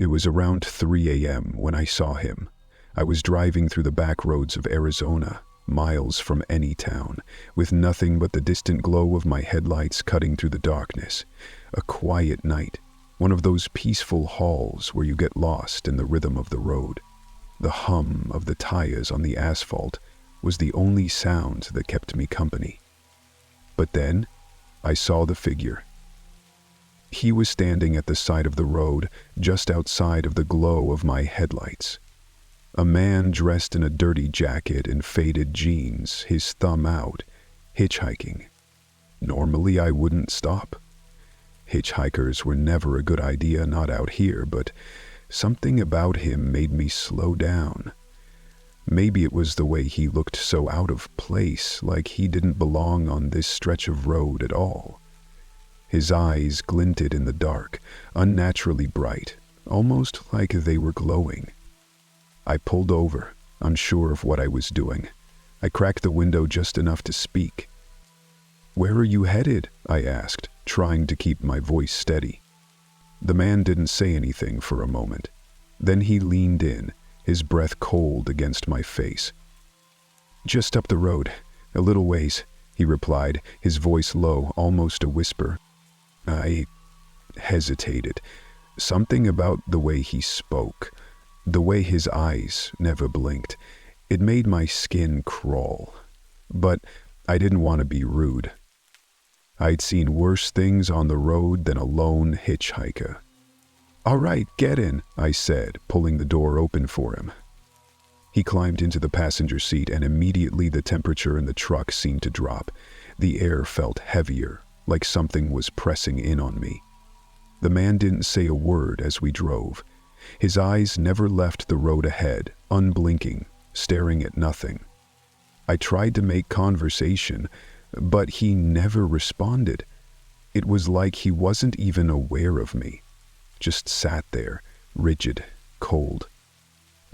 It was around 3 a.m. when I saw him. I was driving through the back roads of Arizona, miles from any town, with nothing but the distant glow of my headlights cutting through the darkness. A quiet night, one of those peaceful hauls where you get lost in the rhythm of the road. The hum of the tires on the asphalt was the only sound that kept me company. But then, I saw the figure. He was standing at the side of the road, just outside of the glow of my headlights. A man dressed in a dirty jacket and faded jeans, his thumb out, hitchhiking. Normally I wouldn't stop. Hitchhikers were never a good idea, not out here, but something about him made me slow down. Maybe it was the way he looked so out of place, like he didn't belong on this stretch of road at all. His eyes glinted in the dark, unnaturally bright, almost like they were glowing. I pulled over, unsure of what I was doing. I cracked the window just enough to speak. "Where are you headed?" I asked, trying to keep my voice steady. The man didn't say anything for a moment. Then he leaned in, his breath cold against my face. "Just up the road, a little ways," he replied, his voice low, almost a whisper. I hesitated. Something about the way he spoke, the way his eyes never blinked, it made my skin crawl. But I didn't want to be rude. I'd seen worse things on the road than a lone hitchhiker. "All right, get in," I said, pulling the door open for him. He climbed into the passenger seat, and immediately the temperature in the truck seemed to drop. The air felt heavier, like something was pressing in on me. The man didn't say a word as we drove. His eyes never left the road ahead, unblinking, staring at nothing. I tried to make conversation, but he never responded. It was like he wasn't even aware of me, just sat there, rigid, cold.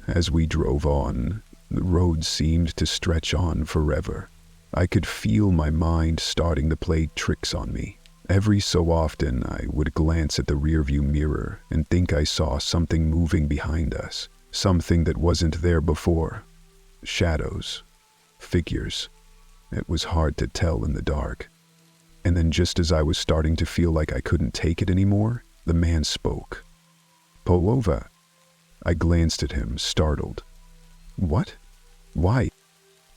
As we drove on, the road seemed to stretch on forever. I could feel my mind starting to play tricks on me. Every so often, I would glance at the rearview mirror and think I saw something moving behind us, something that wasn't there before. Shadows, figures. It was hard to tell in the dark. And then just as I was starting to feel like I couldn't take it anymore, the man spoke. "Pull over." I glanced at him, startled. "What? Why?"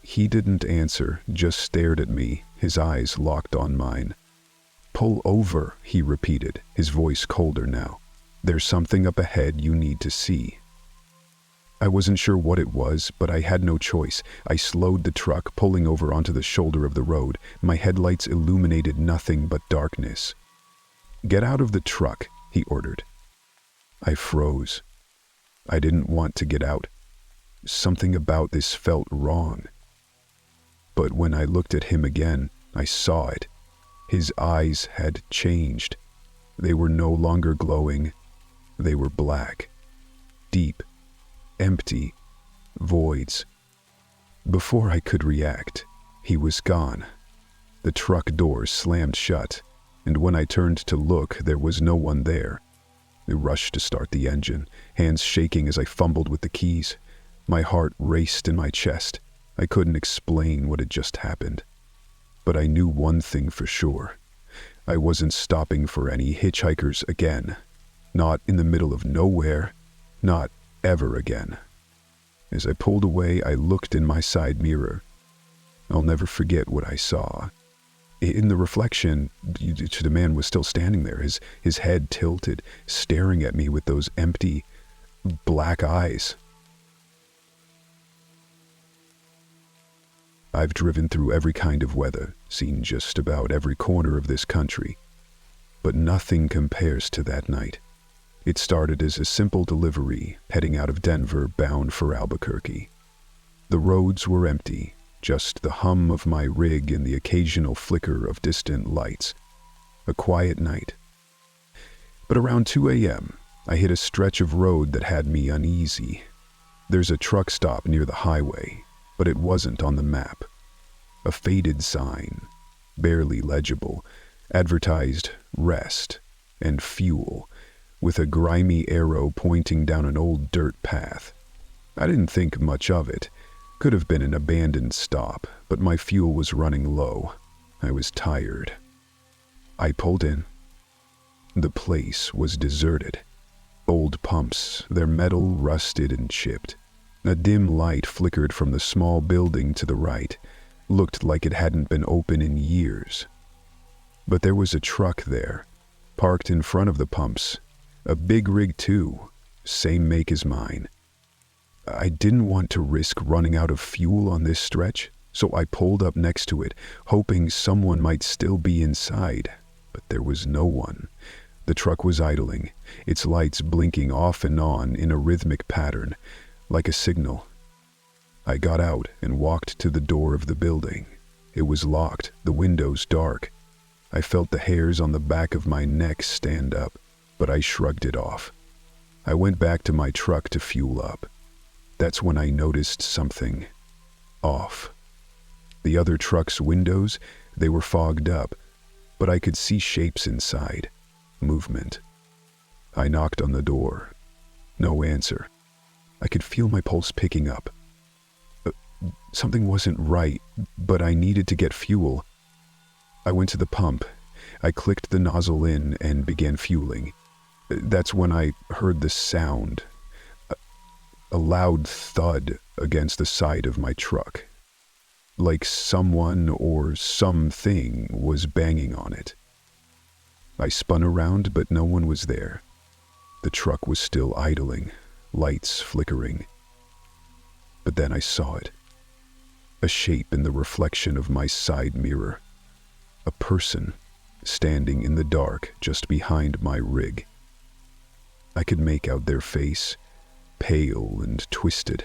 He didn't answer, just stared at me, his eyes locked on mine. "Pull over," he repeated, his voice colder now. "There's something up ahead you need to see." I wasn't sure what it was, but I had no choice. I slowed the truck, pulling over onto the shoulder of the road. My headlights illuminated nothing but darkness. "Get out of the truck," he ordered. I froze. I didn't want to get out. Something about this felt wrong. But when I looked at him again, I saw it. His eyes had changed. They were no longer glowing. They were black, deep, empty, voids. Before I could react, he was gone. The truck doors slammed shut, and when I turned to look, there was no one there. I rushed to start the engine, hands shaking as I fumbled with the keys. My heart raced in my chest. I couldn't explain what had just happened. But I knew one thing for sure. I wasn't stopping for any hitchhikers again. Not in the middle of nowhere. Not ever again. As I pulled away, I looked in my side mirror. I'll never forget what I saw. In the reflection, the man was still standing there, his head tilted, staring at me with those empty, black eyes. I've driven through every kind of weather, seen just about every corner of this country. But nothing compares to that night. It started as a simple delivery, heading out of Denver, bound for Albuquerque. The roads were empty, just the hum of my rig and the occasional flicker of distant lights. A quiet night. But around 2 a.m., I hit a stretch of road that had me uneasy. There's a truck stop near the highway, but it wasn't on the map. A faded sign, barely legible, advertised rest and fuel, with a grimy arrow pointing down an old dirt path. I didn't think much of it. Could have been an abandoned stop, but my fuel was running low. I was tired. I pulled in. The place was deserted. Old pumps, their metal rusted and chipped. A dim light flickered from the small building to the right. Looked like it hadn't been open in years. But there was a truck there, parked in front of the pumps. A big rig too, same make as mine. I didn't want to risk running out of fuel on this stretch, so I pulled up next to it, hoping someone might still be inside. But there was no one. The truck was idling, its lights blinking off and on in a rhythmic pattern, like a signal. I got out and walked to the door of the building. It was locked, the windows dark. I felt the hairs on the back of my neck stand up, but I shrugged it off. I went back to my truck to fuel up. That's when I noticed something off. The other truck's windows, they were fogged up, but I could see shapes inside, movement. I knocked on the door. No answer. I could feel my pulse picking up. Something wasn't right, but I needed to get fuel. I went to the pump. I clicked the nozzle in and began fueling. That's when I heard the sound. A loud thud against the side of my truck. Like someone or something was banging on it. I spun around, but no one was there. The truck was still idling, lights flickering. But then I saw it. A shape in the reflection of my side mirror. A person standing in the dark just behind my rig. I could make out their face, pale and twisted.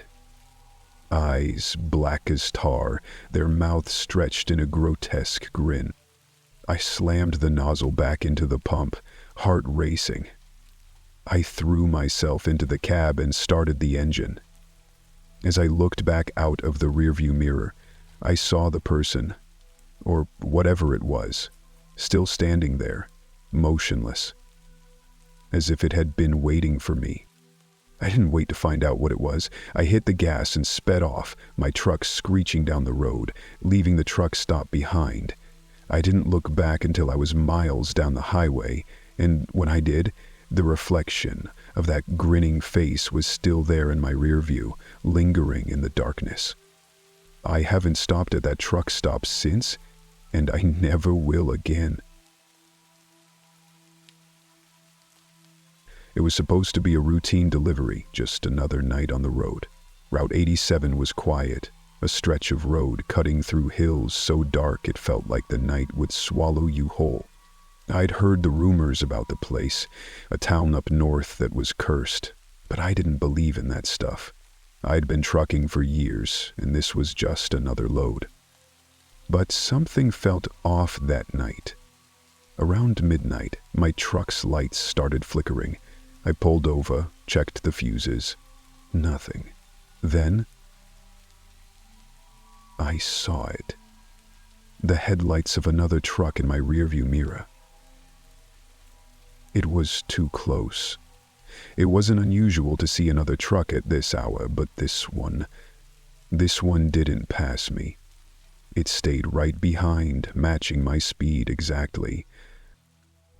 Eyes black as tar, their mouth stretched in a grotesque grin. I slammed the nozzle back into the pump, heart racing. I threw myself into the cab and started the engine. As I looked back out of the rearview mirror, I saw the person, or whatever it was, still standing there, motionless, as if it had been waiting for me. I didn't wait to find out what it was. I hit the gas and sped off, my truck screeching down the road, leaving the truck stop behind. I didn't look back until I was miles down the highway, and when I did, the reflection of that grinning face was still there in my rear view, lingering in the darkness. I haven't stopped at that truck stop since, and I never will again. It was supposed to be a routine delivery, just another night on the road. Route 87 was quiet, a stretch of road cutting through hills so dark it felt like the night would swallow you whole. I'd heard the rumors about the place, a town up north that was cursed, but I didn't believe in that stuff. I'd been trucking for years, and this was just another load. But something felt off that night. Around midnight, my truck's lights started flickering. I pulled over, checked the fuses. Nothing. Then, I saw it. The headlights of another truck in my rearview mirror. It was too close. It wasn't unusual to see another truck at this hour, but this one didn't pass me. It stayed right behind, matching my speed exactly.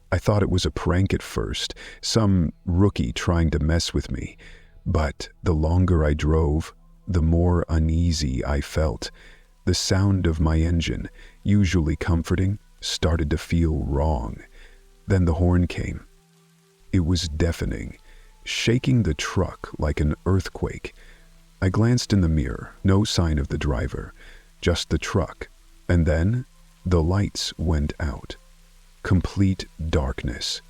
I thought it was a prank at first, some rookie trying to mess with me. But the longer I drove, the more uneasy I felt. The sound of my engine, usually comforting, started to feel wrong. Then the horn came. It was deafening, shaking the truck like an earthquake. I glanced in the mirror, no sign of the driver, just the truck. And then the lights went out. Complete darkness.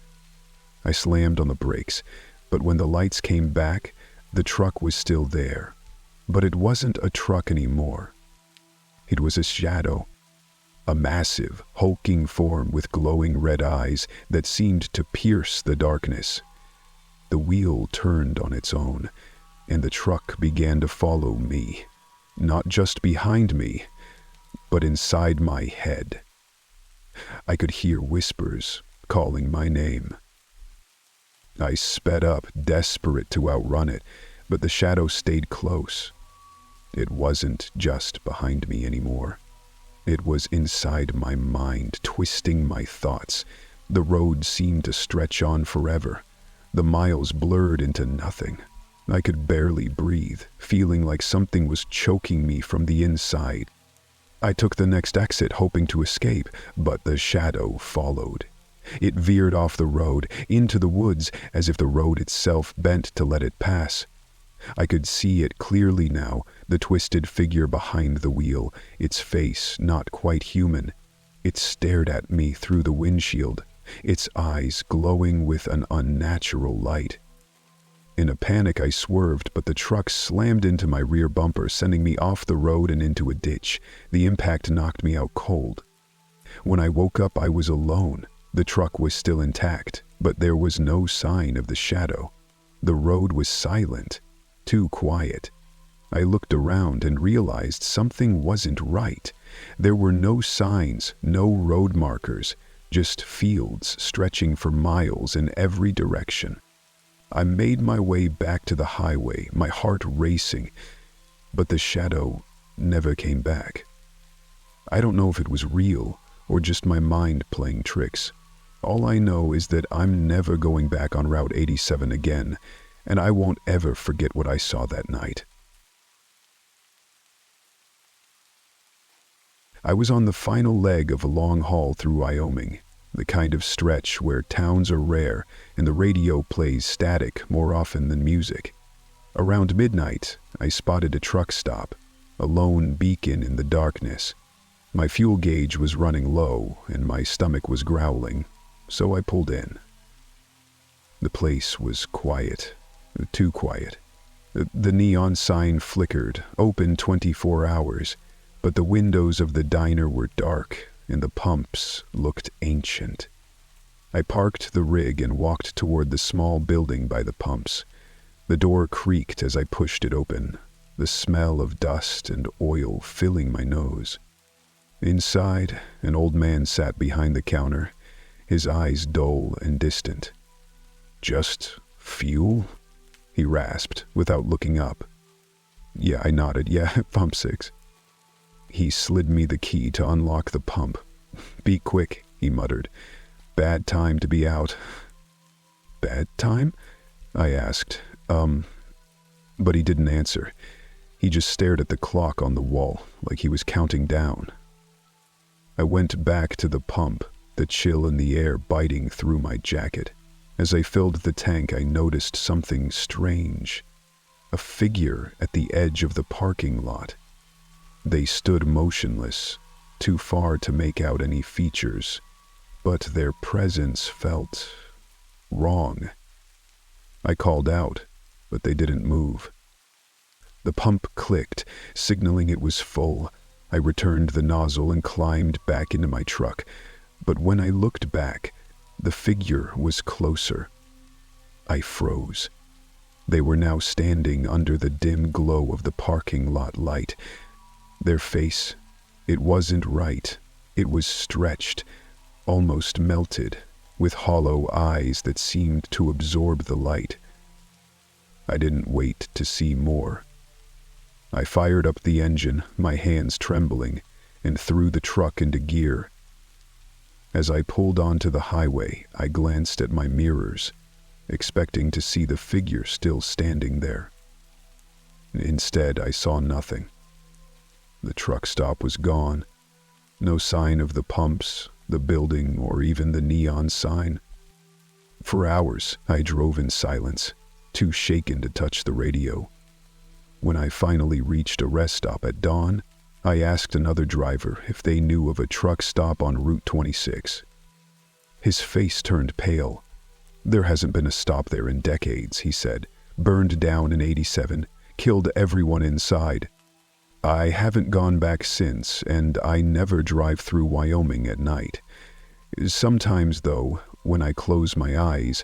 I slammed on the brakes, but when the lights came back, the truck was still there. But it wasn't a truck anymore. It was a shadow. A massive, hulking form with glowing red eyes that seemed to pierce the darkness. The wheel turned on its own, and the truck began to follow me. Not just behind me, but inside my head. I could hear whispers calling my name. I sped up, desperate to outrun it, but the shadow stayed close. It wasn't just behind me anymore. It was inside my mind, twisting my thoughts. The road seemed to stretch on forever. The miles blurred into nothing. I could barely breathe, feeling like something was choking me from the inside. I took the next exit, hoping to escape, but the shadow followed. It veered off the road, into the woods, as if the road itself bent to let it pass. I could see it clearly now, the twisted figure behind the wheel, its face not quite human. It stared at me through the windshield, its eyes glowing with an unnatural light. In a panic, I swerved, but the truck slammed into my rear bumper, sending me off the road and into a ditch. The impact knocked me out cold. When I woke up, I was alone. The truck was still intact, but there was no sign of the shadow. The road was silent, too quiet. I looked around and realized something wasn't right. There were no signs, no road markers, just fields stretching for miles in every direction. I made my way back to the highway, my heart racing, but the shadow never came back. I don't know if it was real or just my mind playing tricks. All I know is that I'm never going back on Route 87 again, and I won't ever forget what I saw that night. I was on the final leg of a long haul through Wyoming, the kind of stretch where towns are rare and the radio plays static more often than music. Around midnight, I spotted a truck stop, a lone beacon in the darkness. My fuel gauge was running low and my stomach was growling, so I pulled in. The place was quiet, too quiet. The neon sign flickered, open 24 hours, but the windows of the diner were dark and the pumps looked ancient. I parked the rig and walked toward the small building by the pumps. The door creaked as I pushed it open, the smell of dust and oil filling my nose. Inside, an old man sat behind the counter, his eyes dull and distant. "Just fuel?" he rasped without looking up. Yeah, I nodded. Yeah, pump 6. He slid me the key to unlock the pump. "Be quick," he muttered. "Bad time to be out." "Bad time?" I asked. But he didn't answer. He just stared at the clock on the wall, like he was counting down. I went back to the pump, the chill in the air biting through my jacket. As I filled the tank, I noticed something strange. A figure at the edge of the parking lot. They stood motionless, too far to make out any features, but their presence felt wrong. I called out, but they didn't move. The pump clicked, signaling it was full. I returned the nozzle and climbed back into my truck, but when I looked back, the figure was closer. I froze. They were now standing under the dim glow of the parking lot light. Their face, it wasn't right. It was stretched, almost melted, with hollow eyes that seemed to absorb the light. I didn't wait to see more. I fired up the engine, my hands trembling, and threw the truck into gear. As I pulled onto the highway, I glanced at my mirrors, expecting to see the figure still standing there. Instead, I saw nothing. The truck stop was gone. No sign of the pumps, the building, or even the neon sign. For hours, I drove in silence, too shaken to touch the radio. When I finally reached a rest stop at dawn, I asked another driver if they knew of a truck stop on Route 26. His face turned pale. "There hasn't been a stop there in decades," he said. "Burned down in '87, killed everyone inside. I haven't gone back since, and I never drive through Wyoming at night. Sometimes, though, when I close my eyes,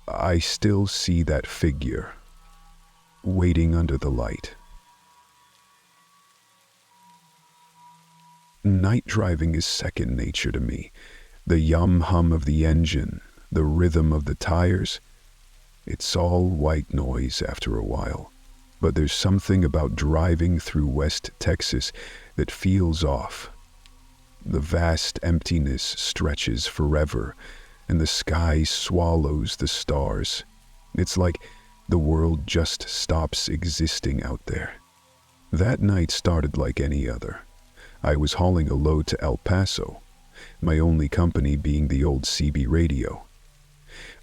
I still see that figure, waiting under the light." Night driving is second nature to me. The hum of the engine, the rhythm of the tires, It's all white noise after a while. But there's something about driving through West Texas that feels off. The vast emptiness stretches forever, and the sky swallows the stars. It's like the world just stops existing out there. That night started like any other. I was hauling a load to El Paso, my only company being the old CB radio.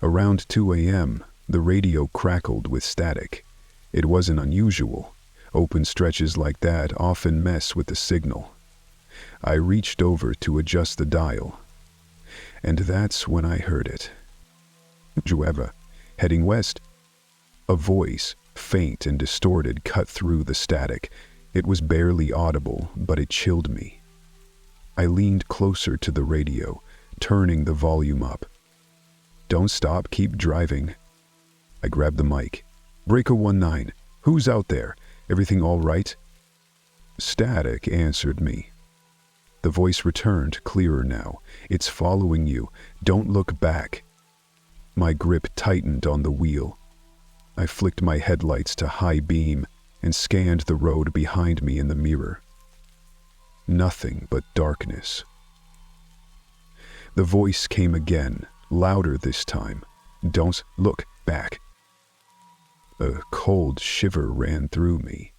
Around 2 a.m., the radio crackled with static. It wasn't unusual. Open stretches like that often mess with the signal. I reached over to adjust the dial, and that's when I heard it. Jueva, heading west. A voice, faint and distorted, cut through the static. It was barely audible, but it chilled me. I leaned closer to the radio, turning the volume up. Don't stop, keep driving. I grabbed the mic. Breaker 19, who's out there? Everything all right? Static answered me. The voice returned, clearer now. It's following you. Don't look back. My grip tightened on the wheel. I flicked my headlights to high beam and scanned the road behind me in the mirror. Nothing but darkness. The voice came again, louder this time. Don't look back. A cold shiver ran through me.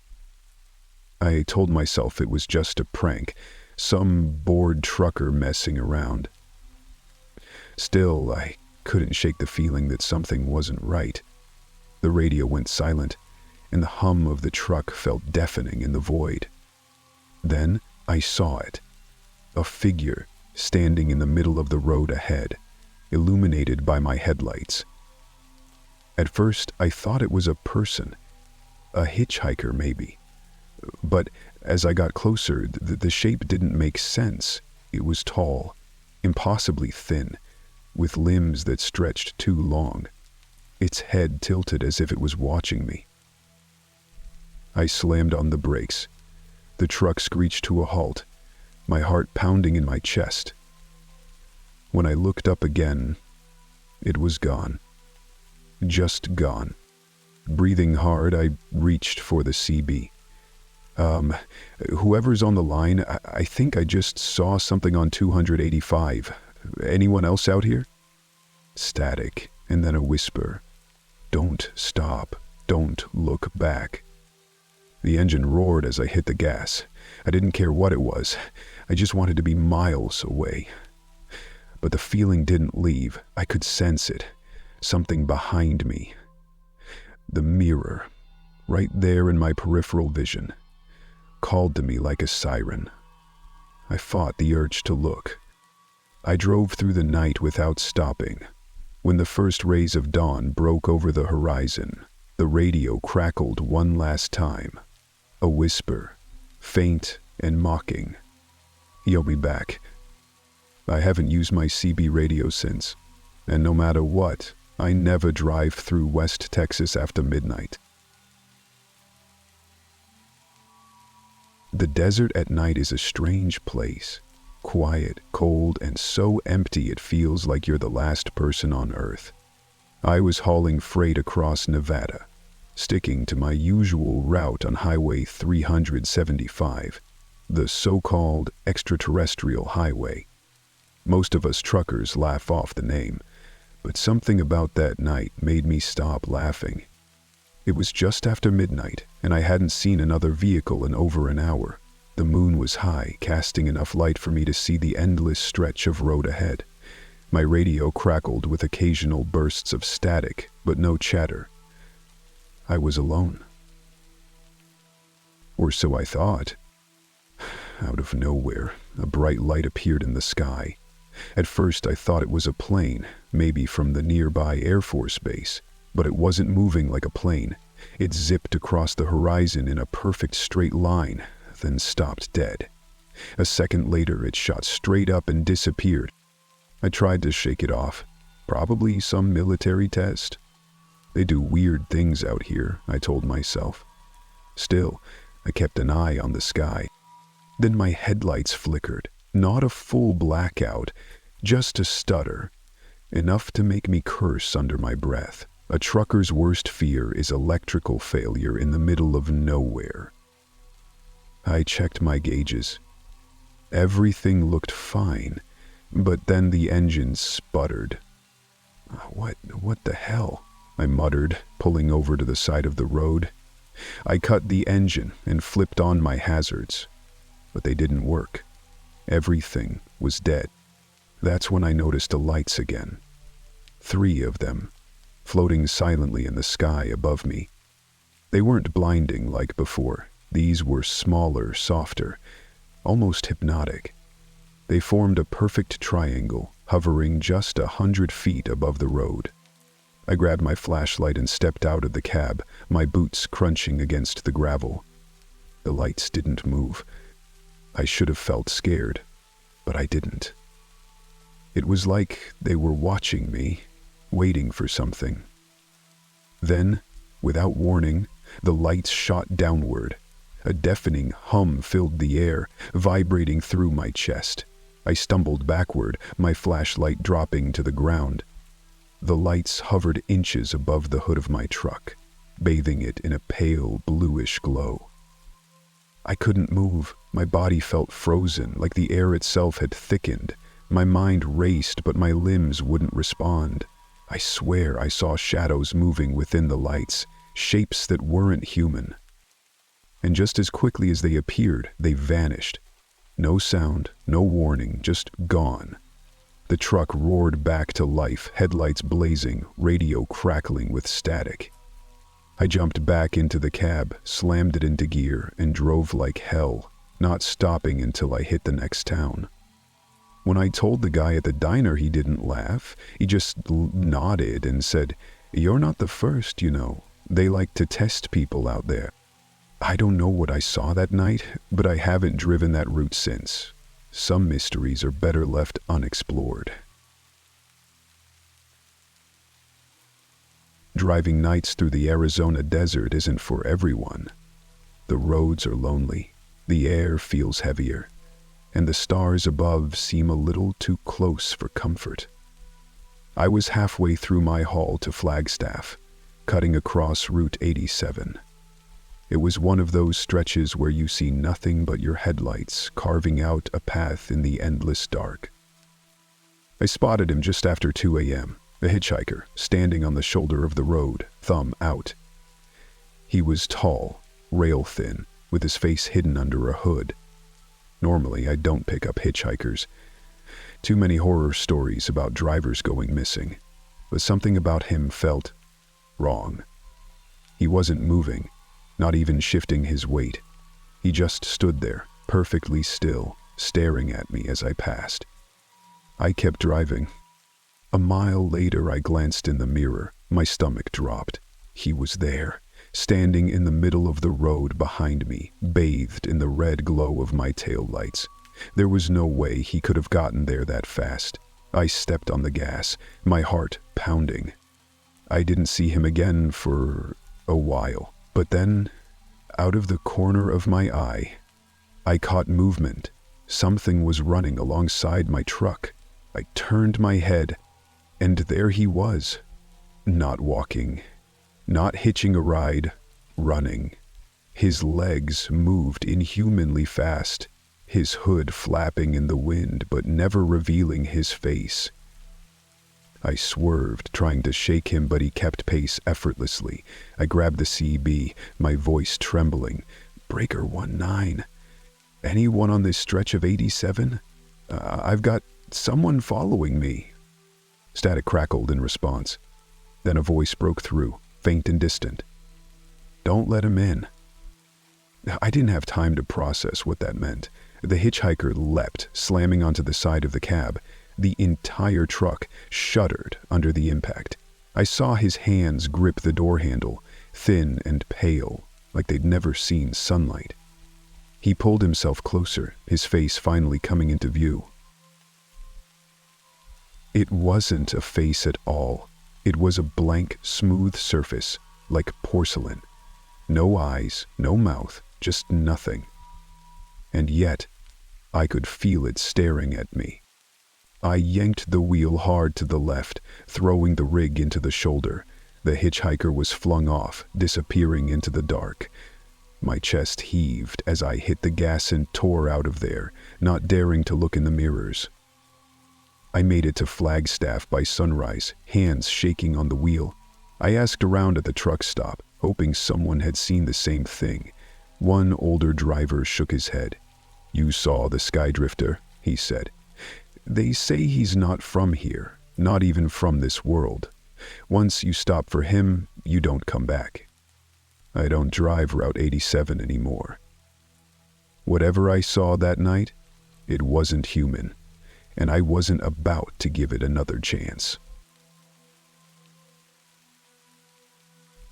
I told myself it was just a prank, some bored trucker messing around. Still, I couldn't shake the feeling that something wasn't right. The radio went silent, and the hum of the truck felt deafening in the void. Then I saw it. A figure standing in the middle of the road ahead, illuminated by my headlights. At first, I thought it was a person, a hitchhiker maybe. But as I got closer, the shape didn't make sense. It was tall, impossibly thin, with limbs that stretched too long. Its head tilted as if it was watching me. I slammed on the brakes. The truck screeched to a halt, my heart pounding in my chest. When I looked up again, it was gone. Just gone. Breathing hard, I reached for the CB. Whoever's on the line, I think I just saw something on 285. Anyone else out here? Static, and then a whisper. Don't stop. Don't look back. The engine roared as I hit the gas. I didn't care what it was. I just wanted to be miles away. But the feeling didn't leave. I could sense it. Something behind me. The mirror, right there in my peripheral vision, called to me like a siren. I fought the urge to look. I drove through the night without stopping. When the first rays of dawn broke over the horizon, the radio crackled one last time. A whisper, faint and mocking. You'll be back. I haven't used my CB radio since, and no matter what, I never drive through West Texas after midnight. The desert at night is a strange place. Quiet, cold, and so empty it feels like you're the last person on Earth. I was hauling freight across Nevada, sticking to my usual route on Highway 375, the so-called extraterrestrial highway. Most of us truckers laugh off the name, but something about that night made me stop laughing. It was just after midnight, and I hadn't seen another vehicle in over an hour. The moon was high, casting enough light for me to see the endless stretch of road ahead. My radio crackled with occasional bursts of static, but no chatter. I was alone. Or so I thought. Out of nowhere, a bright light appeared in the sky. At first I thought it was a plane, maybe from the nearby Air Force base, but it wasn't moving like a plane. It zipped across the horizon in a perfect straight line, then stopped dead. A second later, it shot straight up and disappeared. I tried to shake it off. Probably some military test. They do weird things out here, I told myself. Still, I kept an eye on the sky. Then my headlights flickered. Not a full blackout, just a stutter, enough to make me curse under my breath. A trucker's worst fear is electrical failure in the middle of nowhere. I checked my gauges. Everything looked fine, but then the engine sputtered. What the hell? I muttered, pulling over to the side of the road. I cut the engine and flipped on my hazards, but they didn't work. Everything was dead. That's when I noticed the lights again. 3 of them, floating silently in the sky above me. They weren't blinding like before. These were smaller, softer, almost hypnotic. They formed a perfect triangle, hovering just 100 feet above the road. I grabbed my flashlight and stepped out of the cab, my boots crunching against the gravel. The lights didn't move. I should have felt scared, but I didn't. It was like they were watching me, waiting for something. Then, without warning, the lights shot downward. A deafening hum filled the air, vibrating through my chest. I stumbled backward, my flashlight dropping to the ground. The lights hovered inches above the hood of my truck, bathing it in a pale, bluish glow. I couldn't move. My body felt frozen, like the air itself had thickened. My mind raced, but my limbs wouldn't respond. I swear I saw shadows moving within the lights, shapes that weren't human. And just as quickly as they appeared, they vanished. No sound, no warning, just gone. The truck roared back to life, headlights blazing, radio crackling with static. I jumped back into the cab, slammed it into gear, and drove like hell, not stopping until I hit the next town. When I told the guy at the diner, he didn't laugh. He just nodded and said, "You're not the first, you know. They like to test people out there." I don't know what I saw that night, but I haven't driven that route since. Some mysteries are better left unexplored. Driving nights through the Arizona desert isn't for everyone. The roads are lonely, the air feels heavier, and the stars above seem a little too close for comfort. I was halfway through my haul to Flagstaff, cutting across Route 87. It was one of those stretches where you see nothing but your headlights carving out a path in the endless dark. I spotted him just after 2 a.m., a hitchhiker, standing on the shoulder of the road, thumb out. He was tall, rail-thin, with his face hidden under a hood. Normally, I don't pick up hitchhikers. Too many horror stories about drivers going missing. But something about him felt wrong. He wasn't moving, not even shifting his weight. He just stood there, perfectly still, staring at me as I passed. I kept driving. A mile later, I glanced in the mirror. My stomach dropped. He was there, standing in the middle of the road behind me, bathed in the red glow of my taillights. There was no way he could have gotten there that fast. I stepped on the gas, my heart pounding. I didn't see him again for a while. But then, out of the corner of my eye, I caught movement. Something was running alongside my truck. I turned my head, and there he was. Not walking, not hitching a ride, running. His legs moved inhumanly fast, his hood flapping in the wind but never revealing his face. I swerved, trying to shake him, but he kept pace effortlessly. I grabbed the CB, my voice trembling. "Breaker 19. Anyone on this stretch of 87? I've got someone following me." Static crackled in response. Then a voice broke through, faint and distant. "Don't let him in." I didn't have time to process what that meant. The hitchhiker leapt, slamming onto the side of the cab. The entire truck shuddered under the impact. I saw his hands grip the door handle, thin and pale, like they'd never seen sunlight. He pulled himself closer, his face finally coming into view. It wasn't a face at all. It was a blank, smooth surface, like porcelain. No eyes, no mouth, just nothing. And yet, I could feel it staring at me. I yanked the wheel hard to the left, throwing the rig into the shoulder. The hitchhiker was flung off, disappearing into the dark. My chest heaved as I hit the gas and tore out of there, not daring to look in the mirrors. I made it to Flagstaff by sunrise, hands shaking on the wheel. I asked around at the truck stop, hoping someone had seen the same thing. One older driver shook his head. "You saw the skydrifter," he said. "They say he's not from here, not even from this world. Once you stop for him, you don't come back." I don't drive Route 87 anymore. Whatever I saw that night, it wasn't human, and I wasn't about to give it another chance.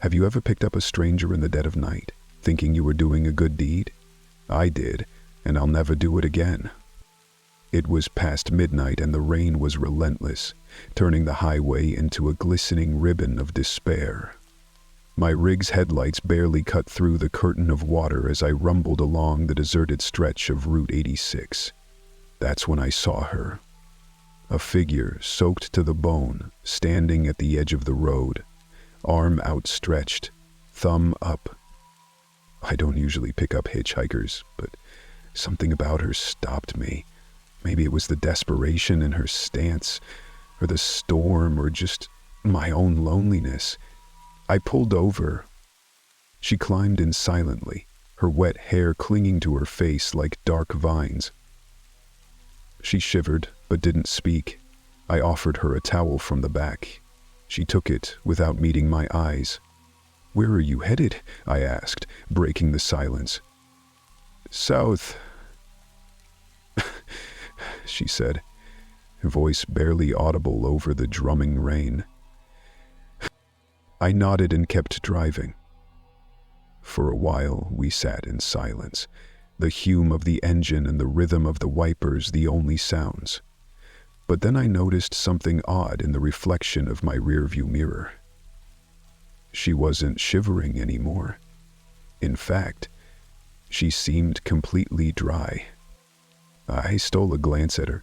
Have you ever picked up a stranger in the dead of night, thinking you were doing a good deed? I did, and I'll never do it again. It was past midnight and the rain was relentless, turning the highway into a glistening ribbon of despair. My rig's headlights barely cut through the curtain of water as I rumbled along the deserted stretch of Route 86. That's when I saw her. A figure soaked to the bone, standing at the edge of the road, arm outstretched, thumb up. I don't usually pick up hitchhikers, but something about her stopped me. Maybe it was the desperation in her stance, or the storm, or just my own loneliness. I pulled over. She climbed in silently, her wet hair clinging to her face like dark vines. She shivered, but didn't speak. I offered her a towel from the back. She took it without meeting my eyes. "Where are you headed?" I asked, breaking the silence. "South," she said, her voice barely audible over the drumming rain. I nodded and kept driving. For a while, we sat in silence, the hum of the engine and the rhythm of the wipers the only sounds. But then I noticed something odd in the reflection of my rearview mirror. She wasn't shivering anymore. In fact, she seemed completely dry. I stole a glance at her.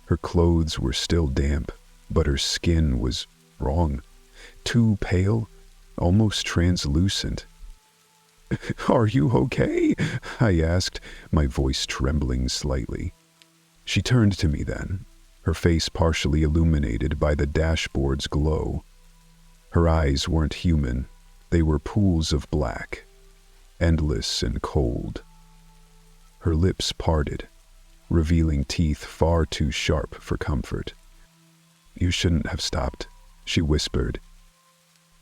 Her clothes were still damp, but her skin was wrong. Too pale, almost translucent. "Are you okay?" I asked, my voice trembling slightly. She turned to me then, her face partially illuminated by the dashboard's glow. Her eyes weren't human. They were pools of black, endless and cold. Her lips parted, revealing teeth far too sharp for comfort. "You shouldn't have stopped," she whispered.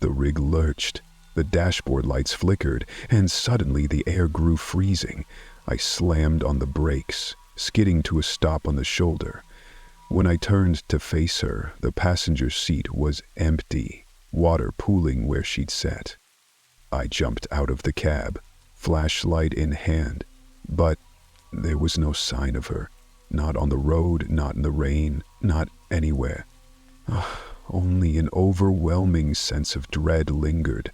The rig lurched, the dashboard lights flickered, and suddenly the air grew freezing. I slammed on the brakes, skidding to a stop on the shoulder. When I turned to face her, the passenger seat was empty, water pooling where she'd sat. I jumped out of the cab, flashlight in hand, but there was no sign of her. Not on the road, not in the rain, not anywhere. Only an overwhelming sense of dread lingered,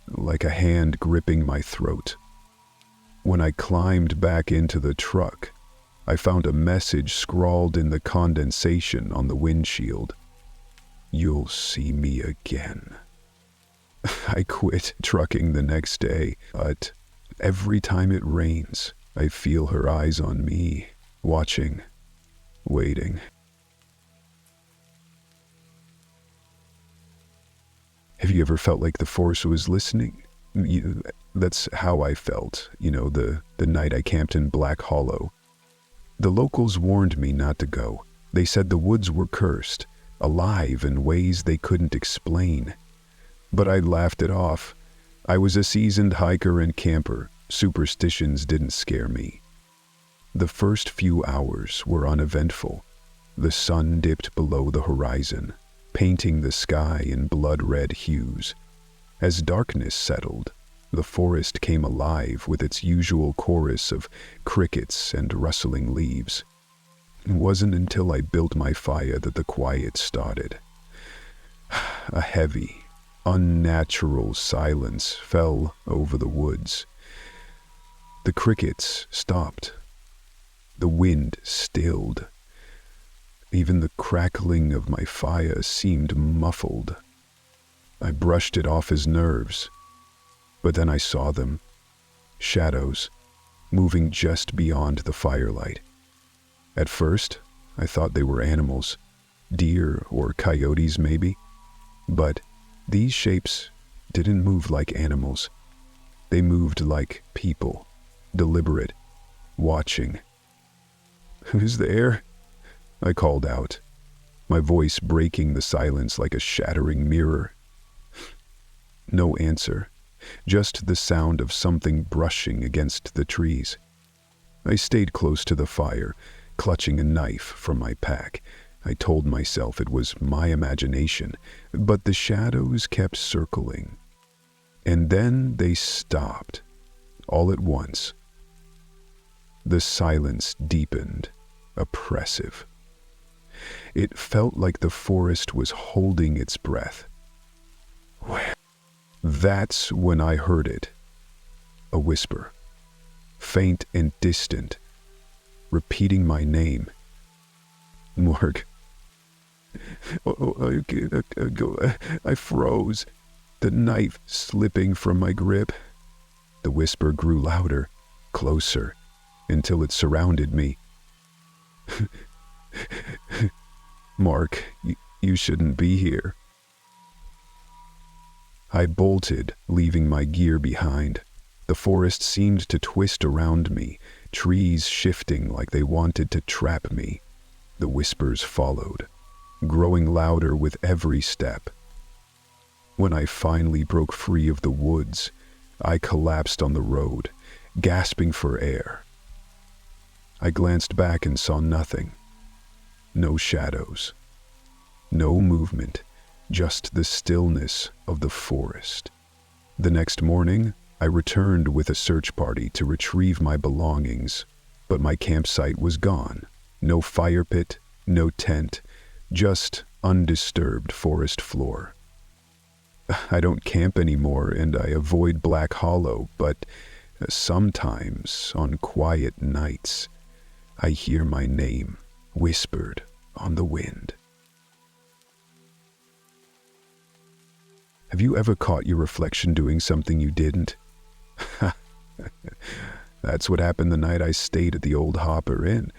like a hand gripping my throat. When I climbed back into the truck, I found a message scrawled in the condensation on the windshield. "You'll see me again." I quit trucking the next day, but every time it rains, I feel her eyes on me, watching, waiting. Have you ever felt like the force was listening? That's how I felt, the night I camped in Black Hollow. The locals warned me not to go. They said the woods were cursed, alive in ways they couldn't explain. But I laughed it off. I was a seasoned hiker and camper. Superstitions didn't scare me. The first few hours were uneventful. The sun dipped below the horizon, painting the sky in blood-red hues. As darkness settled, the forest came alive with its usual chorus of crickets and rustling leaves. It wasn't until I built my fire that the quiet started. A heavy, unnatural silence fell over the woods. The crickets stopped. The wind stilled. Even the crackling of my fire seemed muffled. I brushed it off as nerves, but then I saw them, shadows, moving just beyond the firelight. At first, I thought they were animals, deer or coyotes maybe, but these shapes didn't move like animals. They moved like people, deliberate, watching. "Who's there?" I called out, my voice breaking the silence like a shattering mirror. No answer, just the sound of something brushing against the trees. I stayed close to the fire, clutching a knife from my pack. I told myself it was my imagination, but the shadows kept circling. And then they stopped, all at once. The silence deepened, oppressive. It felt like the forest was holding its breath. That's when I heard it. A whisper, faint and distant, repeating my name. "Mark." I froze, the knife slipping from my grip. The whisper grew louder, closer, until it surrounded me. "Mark, you shouldn't be here." I bolted, leaving my gear behind. The forest seemed to twist around me, trees shifting like they wanted to trap me. The whispers followed, growing louder with every step. When I finally broke free of the woods, I collapsed on the road, gasping for air. I glanced back and saw nothing. No shadows. No movement, just the stillness of the forest. The next morning, I returned with a search party to retrieve my belongings, but my campsite was gone. No fire pit, no tent, just undisturbed forest floor. I don't camp anymore and I avoid Black Hollow, but sometimes on quiet nights, I hear my name whispered on the wind. Have you ever caught your reflection doing something you didn't? That's what happened the night I stayed at the old Hopper Inn.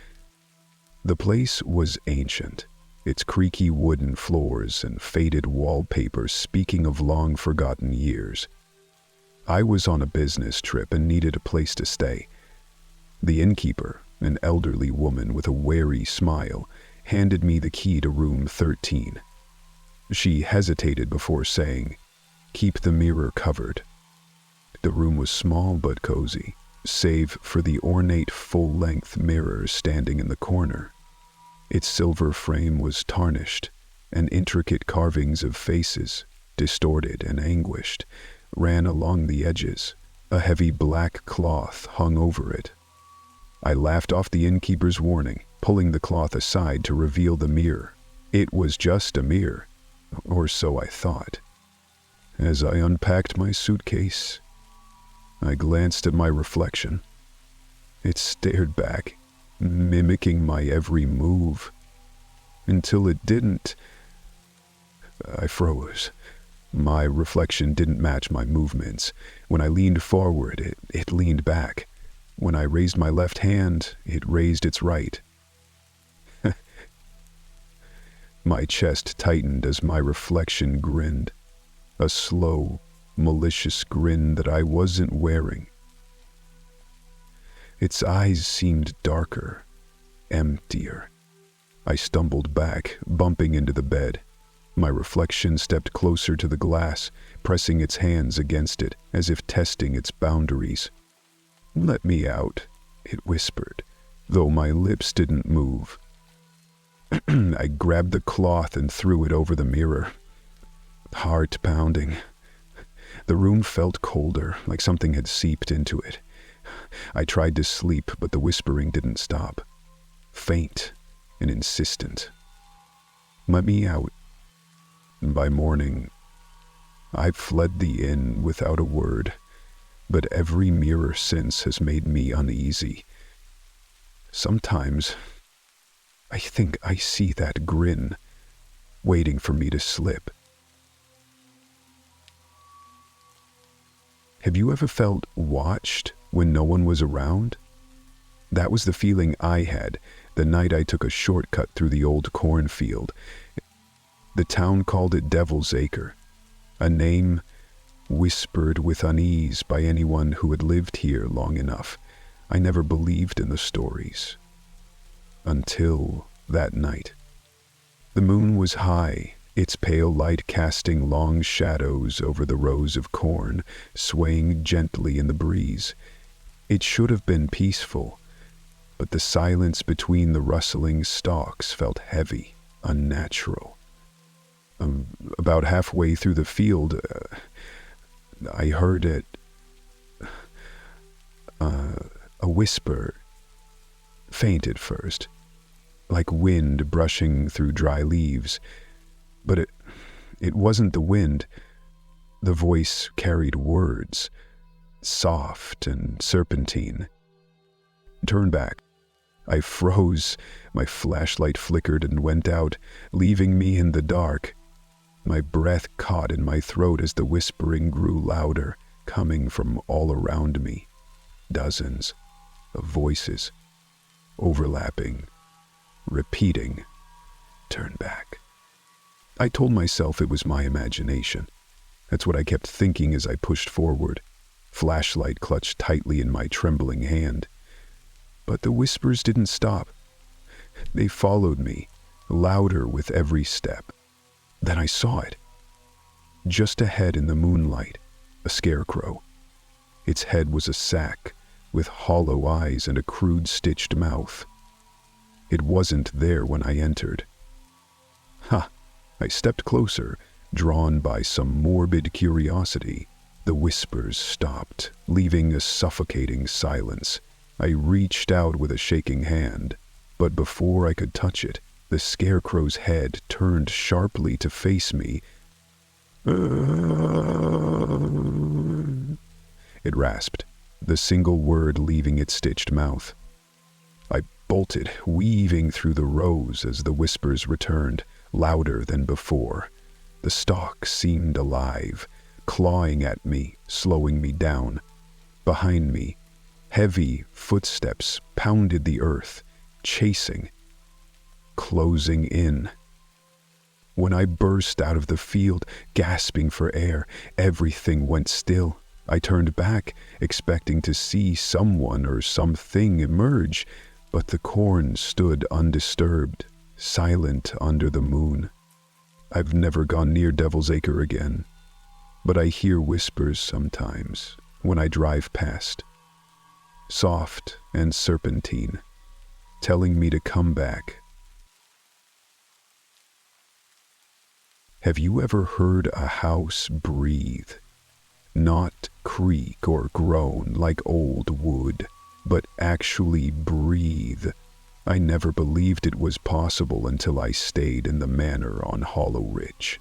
The place was ancient, its creaky wooden floors and faded wallpaper speaking of long-forgotten years. I was on a business trip and needed a place to stay. The innkeeper, an elderly woman with a wary smile, handed me the key to room 13. She hesitated before saying, "Keep the mirror covered." The room was small but cozy, save for the ornate full-length mirror standing in the corner. Its silver frame was tarnished, and intricate carvings of faces, distorted and anguished, ran along the edges. A heavy black cloth hung over it. I laughed off the innkeeper's warning, pulling the cloth aside to reveal the mirror. It was just a mirror, or so I thought. As I unpacked my suitcase, I glanced at my reflection. It stared back, mimicking my every move. Until it didn't. I froze. My reflection didn't match my movements. When I leaned forward, it leaned back. When I raised my left hand, it raised its right. My chest tightened as my reflection grinned. A slow, malicious grin that I wasn't wearing. Its eyes seemed darker, emptier. I stumbled back, bumping into the bed. My reflection stepped closer to the glass, pressing its hands against it, as if testing its boundaries. "Let me out," it whispered, though my lips didn't move. I grabbed the cloth and threw it over the mirror. Heart pounding. The room felt colder, like something had seeped into it. I tried to sleep, but the whispering didn't stop. Faint and insistent. "Let me out." By morning, I fled the inn without a word, but every mirror since has made me uneasy. Sometimes, I think I see that grin, waiting for me to slip. Have you ever felt watched when no one was around? That was the feeling I had the night I took a shortcut through the old cornfield. The town called it Devil's Acre, a name whispered with unease by anyone who had lived here long enough. I never believed in the stories. Until that night. The moon was high, its pale light casting long shadows over the rows of corn, swaying gently in the breeze. It should have been peaceful, but the silence between the rustling stalks felt heavy, unnatural. About halfway through the field, I heard it. A whisper, faint at first, like wind brushing through dry leaves. But it wasn't the wind. The voice carried words, soft and serpentine. Turn back. I froze. My flashlight flickered and went out, leaving me in the dark. My breath caught in my throat as the whispering grew louder, coming from all around me. Dozens of voices, overlapping, repeating, "Turn back." I told myself it was my imagination. That's what I kept thinking as I pushed forward, flashlight clutched tightly in my trembling hand. But the whispers didn't stop. They followed me, louder with every step. Then I saw it. Just ahead in the moonlight, a scarecrow. Its head was a sack, with hollow eyes and a crude stitched mouth. It wasn't there when I entered. Ha! I stepped closer, drawn by some morbid curiosity. The whispers stopped, leaving a suffocating silence. I reached out with a shaking hand, but before I could touch it, the scarecrow's head turned sharply to face me. It rasped, the single word leaving its stitched mouth. I bolted, weaving through the rows as the whispers returned, louder than before. The stalk seemed alive, clawing at me, slowing me down. Behind me, heavy footsteps pounded the earth, chasing, closing in. When I burst out of the field, gasping for air, everything went still. I turned back, expecting to see someone or something emerge, but the corn stood undisturbed, silent under the moon. I've never gone near Devil's Acre again, but I hear whispers sometimes when I drive past, soft and serpentine, telling me to come back. Have you ever heard a house breathe? Not creak or groan like old wood, but actually breathe. I never believed it was possible until I stayed in the manor on Hollow Ridge.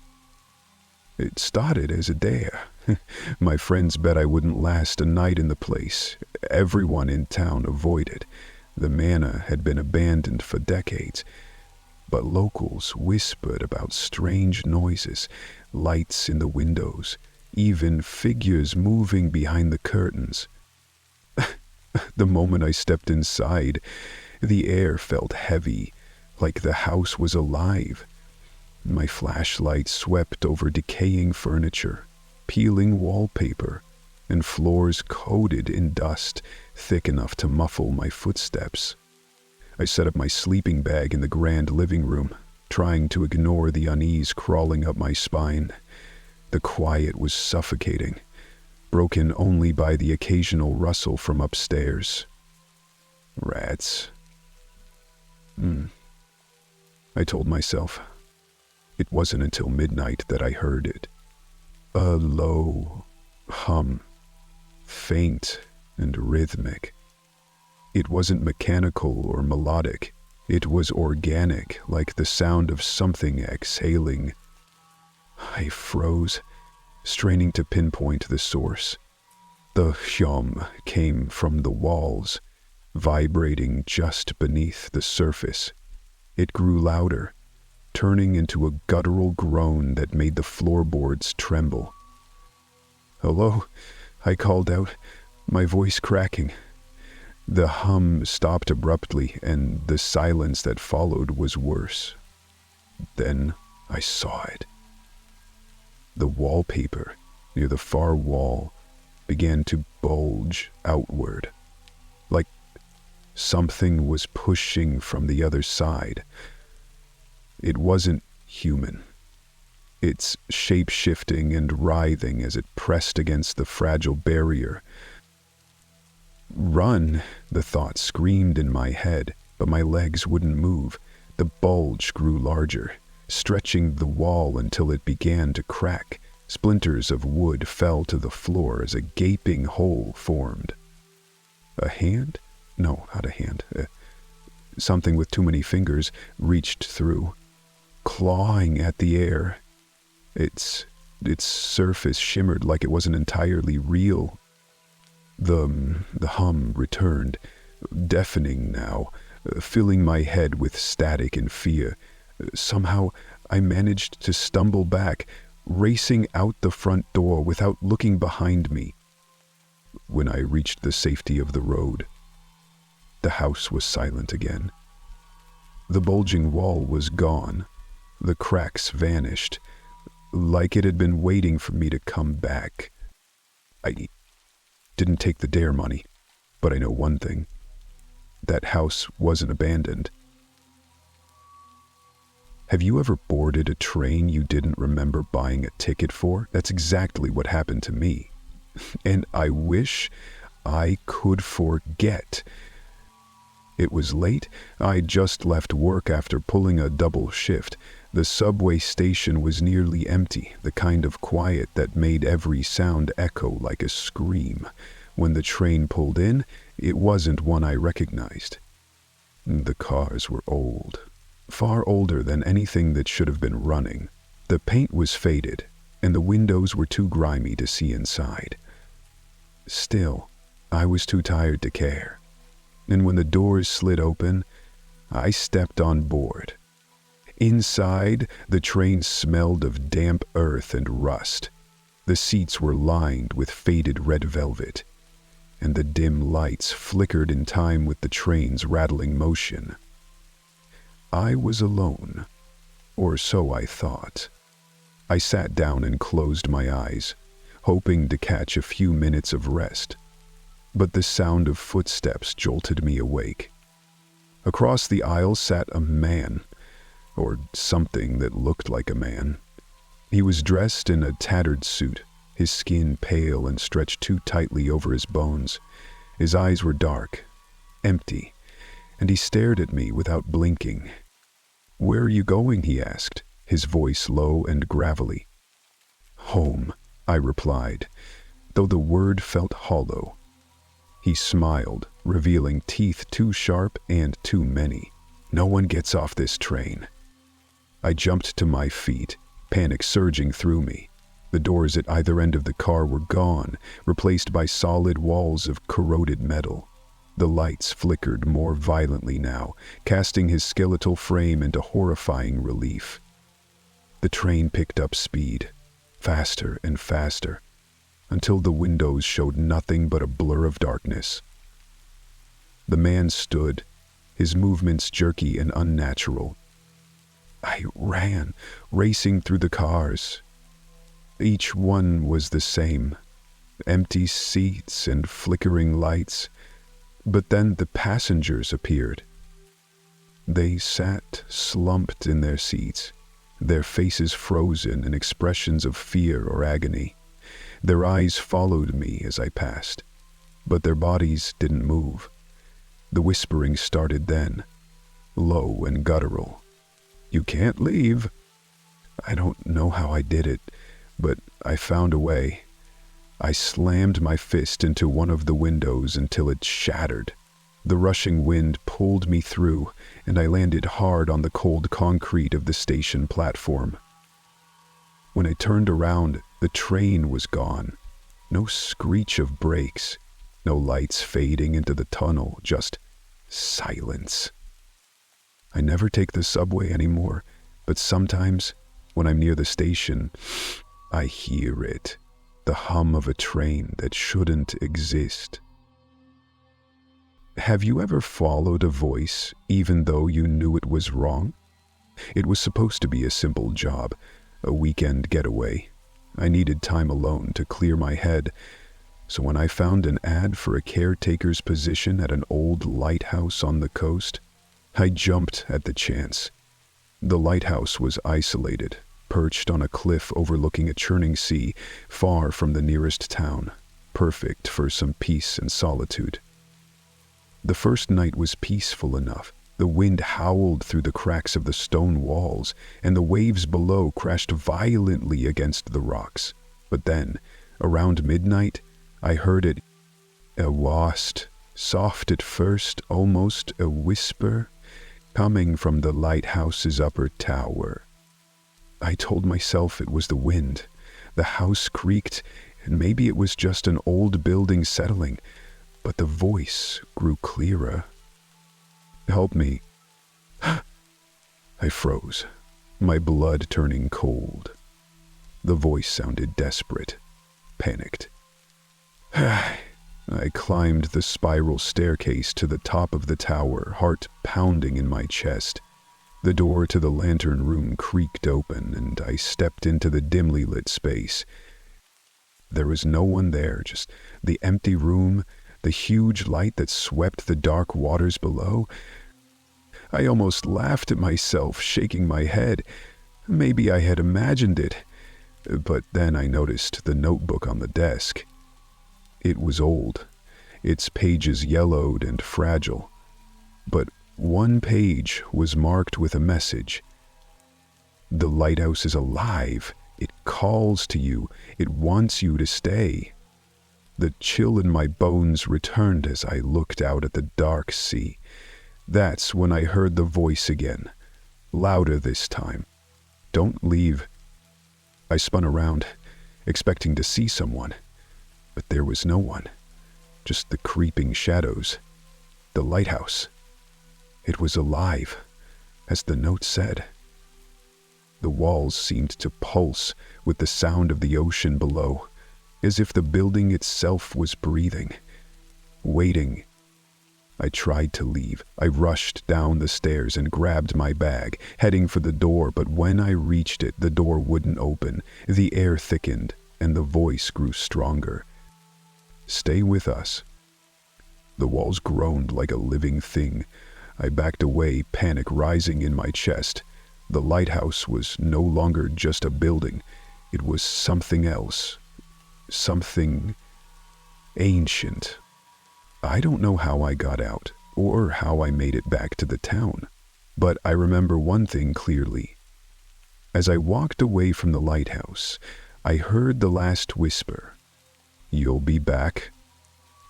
It started as a dare. My friends bet I wouldn't last a night in the place. Everyone in town avoided. The manor had been abandoned for decades, but locals whispered about strange noises, lights in the windows, even figures moving behind the curtains. The moment I stepped inside, the air felt heavy, like the house was alive. My flashlight swept over decaying furniture, peeling wallpaper, and floors coated in dust, thick enough to muffle my footsteps. I set up my sleeping bag in the grand living room, trying to ignore the unease crawling up my spine. The quiet was suffocating, broken only by the occasional rustle from upstairs. Rats. I told myself. It wasn't until midnight that I heard it. A low hum, faint and rhythmic. It wasn't mechanical or melodic. It was organic, like the sound of something exhaling. I froze, straining to pinpoint the source. The hum came from the walls, vibrating just beneath the surface. It grew louder, turning into a guttural groan that made the floorboards tremble. "Hello? I called out, my voice cracking. The hum stopped abruptly, and the silence that followed was worse. Then I saw it. The wallpaper near the far wall began to bulge outward, like something was pushing from the other side. It wasn't human. Its shape-shifting and writhing as it pressed against the fragile barrier. Run, the thought screamed in my head, but my legs wouldn't move. The bulge grew larger, stretching the wall until it began to crack. Splinters of wood fell to the floor as a gaping hole formed. A hand? No, not a hand. Something with too many fingers reached through, clawing at the air. Its surface shimmered like it wasn't entirely real. The hum returned, deafening now, filling my head with static and fear. Somehow I managed to stumble back, racing out the front door without looking behind me. When I reached the safety of the road, the house was silent again. The bulging wall was gone. The cracks vanished, like it had been waiting for me to come back. I didn't take the dare money, but I know one thing. That house wasn't abandoned. Have you ever boarded a train you didn't remember buying a ticket for? That's exactly what happened to me. And I wish I could forget. It was late. I just left work after pulling a double shift. The subway station was nearly empty, the kind of quiet that made every sound echo like a scream. When the train pulled in, it wasn't one I recognized. The cars were old, far older than anything that should have been running. The paint was faded, and the windows were too grimy to see inside. Still, I was too tired to care. And when the doors slid open, I stepped on board. Inside, the train smelled of damp earth and rust. The seats were lined with faded red velvet, and the dim lights flickered in time with the train's rattling motion. I was alone, or so I thought. I sat down and closed my eyes, hoping to catch a few minutes of rest. But the sound of footsteps jolted me awake. Across the aisle sat a man, or something that looked like a man. He was dressed in a tattered suit, his skin pale and stretched too tightly over his bones. His eyes were dark, empty, and he stared at me without blinking. "Where are you going?" he asked, his voice low and gravelly. "Home," I replied, though the word felt hollow. He smiled, revealing teeth too sharp and too many. "No one gets off this train." I jumped to my feet, panic surging through me. The doors at either end of the car were gone, replaced by solid walls of corroded metal. The lights flickered more violently now, casting his skeletal frame into horrifying relief. The train picked up speed, faster and faster, until the windows showed nothing but a blur of darkness. The man stood, his movements jerky and unnatural. I ran, racing through the cars. Each one was the same, empty seats and flickering lights. But then the passengers appeared. They sat slumped in their seats, their faces frozen in expressions of fear or agony. Their eyes followed me as I passed, but their bodies didn't move. The whispering started then, low and guttural. "You can't leave." I don't know how I did it, but I found a way. I slammed my fist into one of the windows until it shattered. The rushing wind pulled me through, and I landed hard on the cold concrete of the station platform. When I turned around, the train was gone. No screech of brakes, no lights fading into the tunnel, just silence. I never take the subway anymore, but sometimes, when I'm near the station, I hear it. the hum of a train that shouldn't exist. Have you ever followed a voice even though you knew it was wrong? It was supposed to be a simple job, a weekend getaway. I needed time alone to clear my head, so when I found an ad for a caretaker's position at an old lighthouse on the coast, I jumped at the chance. The lighthouse was isolated, perched on a cliff overlooking a churning sea, far from the nearest town, perfect for some peace and solitude. The first night was peaceful enough. The wind howled through the cracks of the stone walls, and the waves below crashed violently against the rocks. But then, around midnight, I heard it, a wasp, soft at first, almost a whisper, coming from the lighthouse's upper tower. I told myself it was the wind. The house creaked, and maybe it was just an old building settling, but the voice grew clearer. "Help me." I froze, my blood turning cold. The voice sounded desperate, panicked. I climbed the spiral staircase to the top of the tower, heart pounding in my chest. The door to the lantern room creaked open, and I stepped into the dimly lit space. There was no one there, just the empty room, the huge light that swept the dark waters below. I almost laughed at myself, shaking my head. Maybe I had imagined it. But then I noticed the notebook on the desk. It was old, its pages yellowed and fragile. But one page was marked with a message. "The lighthouse is alive. It calls to you. It wants you to stay." The chill in my bones returned as I looked out at the dark sea. That's when I heard the voice again, louder this time. "Don't leave." I spun around, expecting to see someone, but there was no one, just the creeping shadows. The lighthouse. It was alive, as the note said. The walls seemed to pulse with the sound of the ocean below, as if the building itself was breathing, waiting. I tried to leave. I rushed down the stairs and grabbed my bag, heading for the door, but when I reached it, the door wouldn't open. The air thickened, and the voice grew stronger. "Stay with us." The walls groaned like a living thing. I backed away, panic rising in my chest. The lighthouse was no longer just a building. It was something else. Something ancient. I don't know how I got out, or how I made it back to the town, but I remember one thing clearly. As I walked away from the lighthouse, I heard the last whisper, "You'll be back."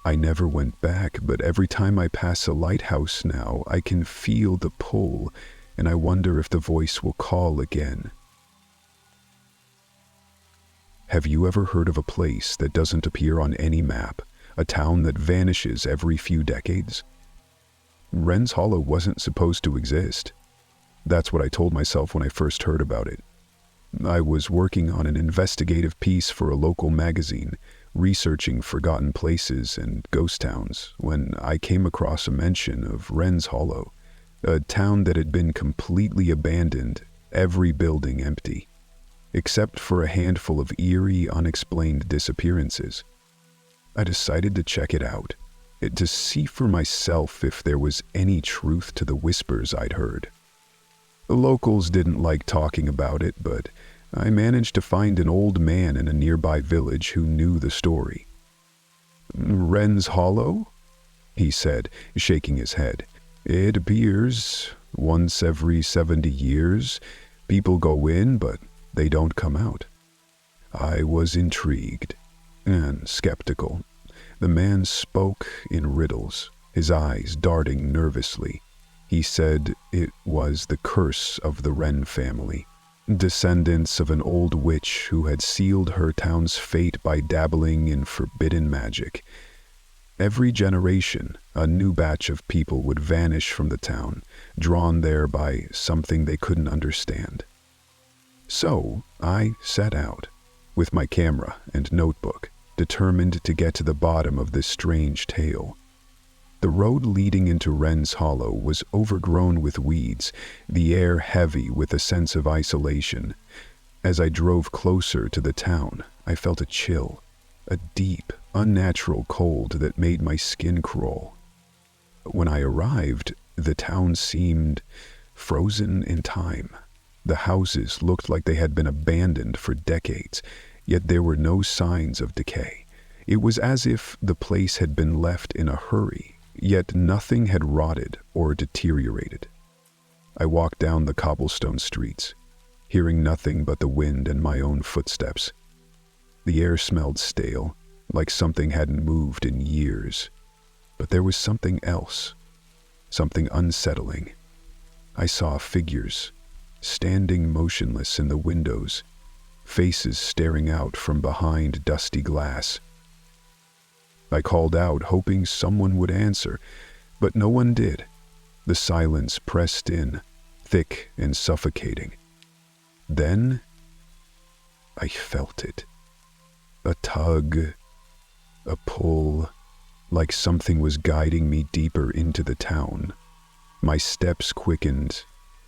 I never went back, but every time I pass a lighthouse now, I can feel the pull, and I wonder if the voice will call again. Have you ever heard of a place that doesn't appear on any map? A town that vanishes every few decades? Wren's Hollow wasn't supposed to exist. That's what I told myself when I first heard about it. I was working on an investigative piece for a local magazine, researching forgotten places and ghost towns, when I came across a mention of Wren's Hollow, a town that had been completely abandoned, every building empty, except for a handful of eerie, unexplained disappearances. I decided to check it out, to see for myself if there was any truth to the whispers I'd heard. The locals didn't like talking about it, but I managed to find an old man in a nearby village who knew the story. "Wren's Hollow?" he said, shaking his head. "It appears once every 70 years. People go in, but they don't come out." I was intrigued and skeptical. The man spoke in riddles, his eyes darting nervously. He said it was the curse of the Wren family, descendants of an old witch who had sealed her town's fate by dabbling in forbidden magic. Every generation, a new batch of people would vanish from the town, drawn there by something they couldn't understand. So I set out, with my camera and notebook, determined to get to the bottom of this strange tale. The road leading into Wren's Hollow was overgrown with weeds, the air heavy with a sense of isolation. As I drove closer to the town, I felt a chill, a deep, unnatural cold that made my skin crawl. When I arrived, the town seemed frozen in time. The houses looked like they had been abandoned for decades, yet there were no signs of decay. It was as if the place had been left in a hurry, yet nothing had rotted or deteriorated. I walked down the cobblestone streets, hearing nothing but the wind and my own footsteps. The air smelled stale, like something hadn't moved in years. But there was something else, something unsettling. I saw figures, standing motionless in the windows, faces staring out from behind dusty glass. I called out, hoping someone would answer, but no one did. The silence pressed in, thick and suffocating. Then I felt it. A tug, a pull, like something was guiding me deeper into the town. My steps quickened,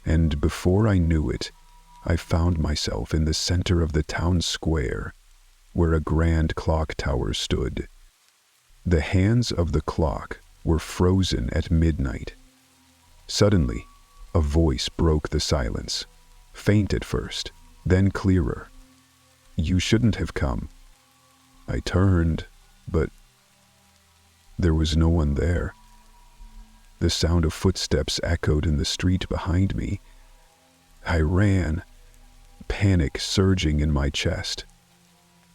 and before I knew it, I found myself in the center of the town square, where a grand clock tower stood. The hands of the clock were frozen at midnight. Suddenly, a voice broke the silence, faint at first, then clearer. "You shouldn't have come." I turned, but there was no one there. The sound of footsteps echoed in the street behind me. I ran, panic surging in my chest.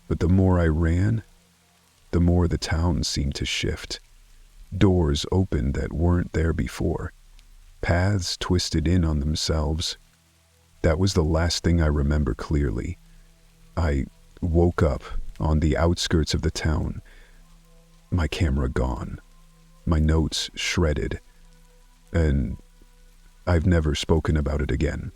But the more I ran, the more the town seemed to shift. Doors opened that weren't there before. Paths twisted in on themselves. That was the last thing I remember clearly. I woke up on the outskirts of the town, my camera gone, my notes shredded, and I've never spoken about it again.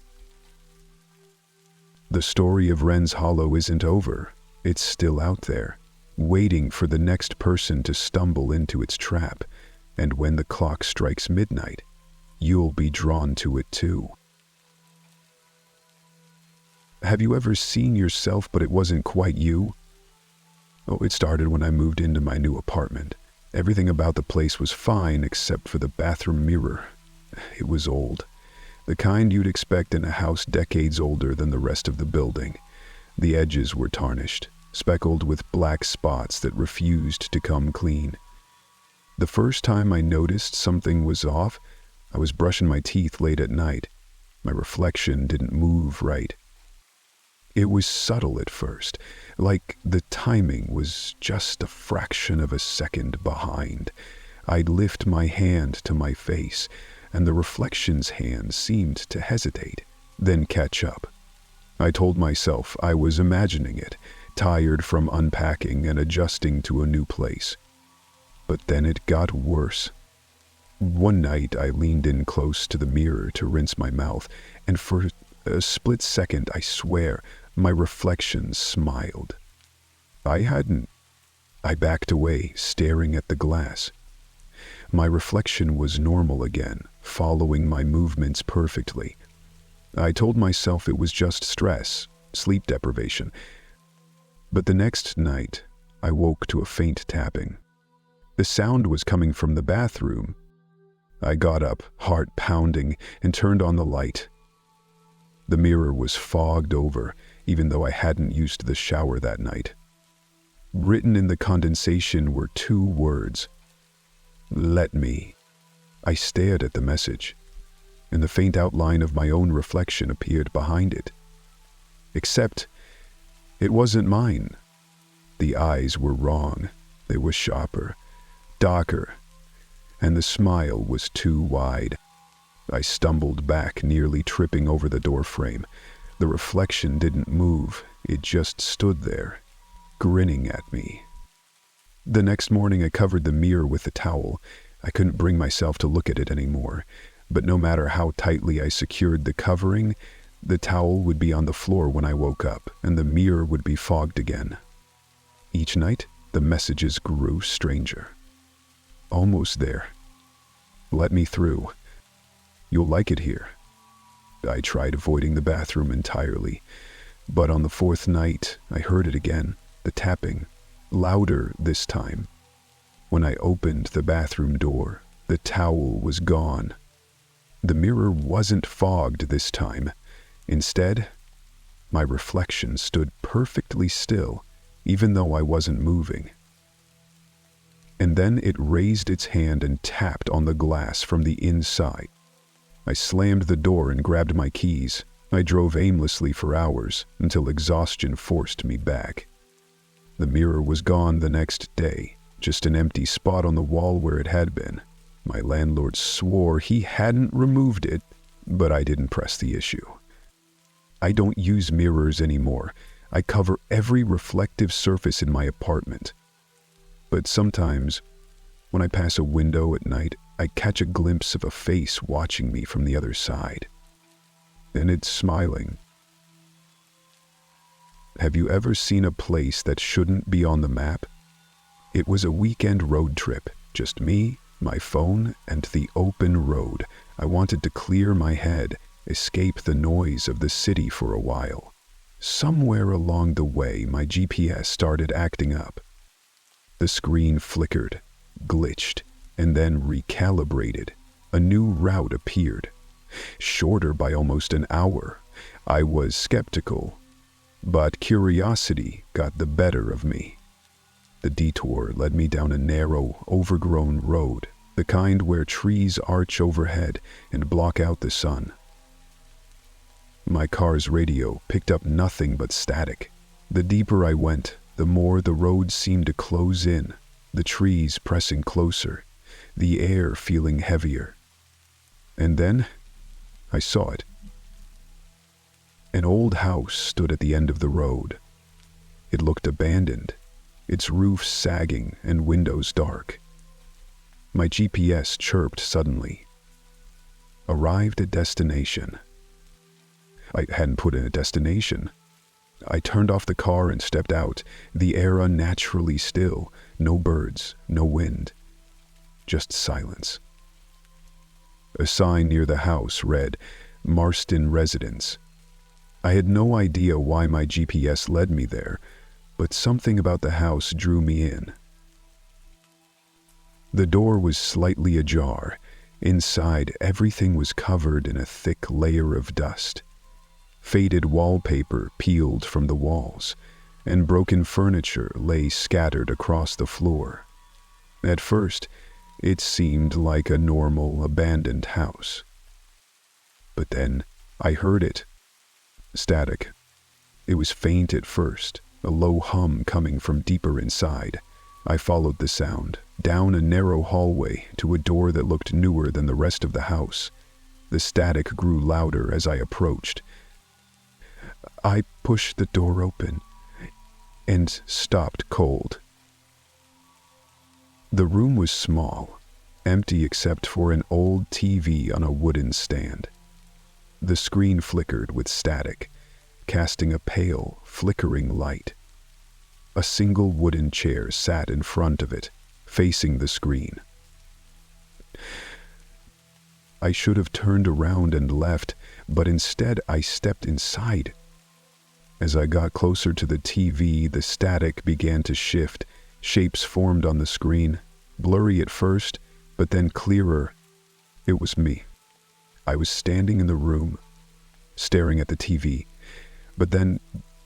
The story of Wren's Hollow isn't over. It's still out there, waiting for the next person to stumble into its trap, and when the clock strikes midnight, you'll be drawn to it too. Have you ever seen yourself but it wasn't quite you? Oh, it started when I moved into my new apartment. Everything about the place was fine except for the bathroom mirror. It was old, the kind you'd expect in a house decades older than the rest of the building. The edges were tarnished, speckled with black spots that refused to come clean. The first time I noticed something was off, I was brushing my teeth late at night. My reflection didn't move right. It was subtle at first, like the timing was just a fraction of a second behind. I'd lift my hand to my face, and the reflection's hand seemed to hesitate, then catch up. I told myself I was imagining it, tired from unpacking and adjusting to a new place. But then it got worse. One night I leaned in close to the mirror to rinse my mouth, and for a split second, I swear, my reflection smiled. I hadn't. I backed away, staring at the glass. My reflection was normal again, following my movements perfectly. I told myself it was just stress, sleep deprivation. But the next night, I woke to a faint tapping. The sound was coming from the bathroom. I got up, heart pounding, and turned on the light. The mirror was fogged over, even though I hadn't used the shower that night. Written in the condensation were 2 words. "Let me." I stared at the message, and the faint outline of my own reflection appeared behind it. Except, it wasn't mine. The eyes were wrong. They were sharper, darker, and the smile was too wide. I stumbled back, nearly tripping over the doorframe. The reflection didn't move. It just stood there, grinning at me. The next morning I covered the mirror with a towel. I couldn't bring myself to look at it anymore, but no matter how tightly I secured the covering, The towel would be on the floor when I woke up, and the mirror would be fogged again. Each night, the messages grew stranger. Almost there. Let me through. You'll like it here. I tried avoiding the bathroom entirely, but on the fourth night, I heard it again, the tapping, louder this time. When I opened the bathroom door, the towel was gone. The mirror wasn't fogged this time. Instead, my reflection stood perfectly still, even though I wasn't moving. And then it raised its hand and tapped on the glass from the inside. I slammed the door and grabbed my keys. I drove aimlessly for hours until exhaustion forced me back. The mirror was gone the next day, just an empty spot on the wall where it had been. My landlord swore he hadn't removed it, but I didn't press the issue. I don't use mirrors anymore. I cover every reflective surface in my apartment. But sometimes, when I pass a window at night, I catch a glimpse of a face watching me from the other side. And it's smiling. Have you ever seen a place that shouldn't be on the map? It was a weekend road trip, just me, my phone, and the open road. I wanted to clear my head, escape the noise of the city for a while. Somewhere along the way, my GPS started acting up. The screen flickered, glitched, and then recalibrated. A new route appeared, shorter by almost an hour. I was skeptical, but curiosity got the better of me. The detour led me down a narrow, overgrown road, the kind where trees arch overhead and block out the sun. My car's radio picked up nothing but static. The deeper I went, the more the road seemed to close in, the trees pressing closer, the air feeling heavier. And then, I saw it. An old house stood at the end of the road. It looked abandoned, its roof sagging and windows dark. My GPS chirped suddenly. Arrived at destination. I hadn't put in a destination. I turned off the car and stepped out, the air unnaturally still, no birds, no wind, just silence. A sign near the house read, Marston Residence. I had no idea why my GPS led me there, but something about the house drew me in. The door was slightly ajar. Inside, everything was covered in a thick layer of dust. Faded wallpaper peeled from the walls, and broken furniture lay scattered across the floor. At first, it seemed like a normal, abandoned house. But then, I heard it. Static. It was faint at first, a low hum coming from deeper inside. I followed the sound, down a narrow hallway to a door that looked newer than the rest of the house. The static grew louder as I approached. I pushed the door open and stopped cold. The room was small, empty except for an old TV on a wooden stand. The screen flickered with static, casting a pale, flickering light. A single wooden chair sat in front of it, facing the screen. I should have turned around and left, but instead I stepped inside. As I got closer to the TV, the static began to shift. Shapes formed on the screen, blurry at first, but then clearer. It was me. I was standing in the room, staring at the TV, but then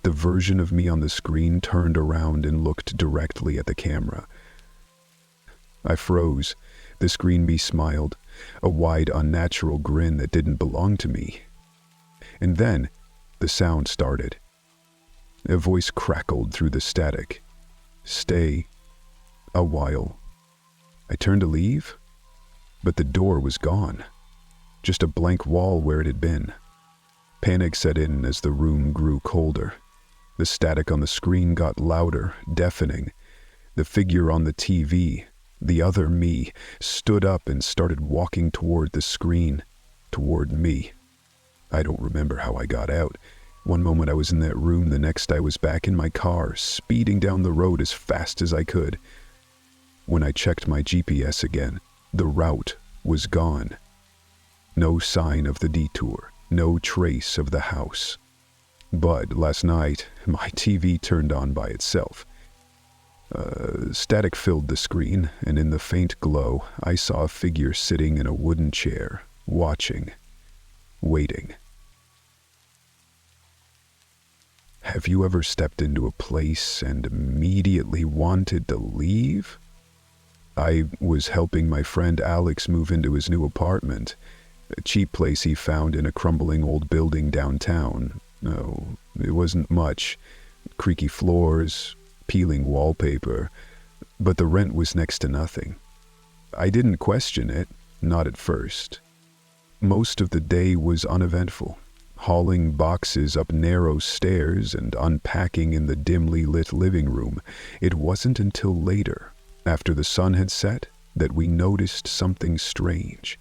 the version of me on the screen turned around and looked directly at the camera. I froze. The screen me smiled, a wide, unnatural grin that didn't belong to me. And then, the sound started. A voice crackled through the static. Stay a while. I turned to leave, but the door was gone. Just a blank wall where it had been. Panic set in as the room grew colder. The static on the screen got louder, deafening. The figure on the TV, the other me, stood up and started walking toward the screen, toward me. I don't remember how I got out. One moment I was in that room, the next I was back in my car, speeding down the road as fast as I could. When I checked my GPS again, the route was gone. No sign of the detour, no trace of the house. But last night, my TV turned on by itself. Static filled the screen, and in the faint glow, I saw a figure sitting in a wooden chair, watching, waiting. Have you ever stepped into a place and immediately wanted to leave? I was helping my friend Alex move into his new apartment, a cheap place he found in a crumbling old building downtown. No, it wasn't much. Creaky floors, peeling wallpaper, but the rent was next to nothing. I didn't question it, not at first. Most of the day was uneventful, hauling boxes up narrow stairs and unpacking in the dimly lit living room. It wasn't until later, after the sun had set, that we noticed something strange.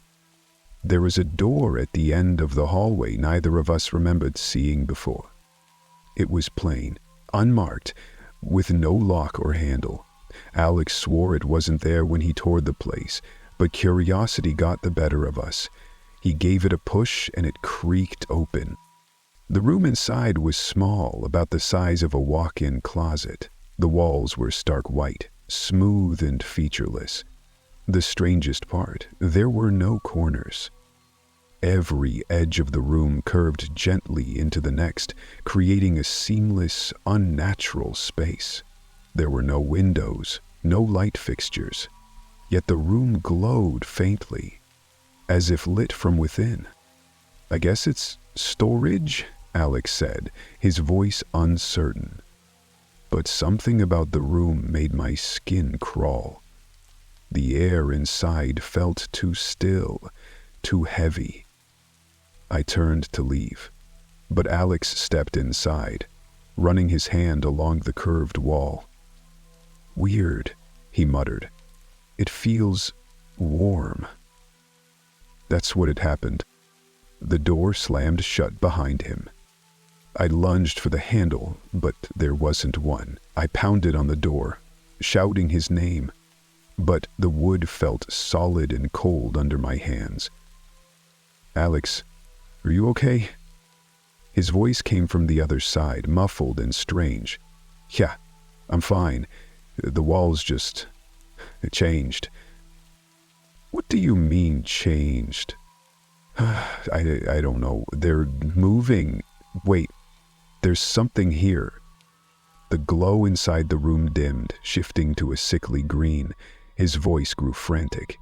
There was a door at the end of the hallway neither of us remembered seeing before. It was plain, unmarked, with no lock or handle. Alex swore it wasn't there when he toured the place, but curiosity got the better of us. He gave it a push and it creaked open. The room inside was small, about the size of a walk-in closet. The walls were stark white, smooth and featureless. The strangest part, there were no corners. Every edge of the room curved gently into the next, creating a seamless, unnatural space. There were no windows, no light fixtures, yet the room glowed faintly, as if lit from within. I guess it's storage, Alex said, his voice uncertain. But something about the room made my skin crawl. The air inside felt too still, too heavy. I turned to leave, but Alex stepped inside, running his hand along the curved wall. "Weird," he muttered. "It feels warm." That's what had happened. The door slammed shut behind him. I lunged for the handle, but there wasn't one. I pounded on the door, shouting his name, but the wood felt solid and cold under my hands. "Alex, are you okay?" His voice came from the other side, muffled and strange. "Yeah, I'm fine. The walls just changed." "What do you mean changed?" I don't know. They're moving. Wait, there's something here." The glow inside the room dimmed, shifting to a sickly green. His voice grew frantic.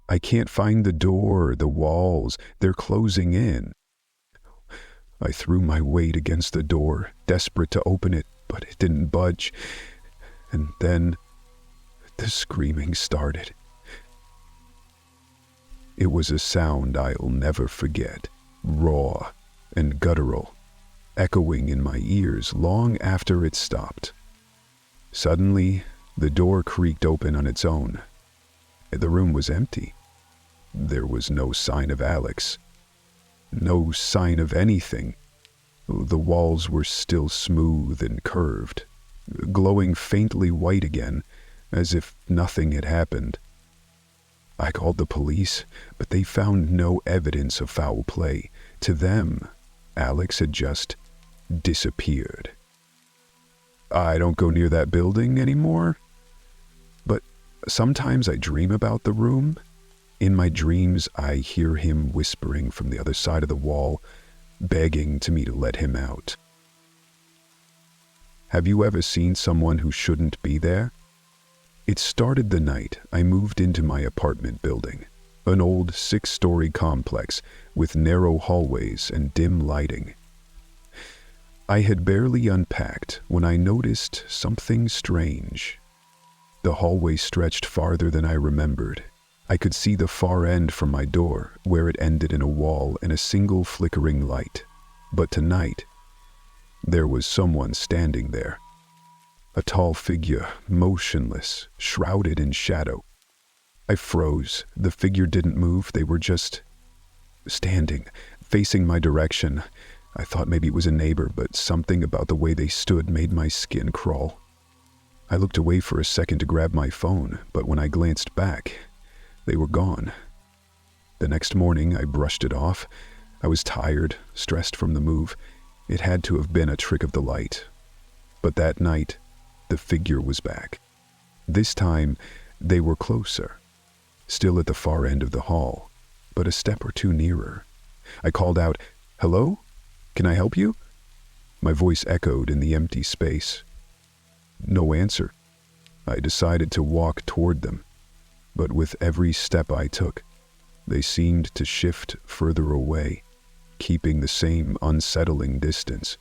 "I can't find the door, the walls. They're closing in." I threw my weight against the door, desperate to open it, but it didn't budge. And then the screaming started. It was a sound I'll never forget, raw and guttural, echoing in my ears long after it stopped. Suddenly, the door creaked open on its own. The room was empty. There was no sign of Alex. No sign of anything. The walls were still smooth and curved, glowing faintly white again, as if nothing had happened. I called the police, but they found no evidence of foul play. To them, Alex had just disappeared. I don't go near that building anymore, but sometimes I dream about the room. In my dreams, I hear him whispering from the other side of the wall, begging to me to let him out. Have you ever seen someone who shouldn't be there? It started the night I moved into my apartment building, an old 6-story complex with narrow hallways and dim lighting. I had barely unpacked when I noticed something strange. The hallway stretched farther than I remembered. I could see the far end from my door, where it ended in a wall and a single flickering light. But tonight, there was someone standing there. A tall figure, motionless, shrouded in shadow. I froze. The figure didn't move. They were just standing, facing my direction. I thought maybe it was a neighbor, but something about the way they stood made my skin crawl. I looked away for a second to grab my phone, but when I glanced back, they were gone. The next morning, I brushed it off. I was tired, stressed from the move. It had to have been a trick of the light. But that night, the figure was back. This time, they were closer. Still at the far end of the hall, but a step or two nearer. I called out, "Hello? Can I help you?" My voice echoed in the empty space. No answer. I decided to walk toward them, but with every step I took, they seemed to shift further away, keeping the same unsettling distance.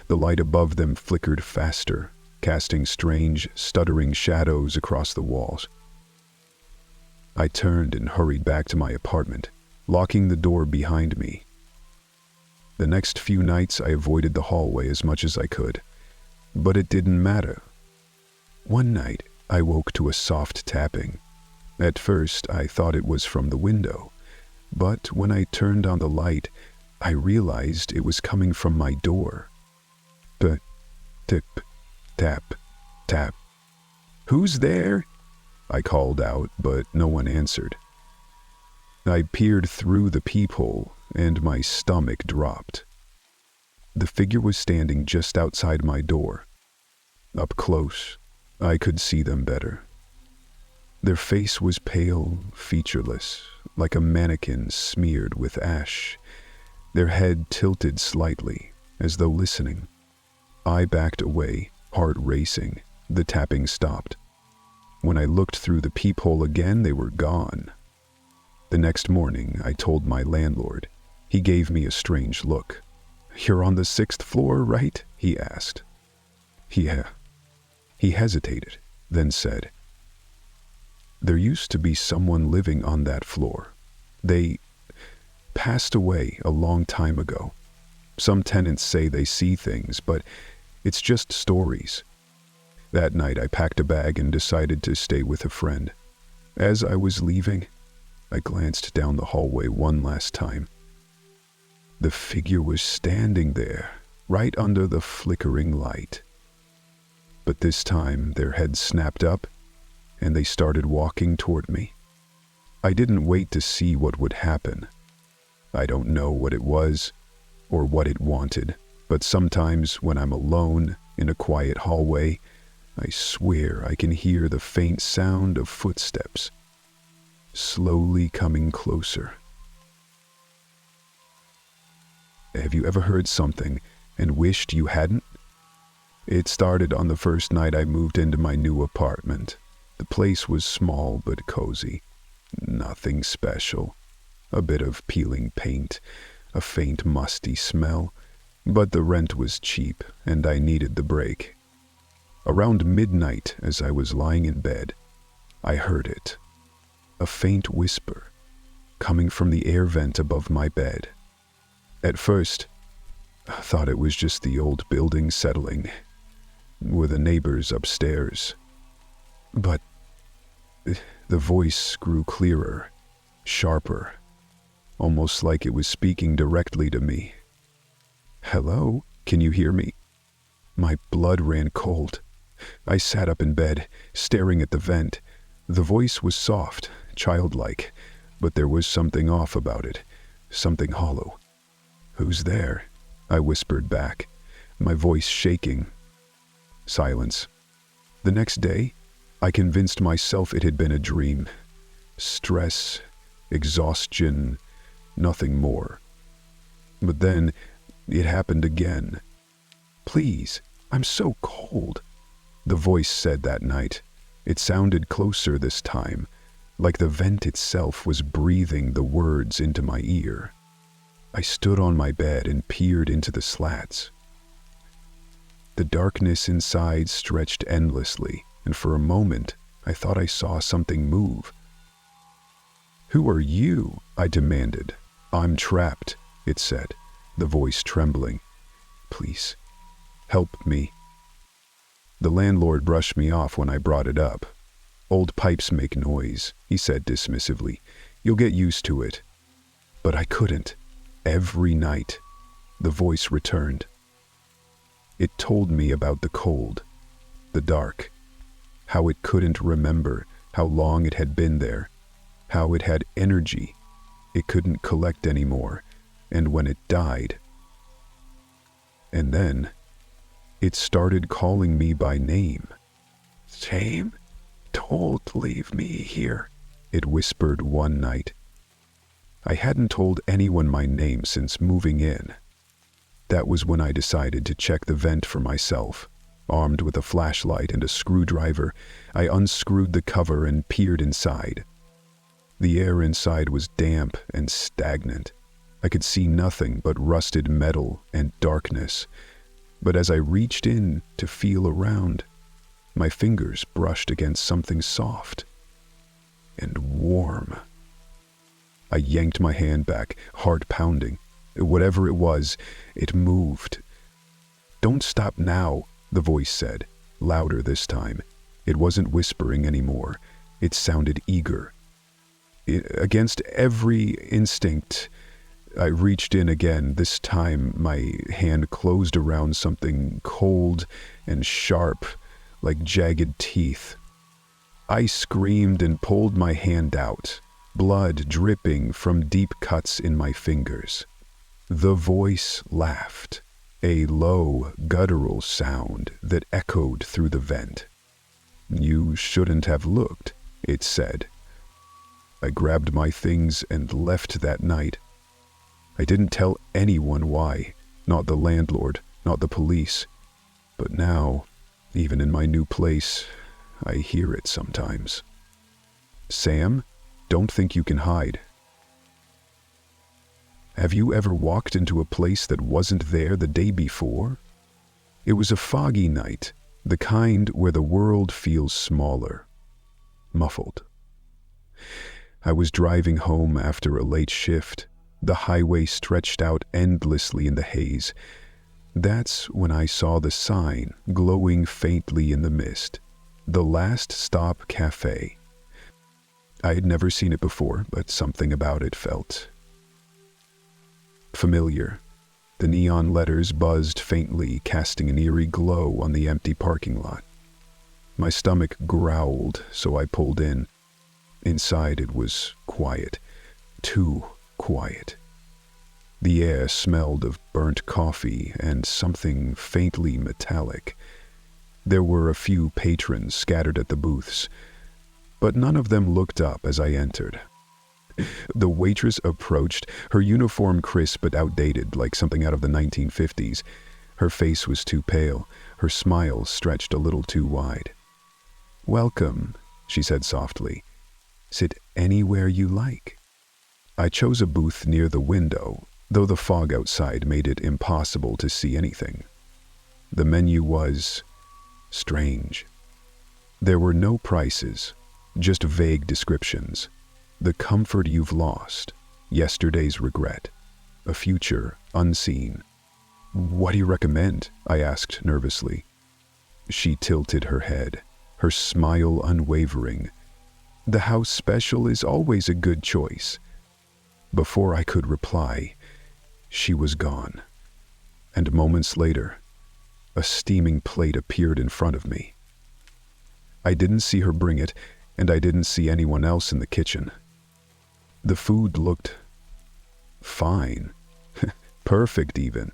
The light above them flickered faster, casting strange, stuttering shadows across the walls. I turned and hurried back to my apartment, locking the door behind me. The next few nights I avoided the hallway as much as I could, but it didn't matter. One night, I woke to a soft tapping. At first, I thought it was from the window, but when I turned on the light, I realized it was coming from my door. Tip, tap, tap. "Who's there?" I called out, but no one answered. I peered through the peephole, and my stomach dropped. The figure was standing just outside my door. Up close, I could see them better. Their face was pale, featureless, like a mannequin smeared with ash. Their head tilted slightly, as though listening. I backed away, heart racing. The tapping stopped. When I looked through the peephole again, they were gone. The next morning, I told my landlord. He gave me a strange look. "You're on the 6th floor, right?" he asked. "Yeah." He hesitated, then said, "There used to be someone living on that floor. They passed away a long time ago. Some tenants say they see things, but it's just stories." That night I packed a bag and decided to stay with a friend. As I was leaving, I glanced down the hallway one last time. The figure was standing there, right under the flickering light. But this time their heads snapped up, and they started walking toward me. I didn't wait to see what would happen. I don't know what it was, or what it wanted, but sometimes when I'm alone in a quiet hallway, I swear I can hear the faint sound of footsteps, slowly coming closer. Have you ever heard something and wished you hadn't? It started on the first night I moved into my new apartment. The place was small but cozy. Nothing special. A bit of peeling paint, a faint musty smell, but the rent was cheap and I needed the break. Around midnight, as I was lying in bed, I heard it. A faint whisper, coming from the air vent above my bed. At first, I thought it was just the old building settling, with the neighbors upstairs. But the voice grew clearer, sharper, almost like it was speaking directly to me. "Hello, can you hear me?" My blood ran cold. I sat up in bed, staring at the vent. The voice was soft, childlike, but there was something off about it, something hollow. "Who's there?" I whispered back, my voice shaking. Silence. The next day, I convinced myself it had been a dream. Stress, exhaustion, nothing more. But then, it happened again. "Please, I'm so cold," the voice said that night. It sounded closer this time, like the vent itself was breathing the words into my ear. I stood on my bed and peered into the slats. The darkness inside stretched endlessly, and for a moment, I thought I saw something move. "Who are you?" I demanded. "I'm trapped," it said, the voice trembling. "Please, help me." The landlord brushed me off when I brought it up. "Old pipes make noise," he said dismissively. "You'll get used to it." But I couldn't. Every night, the voice returned. It told me about the cold, the dark, how it couldn't remember how long it had been there, how it had energy it couldn't collect anymore, and when it died. And then, it started calling me by name. "Sam, don't leave me here," it whispered one night. I hadn't told anyone my name since moving in. That was when I decided to check the vent for myself. Armed with a flashlight and a screwdriver, I unscrewed the cover and peered inside. The air inside was damp and stagnant. I could see nothing but rusted metal and darkness. But as I reached in to feel around, my fingers brushed against something soft and warm. I yanked my hand back, heart pounding. Whatever it was, it moved. "Don't stop now," the voice said, louder this time. It wasn't whispering anymore. It sounded eager. Against every instinct, I reached in again. This time, my hand closed around something cold and sharp, like jagged teeth. I screamed and pulled my hand out, blood dripping from deep cuts in my fingers. The voice laughed, a low, guttural sound that echoed through the vent. "You shouldn't have looked," it said. I grabbed my things and left that night. I didn't tell anyone why, not the landlord, not the police. But now, even in my new place, I hear it sometimes. "Sam, don't think you can hide." Have you ever walked into a place that wasn't there the day before? It was a foggy night, the kind where the world feels smaller, muffled. I was driving home after a late shift. The highway stretched out endlessly in the haze. That's when I saw the sign glowing faintly in the mist. The Last Stop Cafe. I had never seen it before, but something about it felt familiar. The neon letters buzzed faintly, casting an eerie glow on the empty parking lot. My stomach growled, so I pulled in. Inside it was quiet, too quiet. The air smelled of burnt coffee and something faintly metallic. There were a few patrons scattered at the booths, but none of them looked up as I entered. The waitress approached, her uniform crisp but outdated, like something out of the 1950s. Her face was too pale, her smile stretched a little too wide. "Welcome," she said softly. "Sit anywhere you like." I chose a booth near the window, though the fog outside made it impossible to see anything. The menu was strange. There were no prices, just vague descriptions. The comfort you've lost, yesterday's regret, a future unseen. "What do you recommend?" I asked nervously. She tilted her head, her smile unwavering. "The house special is always a good choice." Before I could reply, she was gone. And moments later, a steaming plate appeared in front of me. I didn't see her bring it, and I didn't see anyone else in the kitchen. The food looked fine. Perfect even.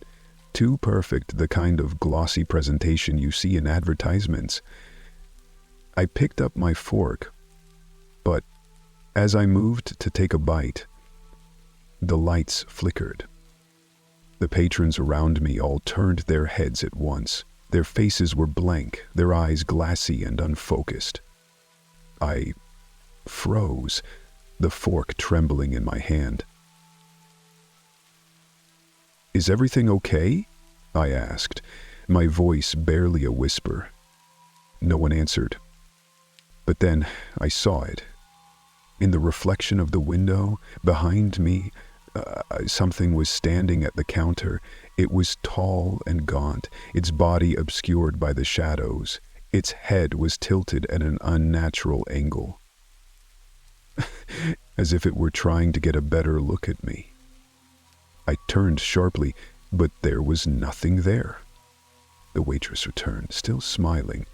Too perfect, the kind of glossy presentation you see in advertisements. I picked up my fork, but as I moved to take a bite, the lights flickered. The patrons around me all turned their heads at once. Their faces were blank, their eyes glassy and unfocused. I froze, the fork trembling in my hand. "Is everything okay?" I asked, my voice barely a whisper. No one answered. But then I saw it. In the reflection of the window, behind me, something was standing at the counter. It was tall and gaunt, its body obscured by the shadows. Its head was tilted at an unnatural angle, as if it were trying to get a better look at me. I turned sharply, but there was nothing there. The waitress returned, still smiling.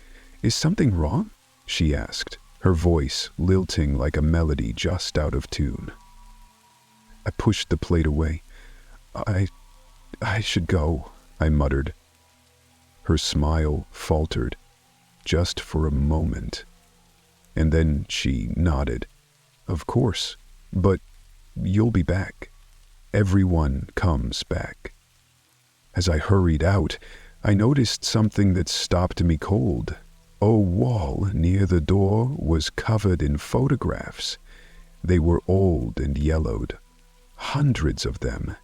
"Is something wrong?" she asked, her voice lilting like a melody just out of tune. I pushed the plate away. I should go," I muttered. Her smile faltered, just for a moment. And then she nodded. "Of course, but you'll be back. Everyone comes back." As I hurried out, I noticed something that stopped me cold. A wall near the door was covered in photographs. They were old and yellowed, hundreds of them.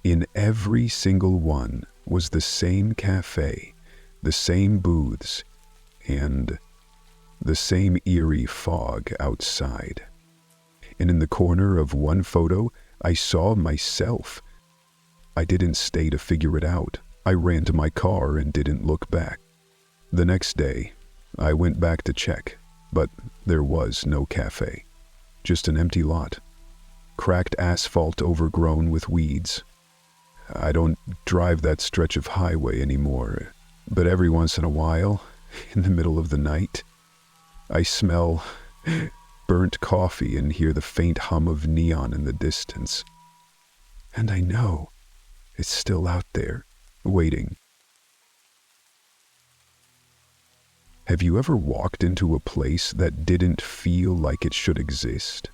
In every single one was the same cafe, the same booths, and the same eerie fog outside. And in the corner of one photo, I saw myself. I didn't stay to figure it out. I ran to my car and didn't look back. The next day, I went back to check, but there was no cafe. Just an empty lot. Cracked asphalt overgrown with weeds. I don't drive that stretch of highway anymore, but every once in a while, in the middle of the night, I smell burnt coffee and hear the faint hum of neon in the distance. And I know it's still out there, waiting. Have you ever walked into a place that didn't feel like it should exist?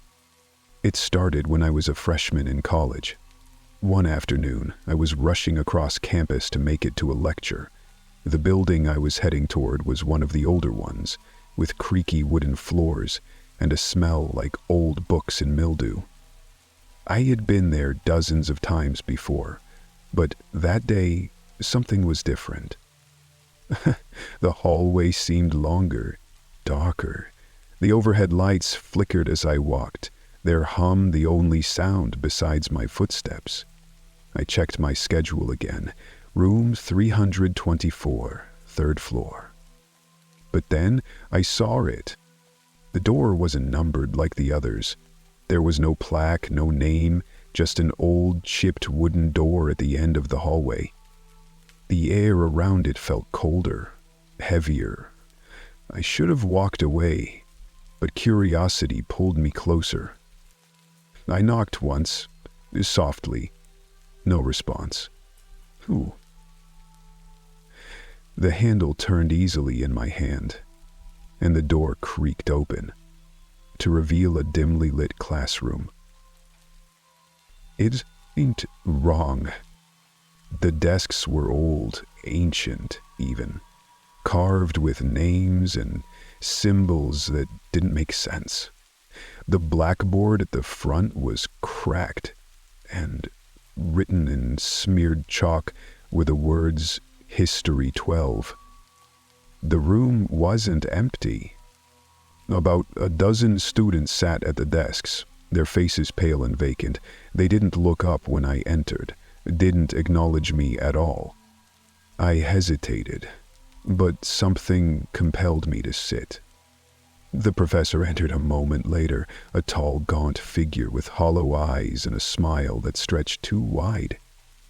It started when I was a freshman in college. One afternoon, I was rushing across campus to make it to a lecture. The building I was heading toward was one of the older ones, with creaky wooden floors and a smell like old books in mildew. I had been there dozens of times before, but that day, something was different. The hallway seemed longer, darker. The overhead lights flickered as I walked, their hum the only sound besides my footsteps. I checked my schedule again. Room 324, third floor. But then I saw it. The door wasn't numbered like the others. There was no plaque, no name, just an old chipped wooden door at the end of the hallway. The air around it felt colder, heavier. I should have walked away, but curiosity pulled me closer. I knocked once, softly. No response. Ooh. The handle turned easily in my hand, and the door creaked open to reveal a dimly lit classroom. It ain't wrong. The desks were old, ancient even, carved with names and symbols that didn't make sense. The blackboard at the front was cracked, and written in smeared chalk were the words History 12. The room wasn't empty. About a dozen students sat at the desks, their faces pale and vacant. They didn't look up when I entered, didn't acknowledge me at all. I hesitated, but something compelled me to sit. The professor entered a moment later, a tall, gaunt figure with hollow eyes and a smile that stretched too wide.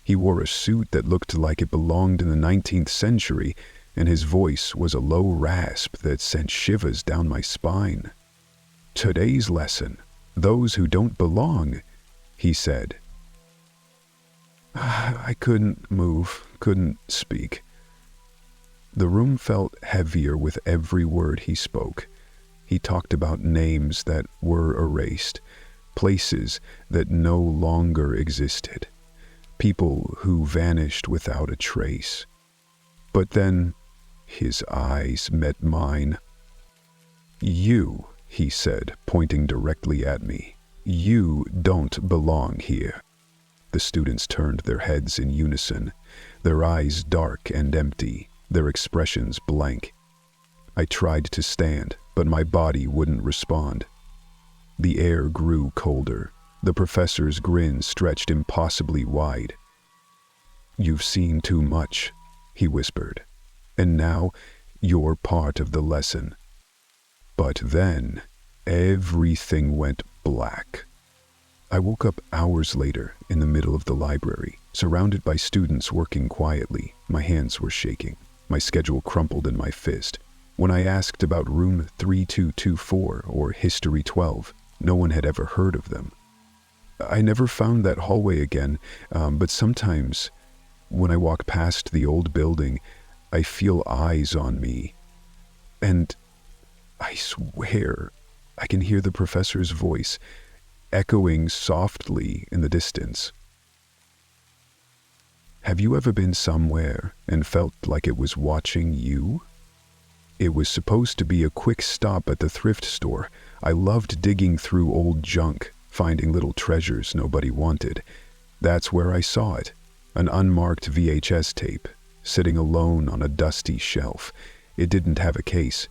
He wore a suit that looked like it belonged in the 19th century, and his voice was a low rasp that sent shivers down my spine. "Today's lesson, those who don't belong," he said. I couldn't move, couldn't speak. The room felt heavier with every word he spoke. He talked about names that were erased, places that no longer existed, people who vanished without a trace. But then his eyes met mine. "You," he said, pointing directly at me, "you don't belong here." The students turned their heads in unison, their eyes dark and empty, their expressions blank. I tried to stand, but my body wouldn't respond. The air grew colder. The professor's grin stretched impossibly wide. "You've seen too much," he whispered, "and now you're part of the lesson." But then everything went black. I woke up hours later in the middle of the library, surrounded by students working quietly. My hands were shaking. My schedule crumpled in my fist. When I asked about room 3224 or History 12, no one had ever heard of them. I never found that hallway again, but sometimes when I walk past the old building, I feel eyes on me. And I swear I can hear the professor's voice echoing softly in the distance. Have you ever been somewhere and felt like it was watching you? It was supposed to be a quick stop at the thrift store. I loved digging through old junk, finding little treasures nobody wanted. That's where I saw it, an unmarked VHS tape, sitting alone on a dusty shelf. It didn't have a case,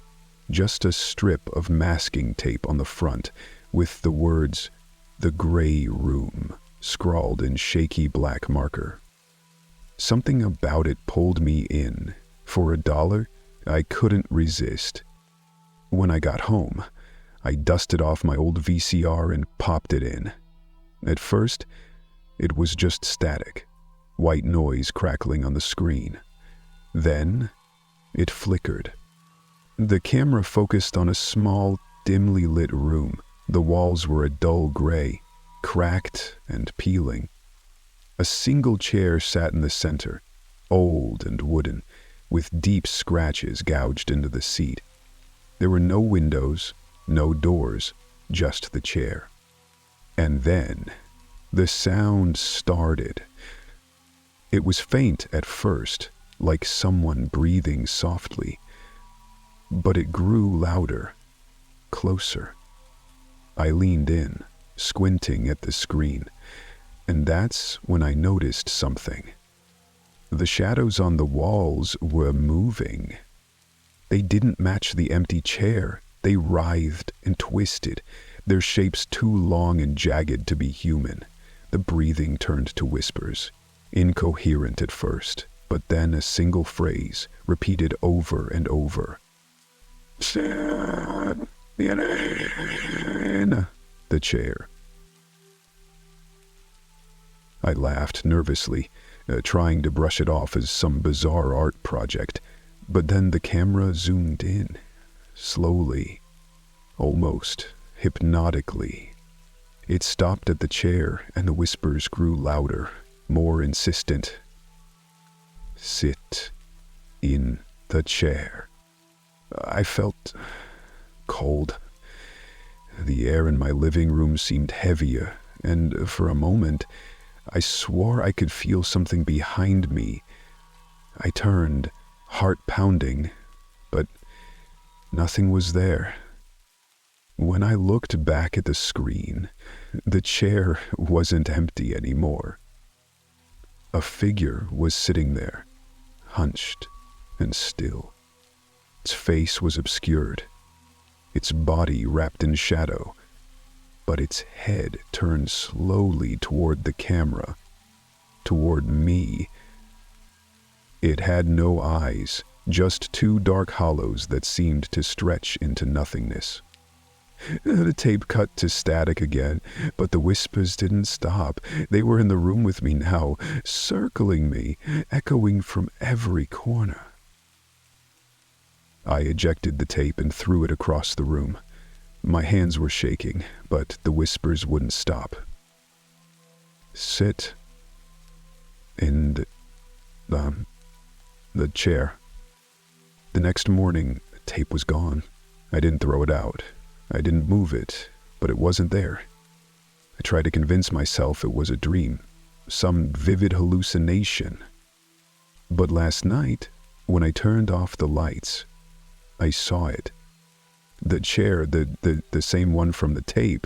just a strip of masking tape on the front with the words, "The Gray Room," scrawled in shaky black marker. Something about it pulled me in. For $1, I couldn't resist. When I got home, I dusted off my old VCR and popped it in. At first, it was just static, white noise crackling on the screen. Then, it flickered. The camera focused on a small, dimly lit room. The walls were a dull gray, cracked and peeling. A single chair sat in the center, old and wooden, with deep scratches gouged into the seat. There were no windows, no doors, just the chair. And then, the sound started. It was faint at first, like someone breathing softly. But it grew louder, closer. I leaned in, squinting at the screen, and that's when I noticed something. The shadows on the walls were moving. They didn't match the empty chair. They writhed and twisted, their shapes too long and jagged to be human. The breathing turned to whispers, incoherent at first, but then a single phrase, repeated over and over. "Stand in the chair." I laughed nervously, trying to brush it off as some bizarre art project, but then the camera zoomed in, slowly, almost hypnotically. It stopped at the chair, and the whispers grew louder, more insistent. "Sit in the chair." I felt cold. The air in my living room seemed heavier, and for a moment, I swore I could feel something behind me. I turned, heart pounding, but nothing was there. When I looked back at the screen, the chair wasn't empty anymore. A figure was sitting there, hunched and still. Its face was obscured, its body wrapped in shadow, but its head turned slowly toward the camera, toward me. It had no eyes, just two dark hollows that seemed to stretch into nothingness. The tape cut to static again, but the whispers didn't stop. They were in the room with me now, circling me, echoing from every corner. I ejected the tape and threw it across the room. My hands were shaking, but the whispers wouldn't stop. "Sit in the chair." The next morning, the tape was gone. I didn't throw it out. I didn't move it, but it wasn't there. I tried to convince myself it was a dream, some vivid hallucination. But last night, when I turned off the lights, I saw it. The chair, the same one from the tape,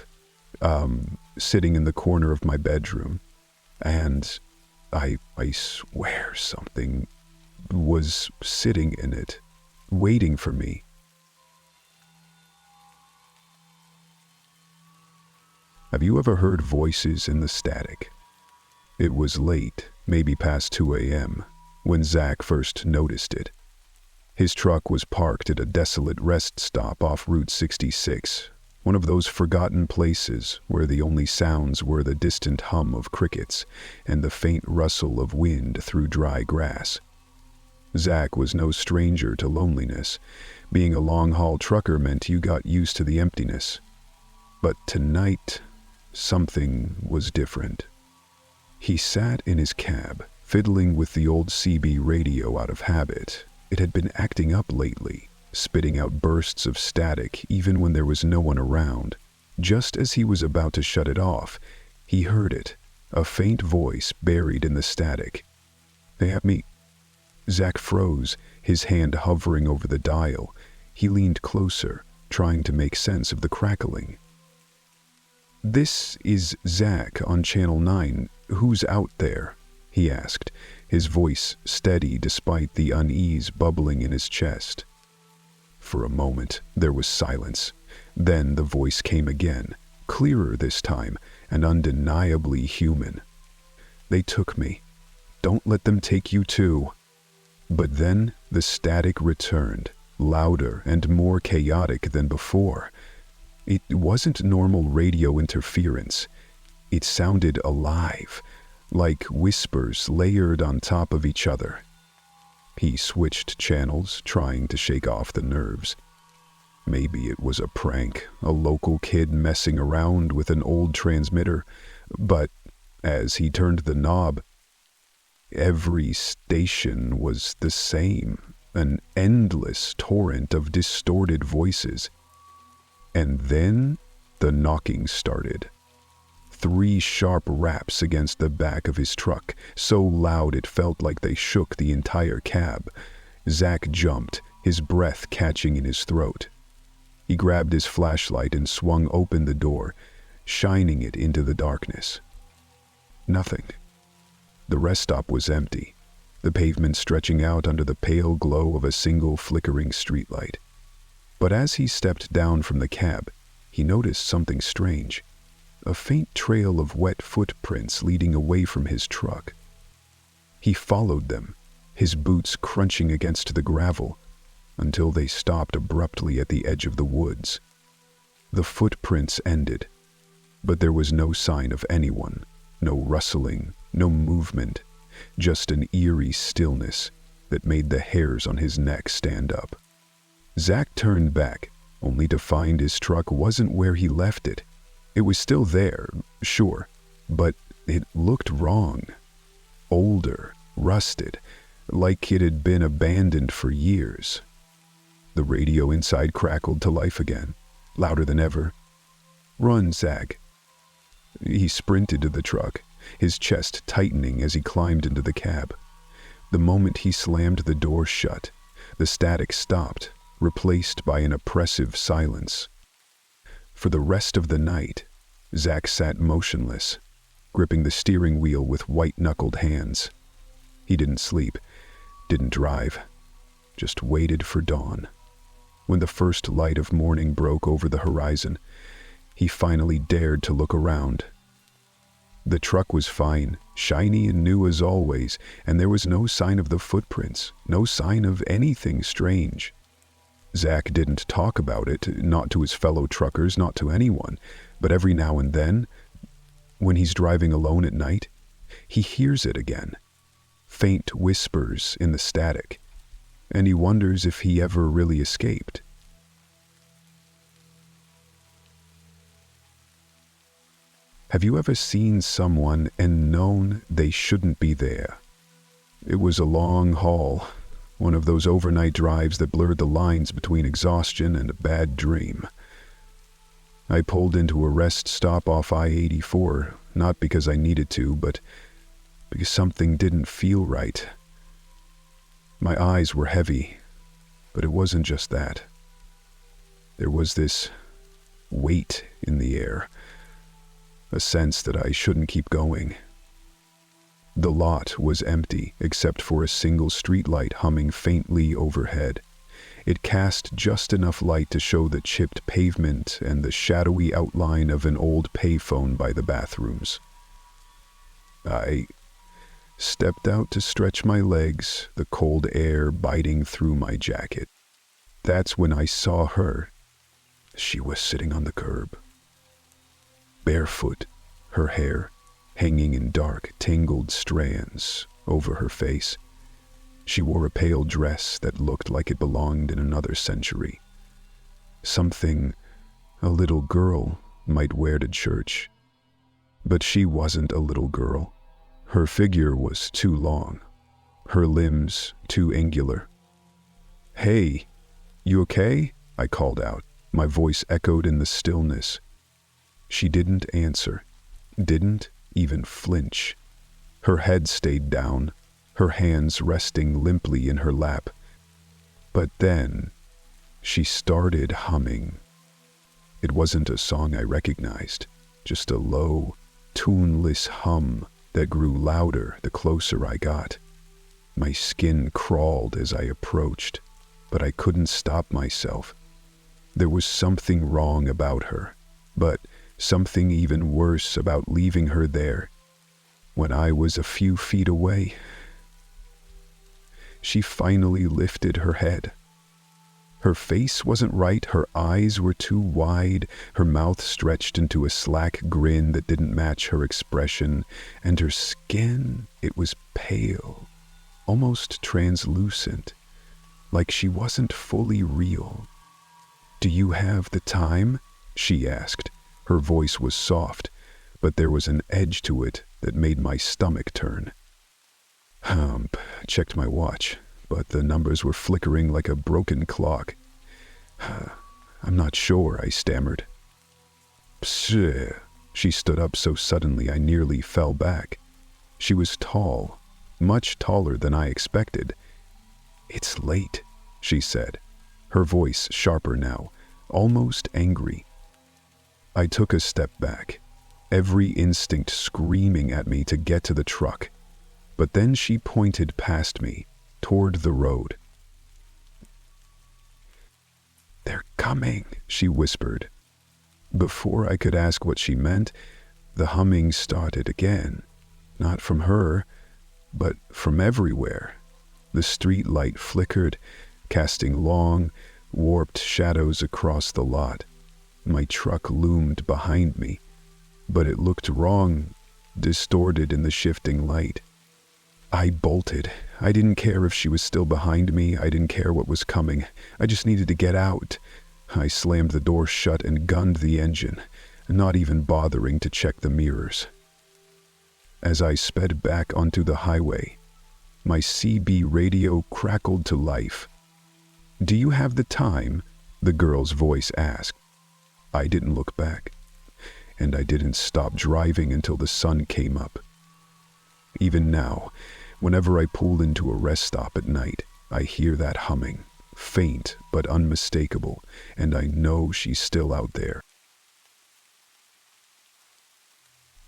sitting in the corner of my bedroom. And I swear something was sitting in it, waiting for me. Have you ever heard voices in the static? It was late, maybe past 2 a.m., when Zach first noticed it. His truck was parked at a desolate rest stop off Route 66, One of those forgotten places where the only sounds were the distant hum of crickets and the faint rustle of wind through dry grass. Zach was no stranger to loneliness. Being a long-haul trucker meant you got used to the emptiness. But tonight, something was different. He sat in his cab, fiddling with the old CB radio out of habit. It had been acting up lately, spitting out bursts of static even when there was no one around. Just as he was about to shut it off, he heard it, a faint voice buried in the static. "They have me." Zach froze, his hand hovering over the dial. He leaned closer, trying to make sense of the crackling. "This is Zach on Channel 9. Who's out there?" he asked, his voice steady despite the unease bubbling in his chest. For a moment, there was silence. Then the voice came again, clearer this time, and undeniably human. "They took me. Don't let them take you too." But then the static returned, louder and more chaotic than before. It wasn't normal radio interference. It sounded alive, like whispers layered on top of each other. He switched channels, trying to shake off the nerves. Maybe it was a prank, a local kid messing around with an old transmitter. But as he turned the knob, every station was the same, an endless torrent of distorted voices. And then the knocking started. 3 sharp raps against the back of his truck, so loud it felt like they shook the entire cab. Zach jumped, his breath catching in his throat. He grabbed his flashlight and swung open the door, shining it into the darkness. Nothing. The rest stop was empty, the pavement stretching out under the pale glow of a single flickering streetlight. But as he stepped down from the cab, he noticed something strange. A faint trail of wet footprints leading away from his truck. He followed them, his boots crunching against the gravel, until they stopped abruptly at the edge of the woods. The footprints ended, but there was no sign of anyone, no rustling, no movement, just an eerie stillness that made the hairs on his neck stand up. Zach turned back, only to find his truck wasn't where he left it. It was still there, sure, but it looked wrong. Older, rusted, like it had been abandoned for years. The radio inside crackled to life again, louder than ever. "Run, Zach." He sprinted to the truck, his chest tightening as he climbed into the cab. The moment he slammed the door shut, the static stopped, replaced by an oppressive silence. For the rest of the night, Zach sat motionless, gripping the steering wheel with white-knuckled hands. He didn't sleep, didn't drive, just waited for dawn. When the first light of morning broke over the horizon, he finally dared to look around. The truck was fine, shiny and new as always, and there was no sign of the footprints, no sign of anything strange. Zach didn't talk about it, not to his fellow truckers, not to anyone, but every now and then, when he's driving alone at night, he hears it again. Faint whispers in the static, and he wonders if he ever really escaped. Have you ever seen someone and known they shouldn't be there? It was a long haul, one of those overnight drives that blurred the lines between exhaustion and a bad dream. I pulled into a rest stop off I-84, not because I needed to, but because something didn't feel right. My eyes were heavy, but it wasn't just that. There was this weight in the air, a sense that I shouldn't keep going. The lot was empty except for a single streetlight humming faintly overhead. It cast just enough light to show the chipped pavement and the shadowy outline of an old payphone by the bathrooms. I stepped out to stretch my legs, the cold air biting through my jacket. That's when I saw her. She was sitting on the curb, barefoot, her hair hanging in dark, tangled strands over her face. She wore a pale dress that looked like it belonged in another century. Something a little girl might wear to church. But she wasn't a little girl. Her figure was too long, her limbs too angular. "Hey, you okay?" I called out. My voice echoed in the stillness. She didn't answer, didn't even flinch. Her head stayed down, her hands resting limply in her lap. But then, she started humming. It wasn't a song I recognized, just a low, tuneless hum that grew louder the closer I got. My skin crawled as I approached, but I couldn't stop myself. There was something wrong about her, but something even worse about leaving her there when I was a few feet away. She finally lifted her head. Her face wasn't right, her eyes were too wide, her mouth stretched into a slack grin that didn't match her expression, and her skin, it was pale, almost translucent, like she wasn't fully real. "Do you have the time?" she asked. Her voice was soft, but there was an edge to it that made my stomach turn. Checked my watch, but the numbers were flickering like a broken clock. "I'm not sure," I stammered. "Psst." She stood up so suddenly I nearly fell back. She was tall, much taller than I expected. "It's late," she said, her voice sharper now, almost angry. I took a step back, every instinct screaming at me to get to the truck. But then she pointed past me, toward the road. "They're coming," she whispered. Before I could ask what she meant, the humming started again. Not from her, but from everywhere. The street light flickered, casting long, warped shadows across the lot. My truck loomed behind me, but it looked wrong, distorted in the shifting light. I bolted. I didn't care if she was still behind me. I didn't care what was coming. I just needed to get out. I slammed the door shut and gunned the engine, not even bothering to check the mirrors. As I sped back onto the highway, my CB radio crackled to life. "Do you have the time?" the girl's voice asked. I didn't look back, and I didn't stop driving until the sun came up. Even now, whenever I pull into a rest stop at night, I hear that humming, faint but unmistakable, and I know she's still out there.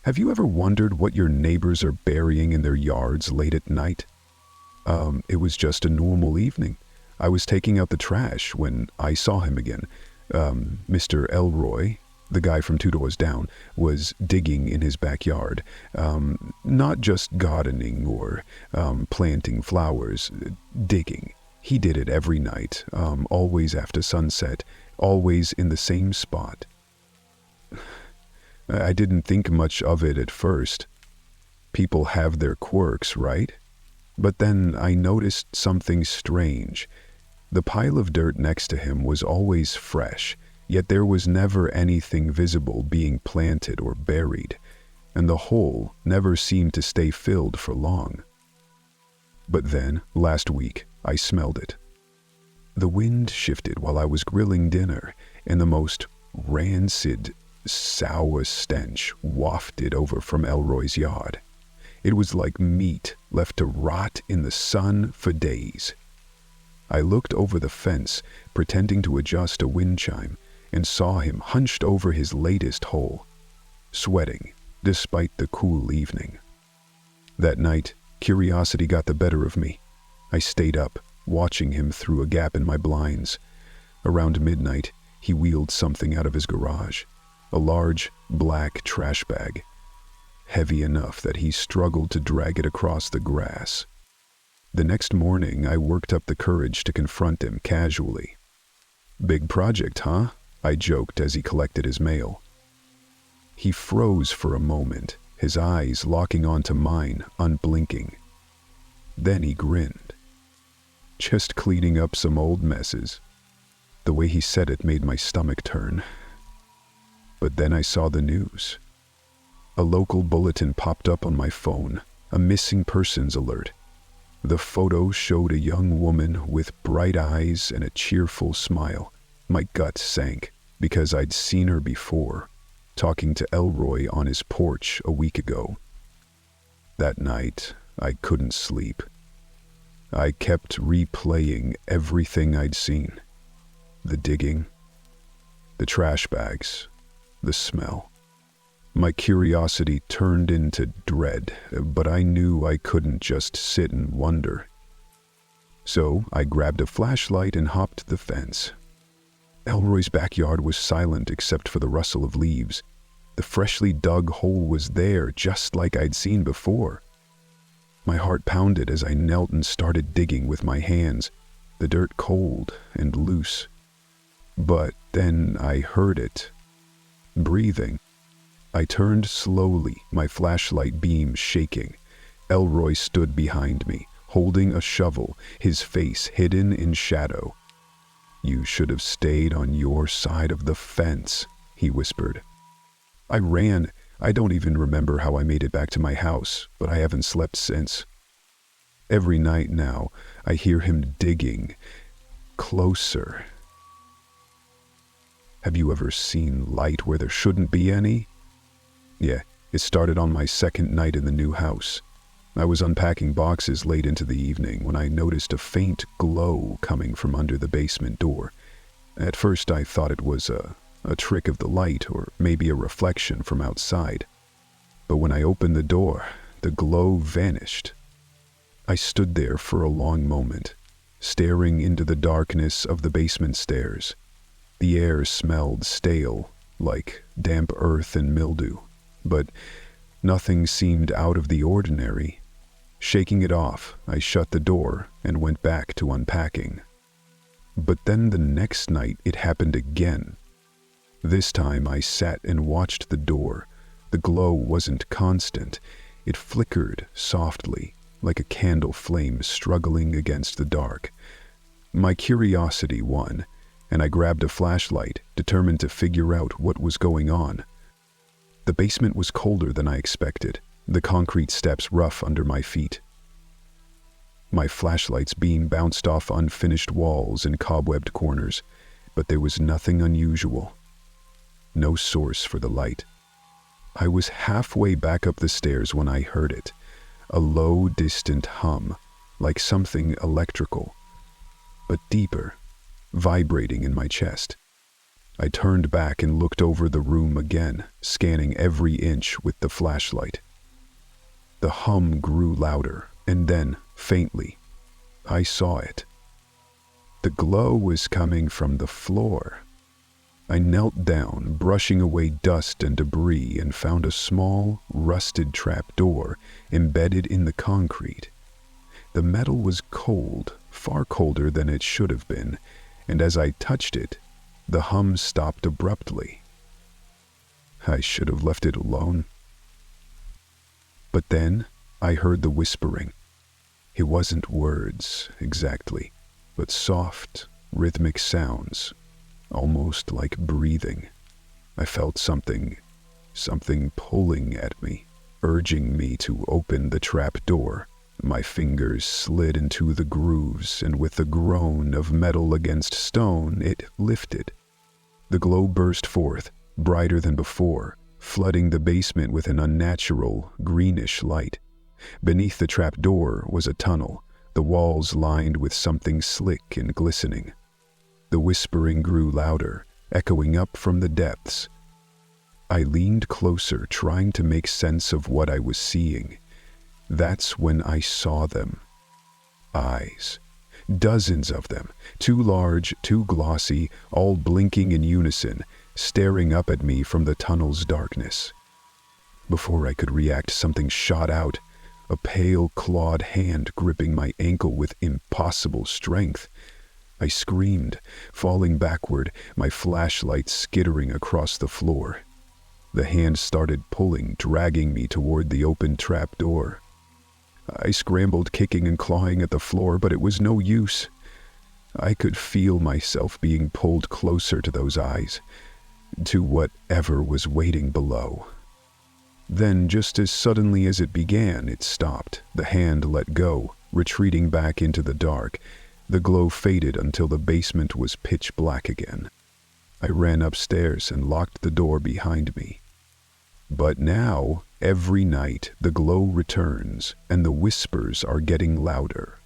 Have you ever wondered what your neighbors are burying in their yards late at night? It was just a normal evening. I was taking out the trash when I saw him again. Mr. Elroy, the guy from 2 doors down, was digging in his backyard. Not just gardening or planting flowers, digging. He did it every night, always after sunset, always in the same spot. I didn't think much of it at first. People have their quirks, right? But then I noticed something strange. The pile of dirt next to him was always fresh, yet there was never anything visible being planted or buried, and the hole never seemed to stay filled for long. But then, last week, I smelled it. The wind shifted while I was grilling dinner, and the most rancid, sour stench wafted over from Elroy's yard. It was like meat left to rot in the sun for days. I looked over the fence, pretending to adjust a wind chime, and saw him hunched over his latest hole, sweating despite the cool evening. That night, curiosity got the better of me. I stayed up, watching him through a gap in my blinds. Around midnight, he wheeled something out of his garage, a large, black trash bag, heavy enough that he struggled to drag it across the grass. The next morning, I worked up the courage to confront him casually. "Big project, huh?" I joked as he collected his mail. He froze for a moment, his eyes locking onto mine, unblinking. Then he grinned. Just cleaning up some old messes. The way he said it made my stomach turn. But then I saw the news. A local bulletin popped up on my phone, a missing persons alert. The photo showed a young woman with bright eyes and a cheerful smile. My gut sank because I'd seen her before, talking to Elroy on his porch a week ago. That night, I couldn't sleep. I kept replaying everything I'd seen. The digging, the trash bags, the smell. My curiosity turned into dread, but I knew I couldn't just sit and wonder. So I grabbed a flashlight and hopped the fence. Elroy's backyard was silent except for the rustle of leaves. The freshly dug hole was there, just like I'd seen before. My heart pounded as I knelt and started digging with my hands, the dirt cold and loose. But then I heard it. Breathing. I turned slowly, my flashlight beam shaking. Elroy stood behind me, holding a shovel, his face hidden in shadow. "You should have stayed on your side of the fence," he whispered. I ran. I don't even remember how I made it back to my house, but I haven't slept since. Every night now, I hear him digging. Closer. Have you ever seen light where there shouldn't be any? Yeah, it started on my second night in the new house. I was unpacking boxes late into the evening when I noticed a faint glow coming from under the basement door. At first I thought it was a trick of the light or maybe a reflection from outside. But when I opened the door, the glow vanished. I stood there for a long moment, staring into the darkness of the basement stairs. The air smelled stale, like damp earth and mildew, but nothing seemed out of the ordinary. Shaking it off, I shut the door and went back to unpacking. But then the next night it happened again. This time I sat and watched the door. The glow wasn't constant. It flickered softly, like a candle flame struggling against the dark. My curiosity won, and I grabbed a flashlight, determined to figure out what was going on. The basement was colder than I expected, the concrete steps rough under my feet. My flashlight's beam bounced off unfinished walls and cobwebbed corners, but there was nothing unusual. No source for the light. I was halfway back up the stairs when I heard it, a low, distant hum, like something electrical, but deeper, vibrating in my chest. I turned back and looked over the room again, scanning every inch with the flashlight. The hum grew louder, and then, faintly, I saw it. The glow was coming from the floor. I knelt down, brushing away dust and debris, and found a small, rusted trapdoor embedded in the concrete. The metal was cold, far colder than it should have been, and as I touched it, the hum stopped abruptly. I should have left it alone. But then I heard the whispering. It wasn't words, exactly, but soft, rhythmic sounds, almost like breathing. I felt something pulling at me, urging me to open the trap door. My fingers slid into the grooves, and with a groan of metal against stone, it lifted. The glow burst forth, brighter than before, flooding the basement with an unnatural, greenish light. Beneath the trap door was a tunnel, the walls lined with something slick and glistening. The whispering grew louder, echoing up from the depths. I leaned closer, trying to make sense of what I was seeing. That's when I saw them. Eyes. Dozens of them, too large, too glossy, all blinking in unison, staring up at me from the tunnel's darkness. Before I could react, something shot out, a pale, clawed hand gripping my ankle with impossible strength. I screamed, falling backward, my flashlight skittering across the floor. The hand started pulling, dragging me toward the open trap door. I scrambled, kicking and clawing at the floor, but it was no use. I could feel myself being pulled closer to those eyes, to whatever was waiting below. Then, just as suddenly as it began, it stopped. The hand let go, retreating back into the dark. The glow faded until the basement was pitch black again. I ran upstairs and locked the door behind me. But now, every night, the glow returns, and the whispers are getting louder.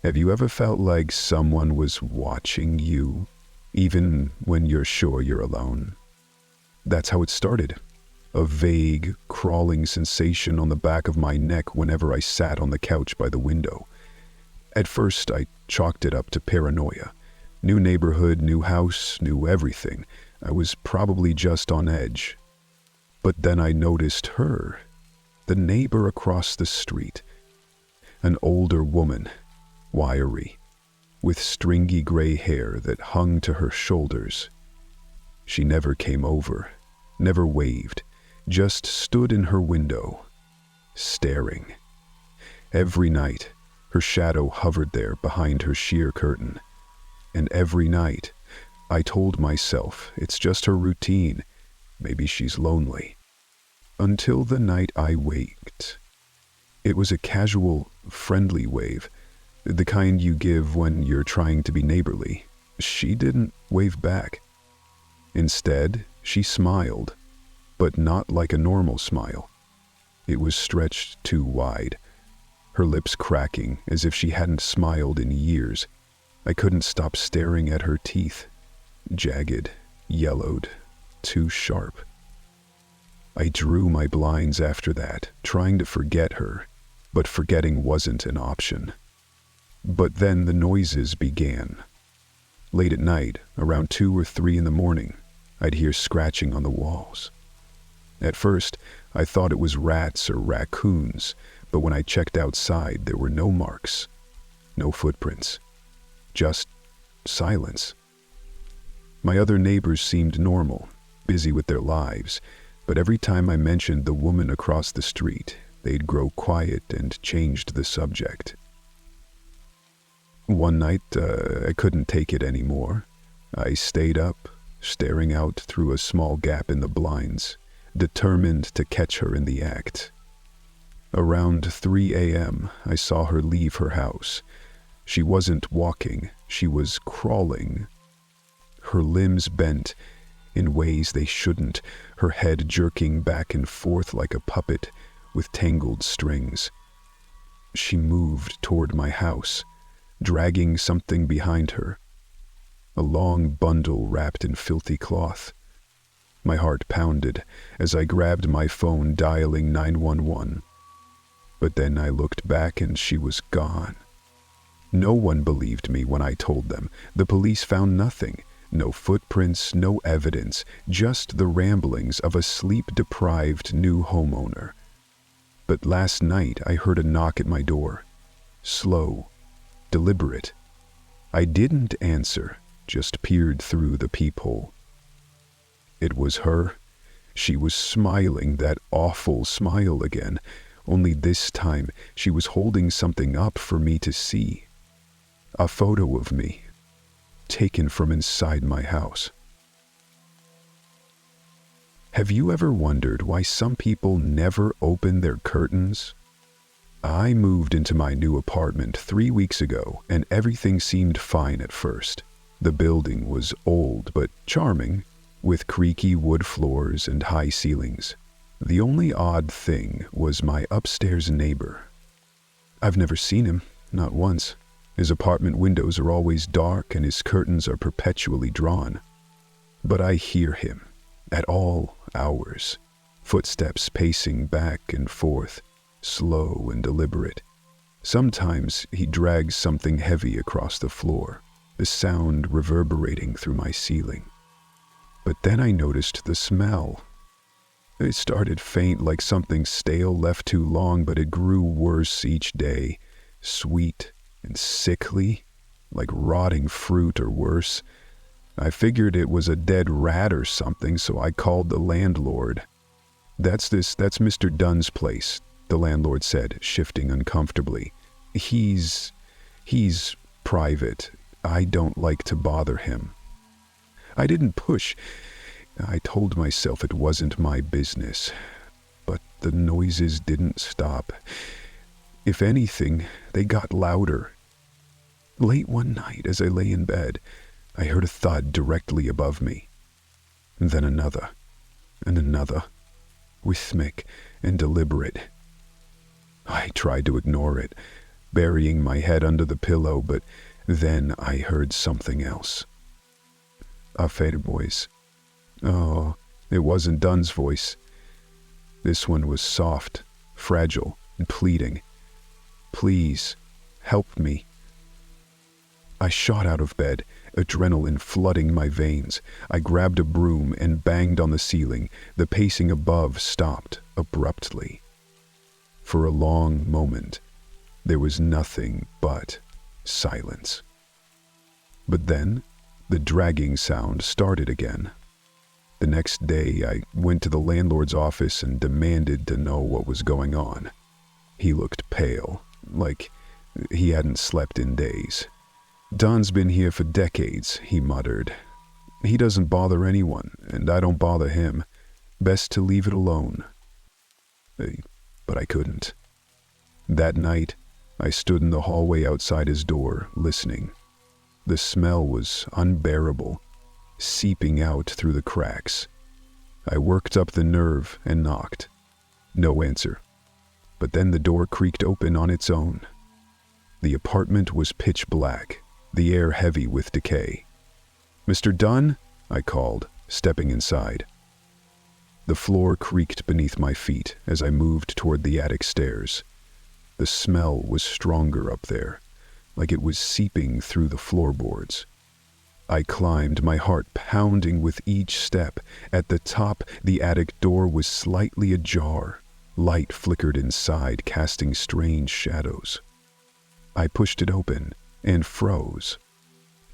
Have you ever felt like someone was watching you, even when you're sure you're alone? That's how it started. A vague, crawling sensation on the back of my neck whenever I sat on the couch by the window. At first, I chalked it up to paranoia. New neighborhood, new house, new everything. I was probably just on edge. But then I noticed her, the neighbor across the street. An older woman, wiry, with stringy gray hair that hung to her shoulders. She never came over, never waved, just stood in her window, staring. Every night, her shadow hovered there behind her sheer curtain. And every night, I told myself it's just her routine. Maybe she's lonely. Until the night I waked. It was a casual, friendly wave, the kind you give when you're trying to be neighborly. She didn't wave back. Instead, she smiled, but not like a normal smile. It was stretched too wide, her lips cracking as if she hadn't smiled in years. I couldn't stop staring at her teeth, jagged, yellowed, too sharp. I drew my blinds after that, trying to forget her, but forgetting wasn't an option. But then the noises began. Late at night, around 2 or 3 in the morning, I'd hear scratching on the walls. At first, I thought it was rats or raccoons, but when I checked outside, there were no marks, no footprints, just silence. My other neighbors seemed normal, busy with their lives, but every time I mentioned the woman across the street, they'd grow quiet and changed the subject. One night, I couldn't take it anymore. I stayed up, staring out through a small gap in the blinds, determined to catch her in the act. Around 3 a.m., I saw her leave her house. She wasn't walking, she was crawling. Her limbs bent in ways they shouldn't, her head jerking back and forth like a puppet with tangled strings. She moved toward my house, dragging something behind her. A long bundle wrapped in filthy cloth. My heart pounded as I grabbed my phone, dialing 911. But then I looked back and she was gone. No one believed me when I told them. The police found nothing. No footprints, no evidence, just the ramblings of a sleep-deprived new homeowner. But last night I heard a knock at my door. Slow, deliberate. I didn't answer, just peered through the peephole. It was her. She was smiling, that awful smile again, only this time she was holding something up for me to see. A photo of me, taken from inside my house. Have you ever wondered why some people never open their curtains? I moved into my new apartment 3 weeks ago, and everything seemed fine at first. The building was old but charming, with creaky wood floors and high ceilings. The only odd thing was my upstairs neighbor. I've never seen him, not once. His apartment windows are always dark and his curtains are perpetually drawn. But I hear him, at all hours, footsteps pacing back and forth, slow and deliberate. Sometimes he drags something heavy across the floor, the sound reverberating through my ceiling. But then I noticed the smell. It started faint, like something stale left too long, but it grew worse each day, sweet and sickly, like rotting fruit or worse. I figured it was a dead rat or something, so I called the landlord. That's Mr. Dunn's place," the landlord said, shifting uncomfortably. He's private. I don't like to bother him." I didn't push. I told myself it wasn't my business. But the noises didn't stop. If anything, they got louder. Late one night, as I lay in bed, I heard a thud directly above me. And then another, and another, rhythmic and deliberate. I tried to ignore it, burying my head under the pillow, but then I heard something else. A faded voice. Oh, it wasn't Dunn's voice. This one was soft, fragile, and pleading. "Please, help me." I shot out of bed, adrenaline flooding my veins. I grabbed a broom and banged on the ceiling. The pacing above stopped abruptly. For a long moment, there was nothing but silence. But then, the dragging sound started again. The next day, I went to the landlord's office and demanded to know what was going on. He looked pale, like he hadn't slept in days. "Don's been here for decades," he muttered. "He doesn't bother anyone, and I don't bother him. Best to leave it alone." But I couldn't. That night, I stood in the hallway outside his door, listening. The smell was unbearable, seeping out through the cracks. I worked up the nerve and knocked. No answer. But then the door creaked open on its own. The apartment was pitch black, the air heavy with decay. "Mr. Dunn?" I called, stepping inside. The floor creaked beneath my feet as I moved toward the attic stairs. The smell was stronger up there, like it was seeping through the floorboards. I climbed, my heart pounding with each step. At the top, the attic door was slightly ajar. Light flickered inside, casting strange shadows. I pushed it open and froze.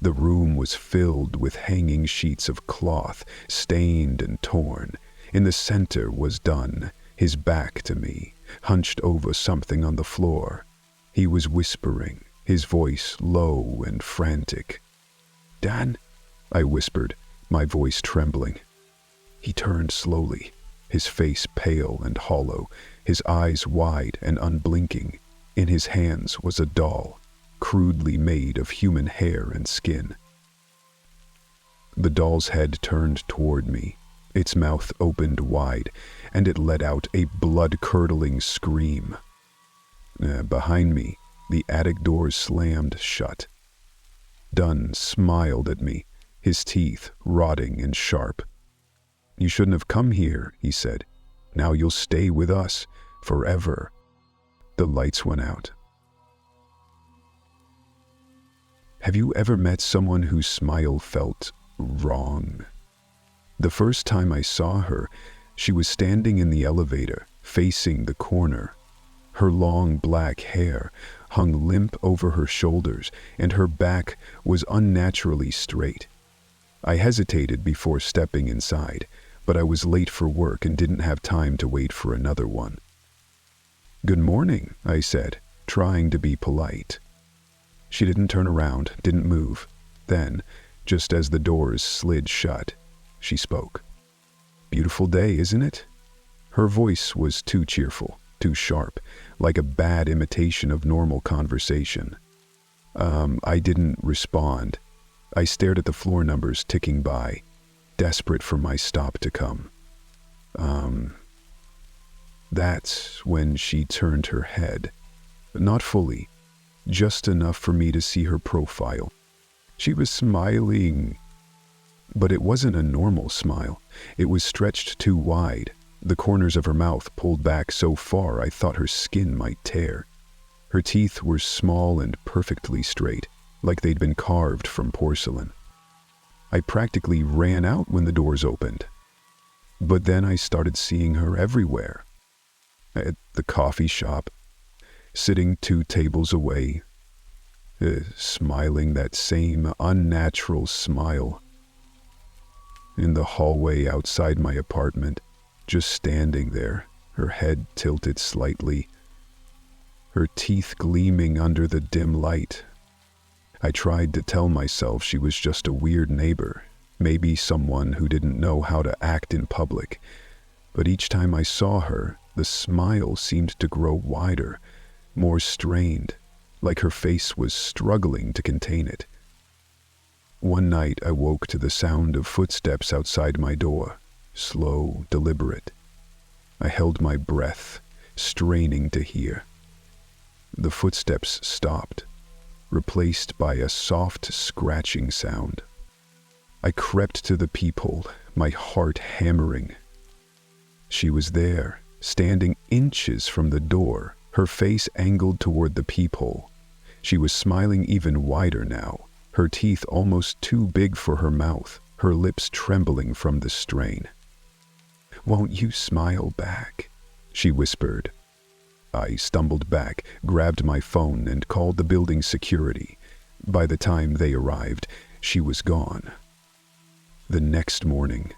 The room was filled with hanging sheets of cloth, stained and torn. In the center was Dunn, his back to me, hunched over something on the floor. He was whispering, his voice low and frantic. "Dan?" I whispered, my voice trembling. He turned slowly, his face pale and hollow, his eyes wide and unblinking. In his hands was a doll, crudely made of human hair and skin. The doll's head turned toward me. Its mouth opened wide, and it let out a blood-curdling scream. Behind me, the attic door slammed shut. Dunn smiled at me, his teeth rotting and sharp. "You shouldn't have come here," he said. "Now you'll stay with us, forever." The lights went out. Have you ever met someone whose smile felt wrong? The first time I saw her, she was standing in the elevator, facing the corner. Her long black hair hung limp over her shoulders, and her back was unnaturally straight. I hesitated before stepping inside, but I was late for work and didn't have time to wait for another one. "Good morning," I said, trying to be polite. She didn't turn around, didn't move. Then, just as the doors slid shut, she spoke. "Beautiful day, isn't it?" Her voice was too cheerful, too sharp, like a bad imitation of normal conversation. I didn't respond. I stared at the floor numbers ticking by, desperate for my stop to come. That's when she turned her head. Not fully, just enough for me to see her profile. She was smiling, but it wasn't a normal smile. It was stretched too wide, the corners of her mouth pulled back so far I thought her skin might tear. Her teeth were small and perfectly straight, like they'd been carved from porcelain. I practically ran out when the doors opened. But then I started seeing her everywhere. At the coffee shop, sitting 2 tables away, smiling that same unnatural smile. In the hallway outside my apartment, just standing there, her head tilted slightly, her teeth gleaming under the dim light. I tried to tell myself she was just a weird neighbor, maybe someone who didn't know how to act in public, but each time I saw her, the smile seemed to grow wider, more strained, like her face was struggling to contain it. One night I woke to the sound of footsteps outside my door, slow, deliberate. I held my breath, straining to hear. The footsteps stopped, replaced by a soft scratching sound. I crept to the peephole, my heart hammering. She was there, standing inches from the door, her face angled toward the peephole. She was smiling even wider now, her teeth almost too big for her mouth, her lips trembling from the strain. "Won't you smile back?" she whispered. I stumbled back, grabbed my phone, and called the building's security. By the time they arrived, she was gone. The next morning,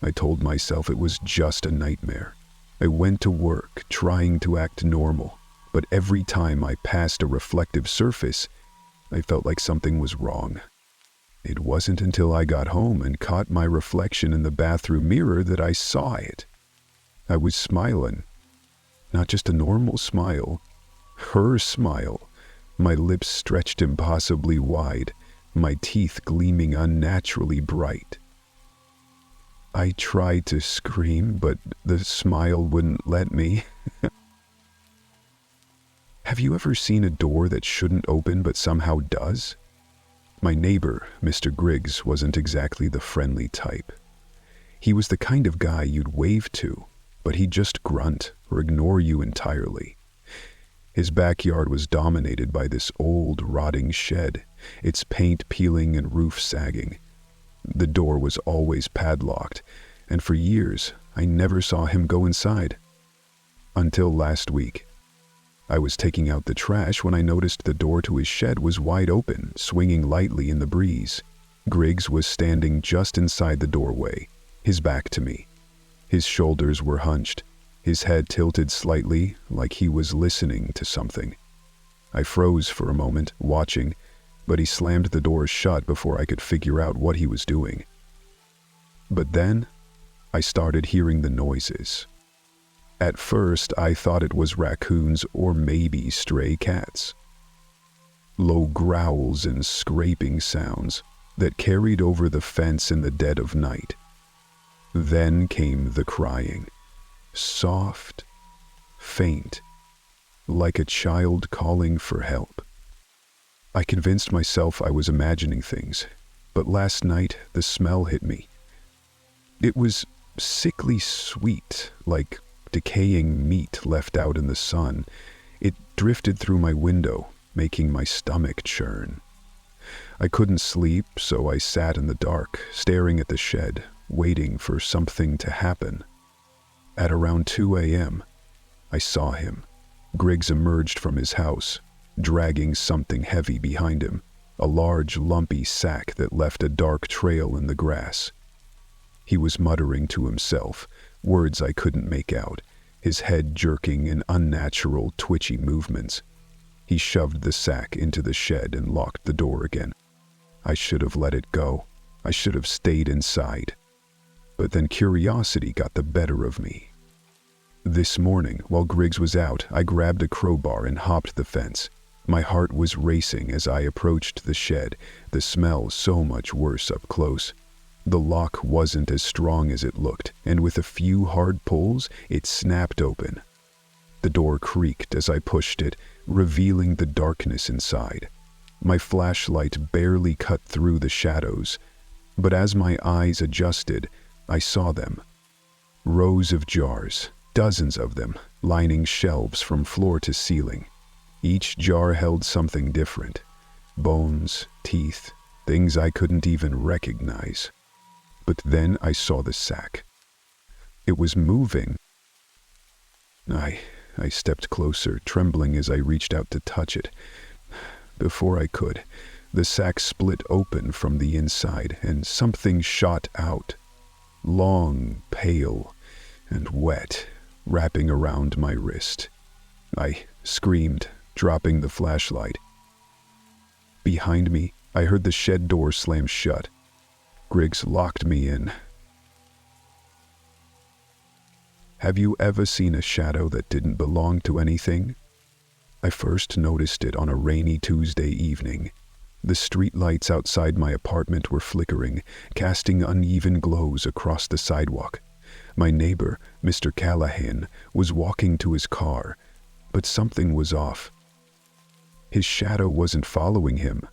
I told myself it was just a nightmare. I went to work, trying to act normal, but every time I passed a reflective surface, I felt like something was wrong. It wasn't until I got home and caught my reflection in the bathroom mirror that I saw it. I was smiling. Not just a normal smile. Her smile. My lips stretched impossibly wide, my teeth gleaming unnaturally bright. I tried to scream, but the smile wouldn't let me. Have you ever seen a door that shouldn't open but somehow does? My neighbor, Mr. Griggs, wasn't exactly the friendly type. He was the kind of guy you'd wave to, but he'd just grunt or ignore you entirely. His backyard was dominated by this old, rotting shed, its paint peeling and roof sagging. The door was always padlocked, and for years I never saw him go inside. Until last week. I was taking out the trash when I noticed the door to his shed was wide open, swinging lightly in the breeze. Griggs was standing just inside the doorway, his back to me. His shoulders were hunched, his head tilted slightly, like he was listening to something. I froze for a moment, watching, but he slammed the door shut before I could figure out what he was doing. But then, I started hearing the noises. At first, I thought it was raccoons or maybe stray cats. Low growls and scraping sounds that carried over the fence in the dead of night. Then came the crying, soft, faint, like a child calling for help. I convinced myself I was imagining things, but last night the smell hit me. It was sickly sweet, like decaying meat left out in the sun. It drifted through my window, making my stomach churn. I couldn't sleep, so I sat in the dark, staring at the shed, waiting for something to happen. At around 2 a.m., I saw him. Griggs emerged from his house, dragging something heavy behind him, a large, lumpy sack that left a dark trail in the grass. He was muttering to himself, words I couldn't make out, his head jerking in unnatural, twitchy movements. He shoved the sack into the shed and locked the door again. I should have let it go. I should have stayed inside. But then curiosity got the better of me. This morning, while Griggs was out, I grabbed a crowbar and hopped the fence. My heart was racing as I approached the shed, the smell so much worse up close. The lock wasn't as strong as it looked, and with a few hard pulls, it snapped open. The door creaked as I pushed it, revealing the darkness inside. My flashlight barely cut through the shadows, but as my eyes adjusted, I saw them. Rows of jars, dozens of them, lining shelves from floor to ceiling. Each jar held something different. Bones, teeth, things I couldn't even recognize. But then I saw the sack. It was moving. I I stepped closer, trembling as I reached out to touch it. Before I could, the sack split open from the inside and something shot out. Long, pale, and wet, wrapping around my wrist. I screamed, dropping the flashlight. Behind me, I heard the shed door slam shut. Griggs locked me in. Have you ever seen a shadow that didn't belong to anything? I first noticed it on a rainy Tuesday evening. The streetlights outside my apartment were flickering, casting uneven glows across the sidewalk. My neighbor, Mr. Callahan, was walking to his car, but something was off. His shadow wasn't following him.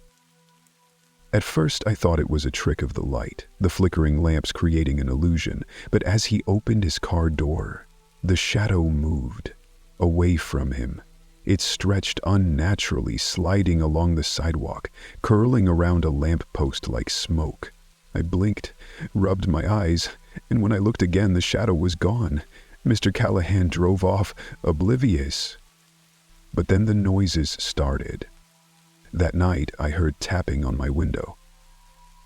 At first, I thought it was a trick of the light, the flickering lamps creating an illusion, but as he opened his car door, the shadow moved, away from him. It stretched unnaturally, sliding along the sidewalk, curling around a lamppost like smoke. I blinked, rubbed my eyes, and when I looked again, the shadow was gone. Mr. Callahan drove off, oblivious. But then the noises started. That night, I heard tapping on my window.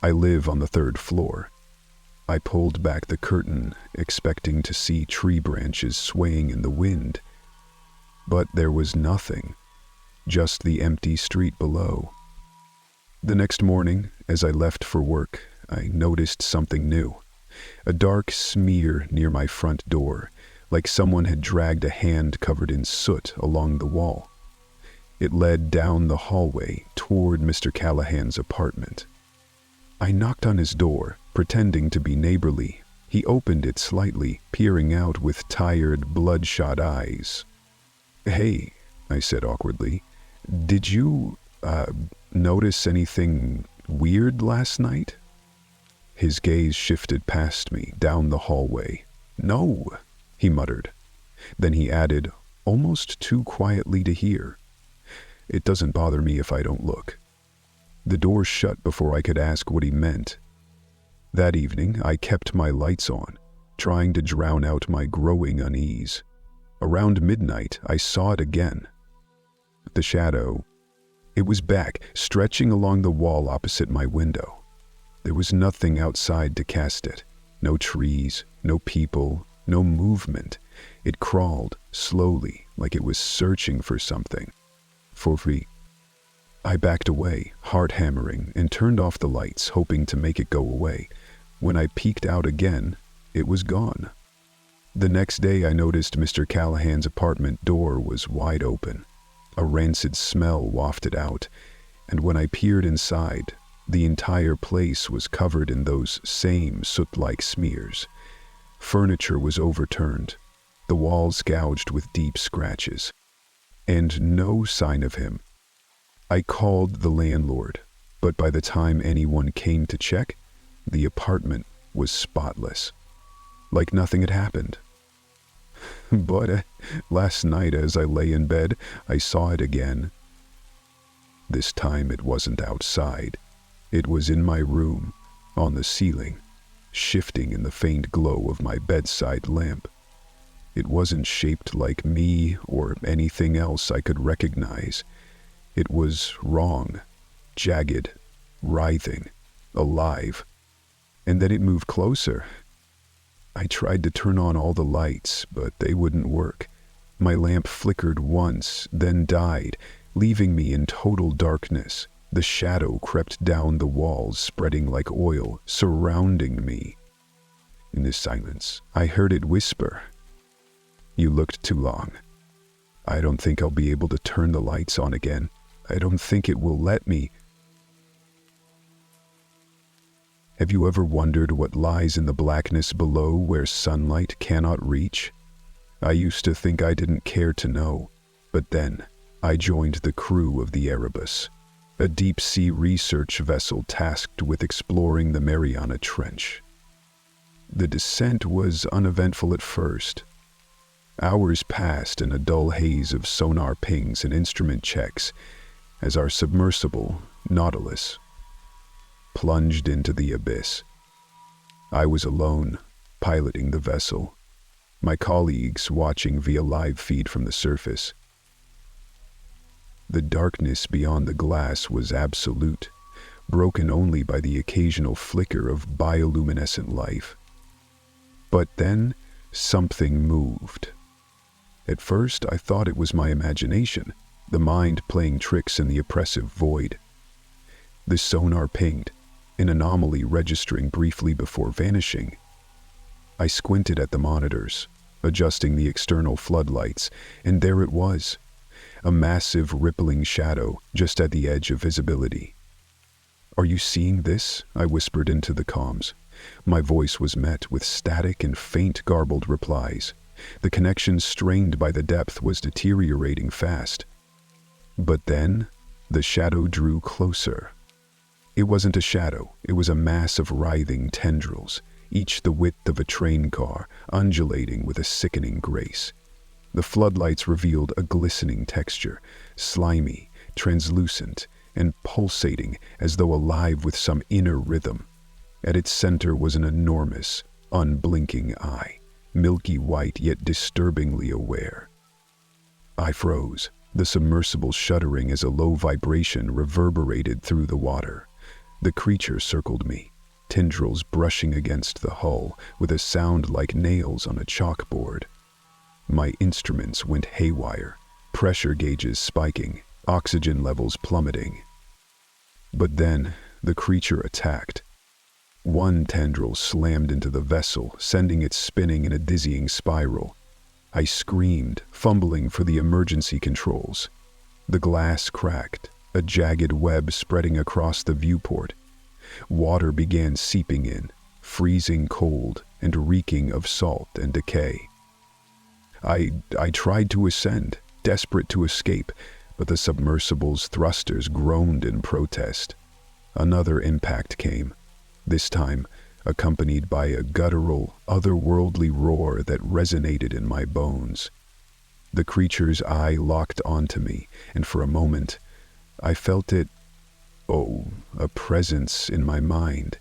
I live on the 3rd floor. I pulled back the curtain, expecting to see tree branches swaying in the wind. But there was nothing, just the empty street below. The next morning, as I left for work, I noticed something new. A dark smear near my front door, like someone had dragged a hand covered in soot along the wall. It led down the hallway toward Mr. Callahan's apartment. I knocked on his door, pretending to be neighborly. He opened it slightly, peering out with tired, bloodshot eyes. "Hey," I said awkwardly, "did you, notice anything weird last night?" His gaze shifted past me, down the hallway. "No," he muttered. Then he added, almost too quietly to hear, "It doesn't bother me if I don't look." The door shut before I could ask what he meant. That evening, I kept my lights on, trying to drown out my growing unease. Around midnight, I saw it again. The shadow. It was back, stretching along the wall opposite my window. There was nothing outside to cast it. No trees, no people, no movement. It crawled, slowly, like it was searching for something. For free. I backed away, heart hammering, and turned off the lights, hoping to make it go away. When I peeked out again, it was gone. The next day I noticed Mr. Callahan's apartment door was wide open. A rancid smell wafted out, and when I peered inside, the entire place was covered in those same soot-like smears. Furniture was overturned, the walls gouged with deep scratches, and no sign of him. I called the landlord, but by the time anyone came to check, the apartment was spotless, like nothing had happened. But last night as I lay in bed, I saw it again. This time it wasn't outside. It was in my room, on the ceiling, shifting in the faint glow of my bedside lamp. It wasn't shaped like me or anything else I could recognize. It was wrong, jagged, writhing, alive. And then it moved closer. I tried to turn on all the lights, but they wouldn't work. My lamp flickered once, then died, leaving me in total darkness. The shadow crept down the walls, spreading like oil, surrounding me. In the silence, I heard it whisper, "You looked too long. I don't think I'll be able to turn the lights on again. I don't think it will let me." Have you ever wondered what lies in the blackness below where sunlight cannot reach? I used to think I didn't care to know, but then I joined the crew of the Erebus, a deep-sea research vessel tasked with exploring the Mariana Trench. The descent was uneventful at first. Hours passed in a dull haze of sonar pings and instrument checks as our submersible, Nautilus, plunged into the abyss. I was alone, piloting the vessel. my colleagues watching via live feed from the surface. The darkness beyond the glass was absolute, broken only by the occasional flicker of bioluminescent life. But then, something moved. At first, I thought it was my imagination, the mind playing tricks in the oppressive void. The sonar pinged, an anomaly registering briefly before vanishing. I squinted at the monitors, adjusting the external floodlights, and there it was, a massive rippling shadow just at the edge of visibility. "Are you seeing this?" I whispered into the comms. My voice was met with static and faint garbled replies. The connection, strained by the depth, was deteriorating fast. But then, the shadow drew closer. It wasn't a shadow, it was a mass of writhing tendrils, each the width of a train car, undulating with a sickening grace. The floodlights revealed a glistening texture, slimy, translucent, and pulsating as though alive with some inner rhythm. At its center was an enormous, unblinking eye, milky white yet disturbingly aware. I froze, the submersible shuddering as a low vibration reverberated through the water. The creature circled me, tendrils brushing against the hull with a sound like nails on a chalkboard. My instruments went haywire, pressure gauges spiking, oxygen levels plummeting. But then, the creature attacked. One tendril slammed into the vessel, sending it spinning in a dizzying spiral. I screamed, fumbling for the emergency controls. The glass cracked, a jagged web spreading across the viewport. Water began seeping in, freezing cold and reeking of salt and decay. I tried to ascend, desperate to escape, but the submersible's thrusters groaned in protest. Another impact came, this time accompanied by a guttural, otherworldly roar that resonated in my bones. The creature's eye locked onto me, and for a moment, I felt it, a presence in my mind,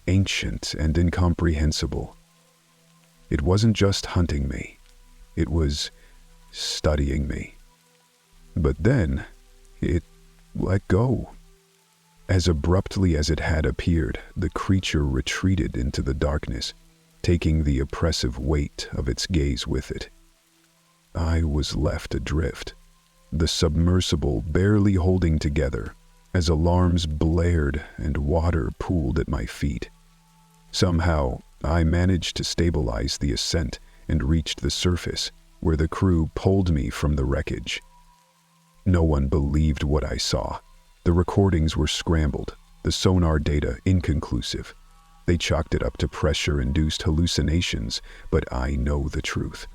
ancient and incomprehensible. It wasn't just hunting me. It was studying me. But then, it let go. As abruptly as it had appeared, the creature retreated into the darkness, taking the oppressive weight of its gaze with it. I was left adrift, the submersible barely holding together, as alarms blared and water pooled at my feet. Somehow, I managed to stabilize the ascent and reached the surface, where the crew pulled me from the wreckage. No one believed what I saw. The recordings were scrambled, the sonar data inconclusive. They chalked it up to pressure-induced hallucinations, but I know the truth.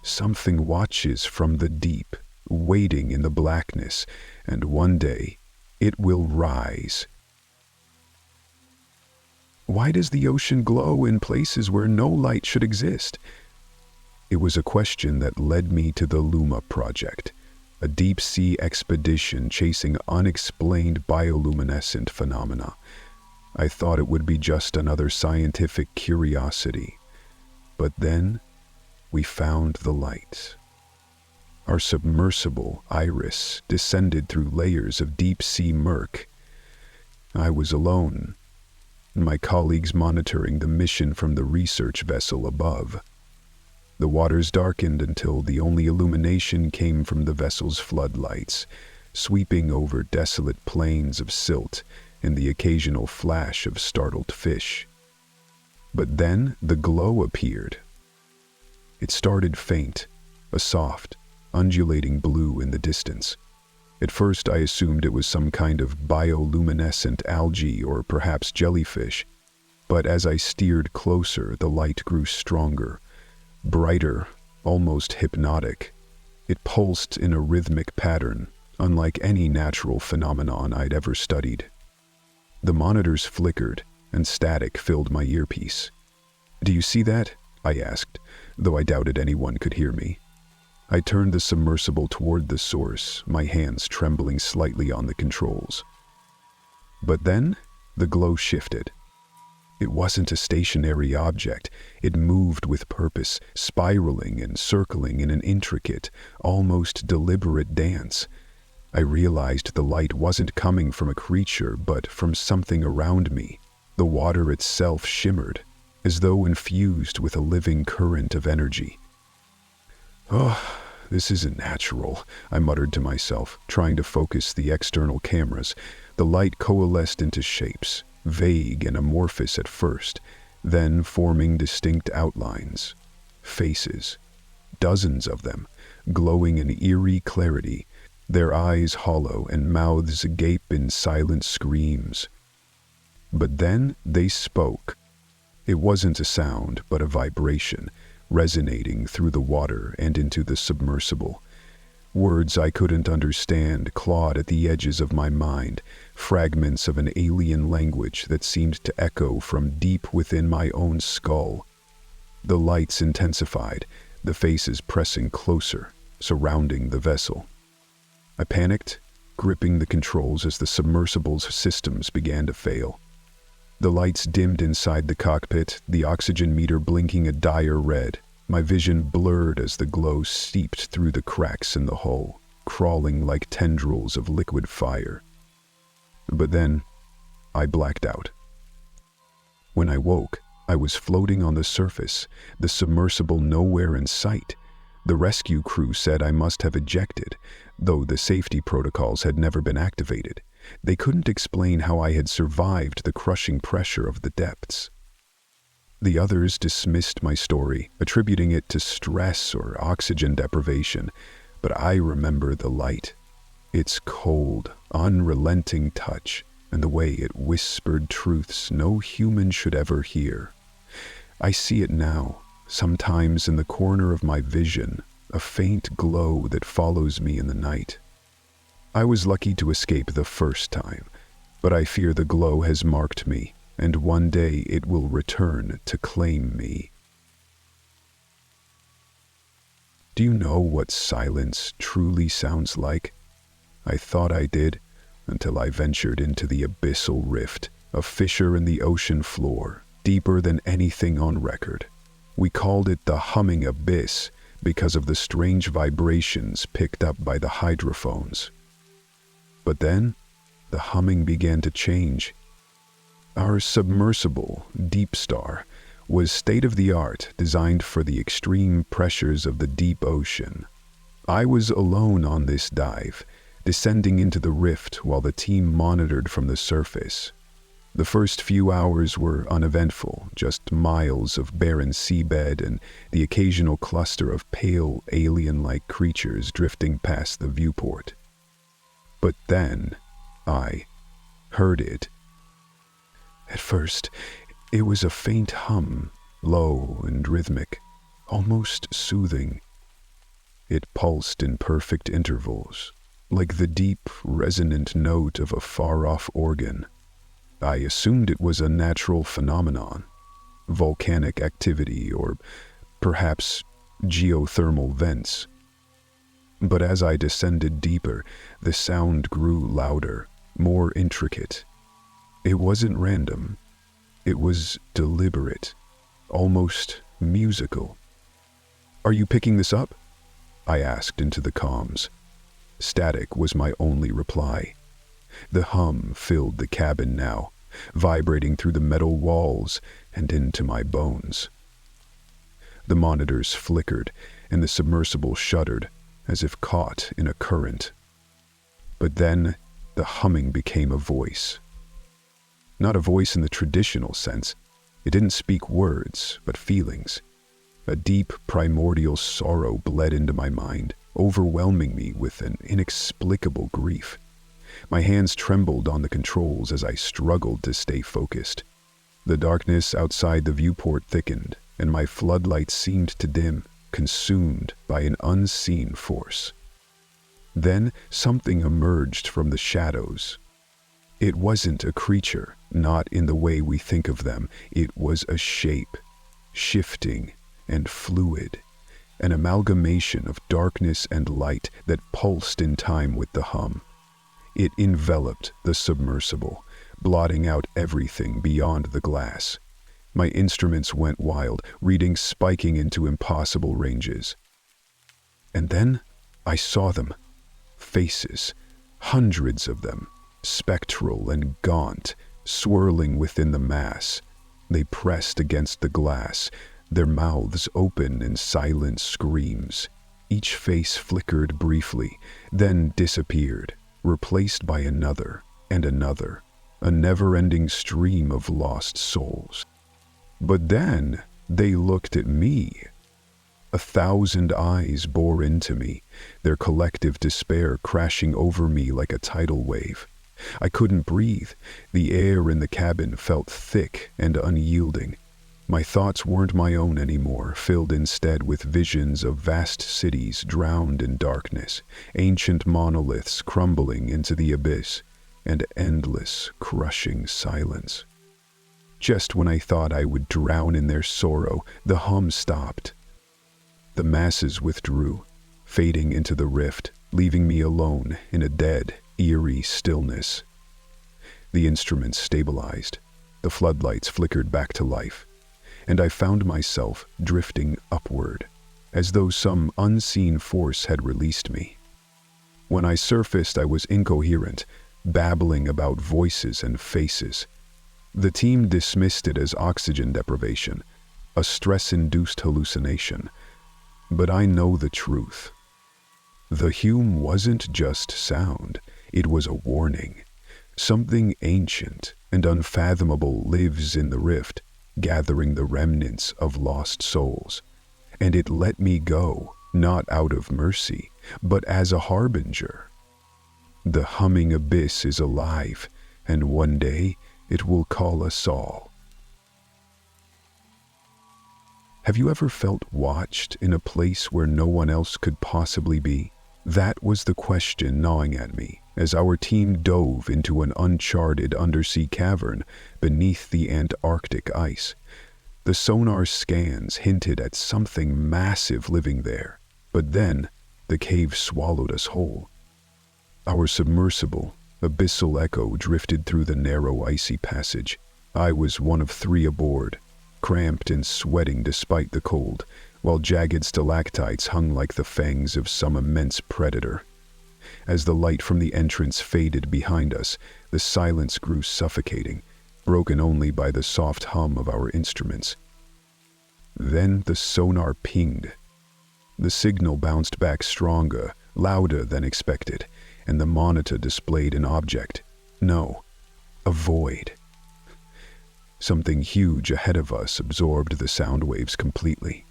Something watches from the deep, waiting in the blackness, and one day, it will rise. Why does the ocean glow in places where no light should exist? It was a question that led me to the Luma Project, a deep-sea expedition chasing unexplained bioluminescent phenomena. I thought it would be just another scientific curiosity. But then, we found the light. Our submersible, Iris, descended through layers of deep-sea murk. I was alone, my colleagues monitoring the mission from the research vessel above. The waters darkened until the only illumination came from the vessel's floodlights, sweeping over desolate plains of silt and the occasional flash of startled fish. But then the glow appeared. It started faint, a soft, undulating blue in the distance. At first I assumed it was some kind of bioluminescent algae or perhaps jellyfish, but as I steered closer, the light grew stronger, brighter, almost hypnotic. It pulsed in a rhythmic pattern, unlike any natural phenomenon I'd ever studied. The monitors flickered, and static filled my earpiece. "Do you see that?" I asked, though I doubted anyone could hear me. I turned the submersible toward the source, my hands trembling slightly on the controls. But then, the glow shifted. It wasn't a stationary object. It moved with purpose, spiraling and circling in an intricate, almost deliberate dance. I realized the light wasn't coming from a creature, but from something around me. The water itself shimmered, as though infused with a living current of energy. "Oh, this isn't natural," I muttered to myself, trying to focus the external cameras. The light coalesced into shapes, vague and amorphous at first, then forming distinct outlines. Faces, dozens of them, glowing in eerie clarity, their eyes hollow and mouths agape in silent screams. But then they spoke. It wasn't a sound, but a vibration, resonating through the water and into the submersible. Words I couldn't understand clawed at the edges of my mind, fragments of an alien language that seemed to echo from deep within my own skull. The lights intensified, the faces pressing closer, surrounding the vessel. I panicked, gripping the controls as the submersible's systems began to fail. The lights dimmed inside the cockpit, the oxygen meter blinking a dire red. My vision blurred as the glow seeped through the cracks in the hull, crawling like tendrils of liquid fire. But then, I blacked out. When I woke, I was floating on the surface, the submersible nowhere in sight. The rescue crew said I must have ejected, though the safety protocols had never been activated. They couldn't explain how I had survived the crushing pressure of the depths. The others dismissed my story, attributing it to stress or oxygen deprivation, but I remember the light, its cold, unrelenting touch, and the way it whispered truths no human should ever hear. I see it now, sometimes in the corner of my vision, a faint glow that follows me in the night. I was lucky to escape the first time, but I fear the glow has marked me, and one day it will return to claim me. Do you know what silence truly sounds like? I thought I did, until I ventured into the abyssal rift, a fissure in the ocean floor, deeper than anything on record. We called it the humming abyss because of the strange vibrations picked up by the hydrophones. But then, the humming began to change. Our submersible, Deep Star, was state-of-the-art, designed for the extreme pressures of the deep ocean. I was alone on this dive, descending into the rift while the team monitored from the surface. The first few hours were uneventful, just miles of barren seabed and the occasional cluster of pale, alien-like creatures drifting past the viewport. But then, I heard it. At first, it was a faint hum, low and rhythmic, almost soothing. It pulsed in perfect intervals, like the deep, resonant note of a far-off organ. I assumed it was a natural phenomenon, volcanic activity, or perhaps geothermal vents. But as I descended deeper, the sound grew louder, more intricate. It wasn't random. It was deliberate, almost musical. "Are you picking this up?" I asked into the comms. Static was my only reply. The hum filled the cabin now, vibrating through the metal walls and into my bones. The monitors flickered, and the submersible shuddered, as if caught in a current. But then, the humming became a voice. Not a voice in the traditional sense. It didn't speak words, but feelings. A deep, primordial sorrow bled into my mind, overwhelming me with an inexplicable grief. My hands trembled on the controls as I struggled to stay focused. The darkness outside the viewport thickened, and my floodlights seemed to dim, consumed by an unseen force. Then something emerged from the shadows. It wasn't a creature, not in the way we think of them. It was a shape, shifting and fluid, an amalgamation of darkness and light that pulsed in time with the hum. It enveloped the submersible, blotting out everything beyond the glass, My instruments went wild, readings spiking into impossible ranges. And then I saw them. Faces, hundreds of them, spectral and gaunt, swirling within the mass. They pressed against the glass, their mouths open in silent screams. Each face flickered briefly, then disappeared, replaced by another and another, a never-ending stream of lost souls. But then they looked at me. 1,000 eyes bore into me, their collective despair crashing over me like a tidal wave. I couldn't breathe. The air in the cabin felt thick and unyielding. My thoughts weren't my own anymore, filled instead with visions of vast cities drowned in darkness, ancient monoliths crumbling into the abyss, and endless, crushing silence. Just when I thought I would drown in their sorrow, the hum stopped. The masses withdrew, fading into the rift, leaving me alone in a dead, eerie stillness. The instruments stabilized, the floodlights flickered back to life, and I found myself drifting upward, as though some unseen force had released me. When I surfaced, I was incoherent, babbling about voices and faces. The team dismissed it as oxygen deprivation, a stress-induced hallucination. But I know the truth. The hum wasn't just sound, it was a warning. Something ancient and unfathomable lives in the rift, gathering the remnants of lost souls. And it let me go, not out of mercy, but as a harbinger. The humming abyss is alive, and one day it will call us all. Have you ever felt watched in a place where no one else could possibly be? That was the question gnawing at me as our team dove into an uncharted undersea cavern beneath the Antarctic ice. The sonar scans hinted at something massive living there, but then the cave swallowed us whole. Our submersible, Abyssal Echo, drifted through the narrow icy passage. I was one of 3 aboard, cramped and sweating despite the cold, while jagged stalactites hung like the fangs of some immense predator. As the light from the entrance faded behind us, the silence grew suffocating, broken only by the soft hum of our instruments. Then the sonar pinged. The signal bounced back stronger, louder than expected, and the monitor displayed an object. No, a void. Something huge ahead of us absorbed the sound waves completely.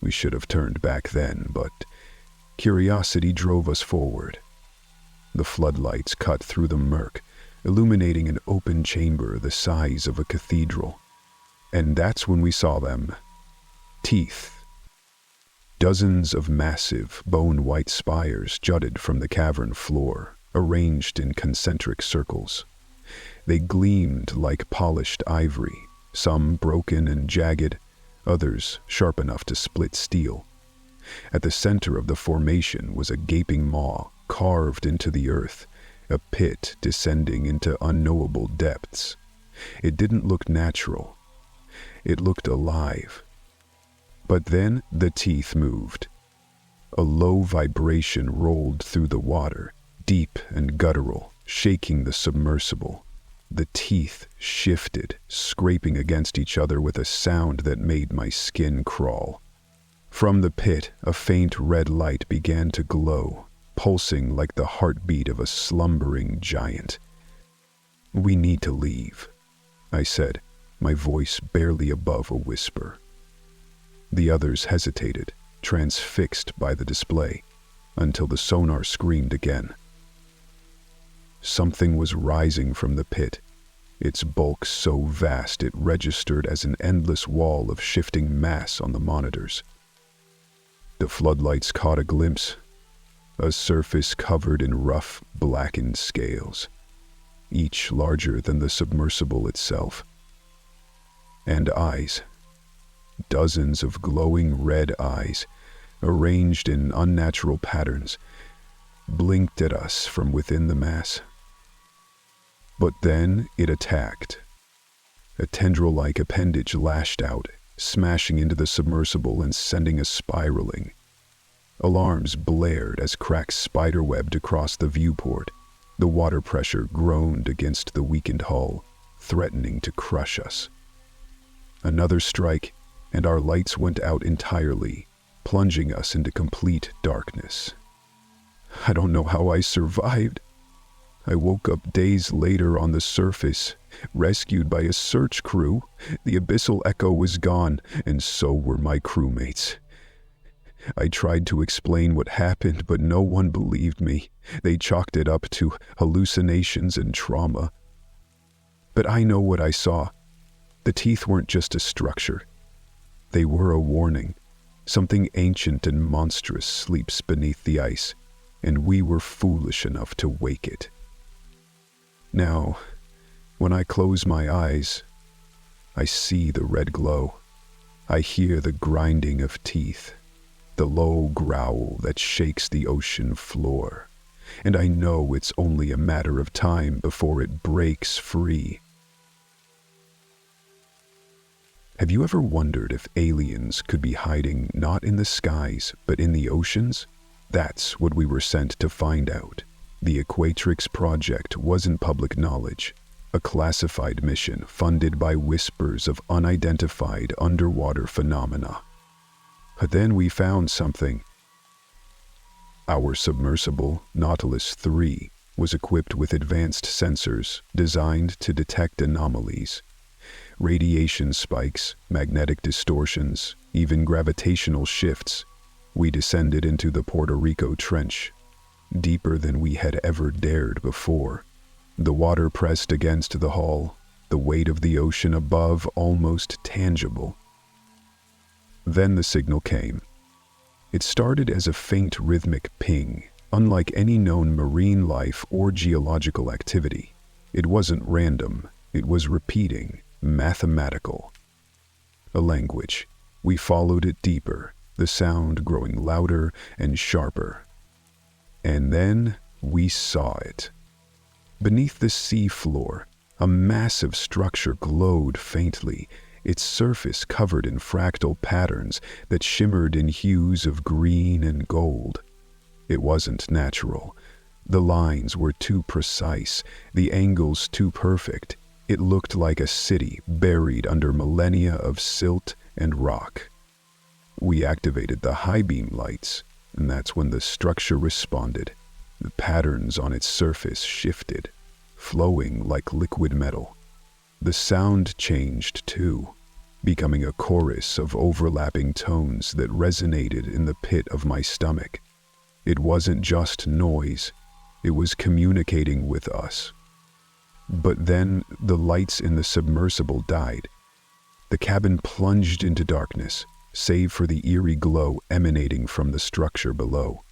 We should have turned back then, but curiosity drove us forward. The floodlights cut through the murk, illuminating an open chamber the size of a cathedral. And that's when we saw them. Teeth. Dozens of massive, bone-white spires jutted from the cavern floor, arranged in concentric circles. They gleamed like polished ivory, some broken and jagged, others sharp enough to split steel. At the center of the formation was a gaping maw carved into the earth, a pit descending into unknowable depths. It didn't look natural. It looked alive. But then the teeth moved. A low vibration rolled through the water, deep and guttural, shaking the submersible. The teeth shifted, scraping against each other with a sound that made my skin crawl. From the pit, a faint red light began to glow, pulsing like the heartbeat of a slumbering giant. "We need to leave," I said, my voice barely above a whisper. The others hesitated, transfixed by the display, until the sonar screamed again. Something was rising from the pit, its bulk so vast it registered as an endless wall of shifting mass on the monitors. The floodlights caught a glimpse, a surface covered in rough, blackened scales, each larger than the submersible itself. And eyes. Dozens of glowing red eyes, arranged in unnatural patterns, blinked at us from within the mass. But then it attacked. A tendril-like appendage lashed out, smashing into the submersible and sending us spiraling. Alarms blared as cracks spiderwebbed across the viewport. The water pressure groaned against the weakened hull, threatening to crush us. Another strike, and our lights went out entirely, plunging us into complete darkness. I don't know how I survived. I woke up days later on the surface, rescued by a search crew. The abyssal echo was gone, and so were my crewmates. I tried to explain what happened, but no one believed me. They chalked it up to hallucinations and trauma. But I know what I saw. The teeth weren't just a structure. They were a warning. Something ancient and monstrous sleeps beneath the ice, and we were foolish enough to wake it. Now, when I close my eyes, I see the red glow. I hear the grinding of teeth, the low growl that shakes the ocean floor, and I know it's only a matter of time before it breaks free. Have you ever wondered if aliens could be hiding not in the skies, but in the oceans? That's what we were sent to find out. The Equatrix Project wasn't public knowledge, a classified mission funded by whispers of unidentified underwater phenomena. But then we found something. Our submersible, Nautilus 3, was equipped with advanced sensors designed to detect anomalies. Radiation spikes, magnetic distortions, even gravitational shifts. We descended into the Puerto Rico Trench, deeper than we had ever dared before. The water pressed against the hull, the weight of the ocean above almost tangible. Then the signal came. It started as a faint rhythmic ping, unlike any known marine life or geological activity. It wasn't random, it was repeating, mathematical. A language. We followed it deeper, the sound growing louder and sharper. And then we saw it. Beneath the sea floor, a massive structure glowed faintly, its surface covered in fractal patterns that shimmered in hues of green and gold. It wasn't natural. The lines were too precise, the angles too perfect. It looked like a city buried under millennia of silt and rock. We activated the high beam lights, and that's when the structure responded. The patterns on its surface shifted, flowing like liquid metal. The sound changed too, becoming a chorus of overlapping tones that resonated in the pit of my stomach. It wasn't just noise, it was communicating with us. But then the lights in the submersible died. The cabin plunged into darkness, save for the eerie glow emanating from the structure below.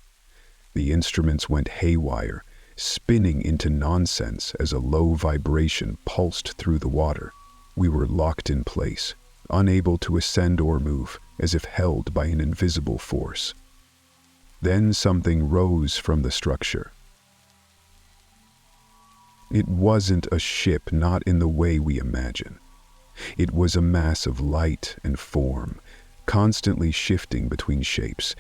The instruments went haywire, spinning into nonsense as a low vibration pulsed through the water. We were locked in place, unable to ascend or move, as if held by an invisible force. Then something rose from the structure. It wasn't a ship, not in the way we imagine. It was a mass of light and form, constantly shifting between shapes,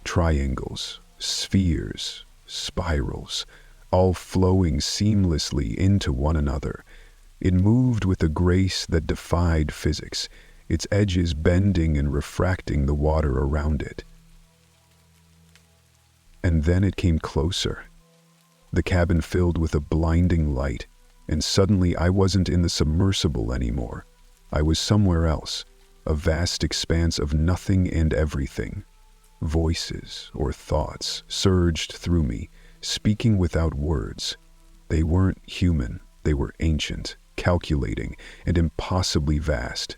triangles, spheres, spirals, all flowing seamlessly into one another. It moved with a grace that defied physics, its edges bending and refracting the water around it. And then it came closer. The cabin filled with a blinding light, and suddenly I wasn't in the submersible anymore. I was somewhere else, a vast expanse of nothing and everything. Voices or thoughts surged through me, speaking without words. They weren't human, they were ancient, calculating, and impossibly vast.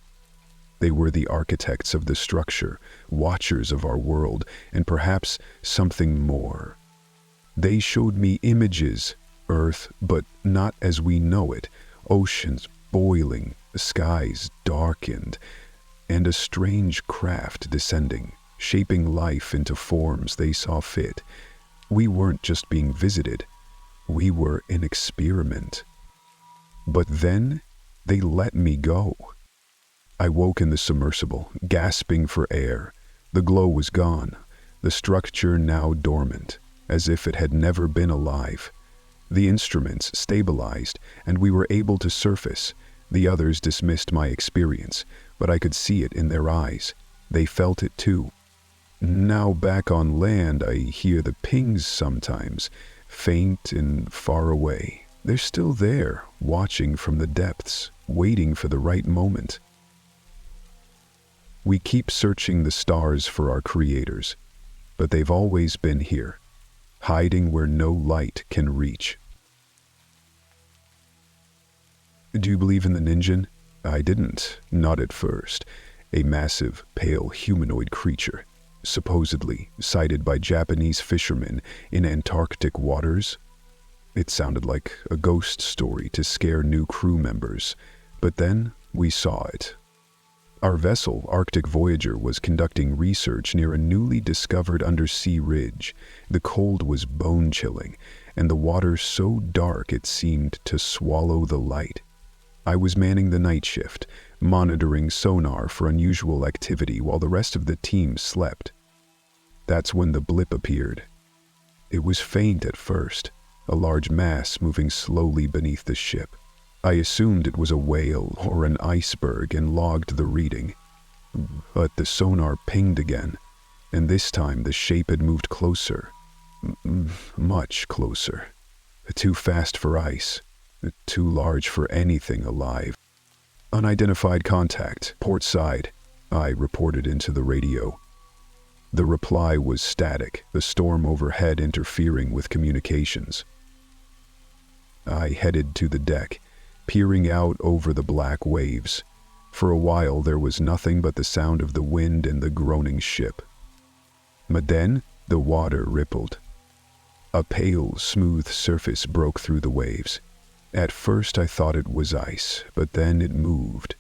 They were the architects of the structure, watchers of our world, and perhaps something more. They showed me images, Earth, but not as we know it, oceans boiling, skies darkened, and a strange craft descending, shaping life into forms they saw fit. We weren't just being visited, we were an experiment. But then They let me go. I woke in the submersible, gasping for air. The glow was gone, the structure now dormant, as if it had never been alive. The instruments stabilized, and we were able to surface. The others dismissed my experience, but I could see it in their eyes. They felt it too. Now back on land, I hear the pings sometimes, faint and far away. They're still there, watching from the depths, waiting for the right moment. We keep searching the stars for our creators, but they've always been here, hiding where no light can reach. Do you believe in the Ningen? I didn't, not at first. A massive, pale humanoid creature, supposedly sighted by Japanese fishermen in Antarctic waters. It sounded like a ghost story to scare new crew members, but then we saw it. Our vessel, Arctic Voyager, was conducting research near a newly discovered undersea ridge. The cold was bone-chilling, and the water so dark it seemed to swallow the light. I was manning the night shift, monitoring sonar for unusual activity while the rest of the team slept. That's when the blip appeared. It was faint at first, a large mass moving slowly beneath the ship. I assumed it was a whale or an iceberg and logged the reading. But the sonar pinged again, and this time the shape had moved closer. Much closer. Too fast for ice. Too large for anything alive. Unidentified contact, port side, I reported into the radio. The reply was static, the storm overhead interfering with communications. I headed to the deck, peering out over the black waves. For a while there was nothing but the sound of the wind and the groaning ship. But then the water rippled. A pale, smooth surface broke through the waves. At first I thought it was ice, but then it moved.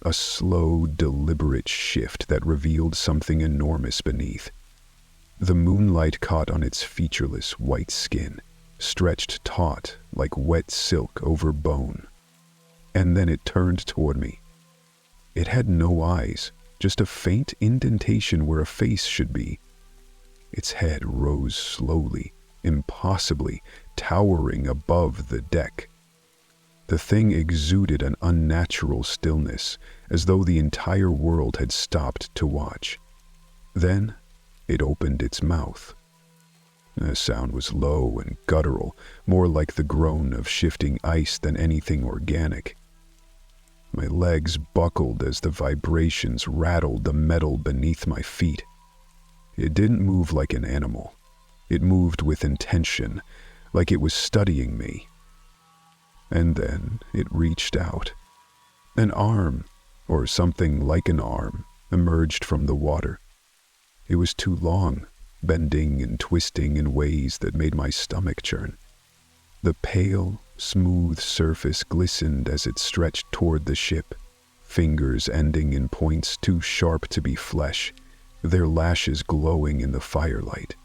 A slow, deliberate shift that revealed something enormous beneath. The moonlight caught on its featureless white skin, stretched taut like wet silk over bone. And then it turned toward me. It had no eyes, just a faint indentation where a face should be. Its head rose slowly, impossibly, towering above the deck. The thing exuded an unnatural stillness, as though the entire world had stopped to watch. Then it opened its mouth. The sound was low and guttural, more like the groan of shifting ice than anything organic. My legs buckled as the vibrations rattled the metal beneath my feet. It didn't move like an animal. It moved with intention, like it was studying me. And then it reached out. An arm, or something like an arm, emerged from the water. It was too long, bending and twisting in ways that made my stomach churn. The pale, smooth surface glistened as it stretched toward the ship, fingers ending in points too sharp to be flesh, their lashes glowing in the firelight.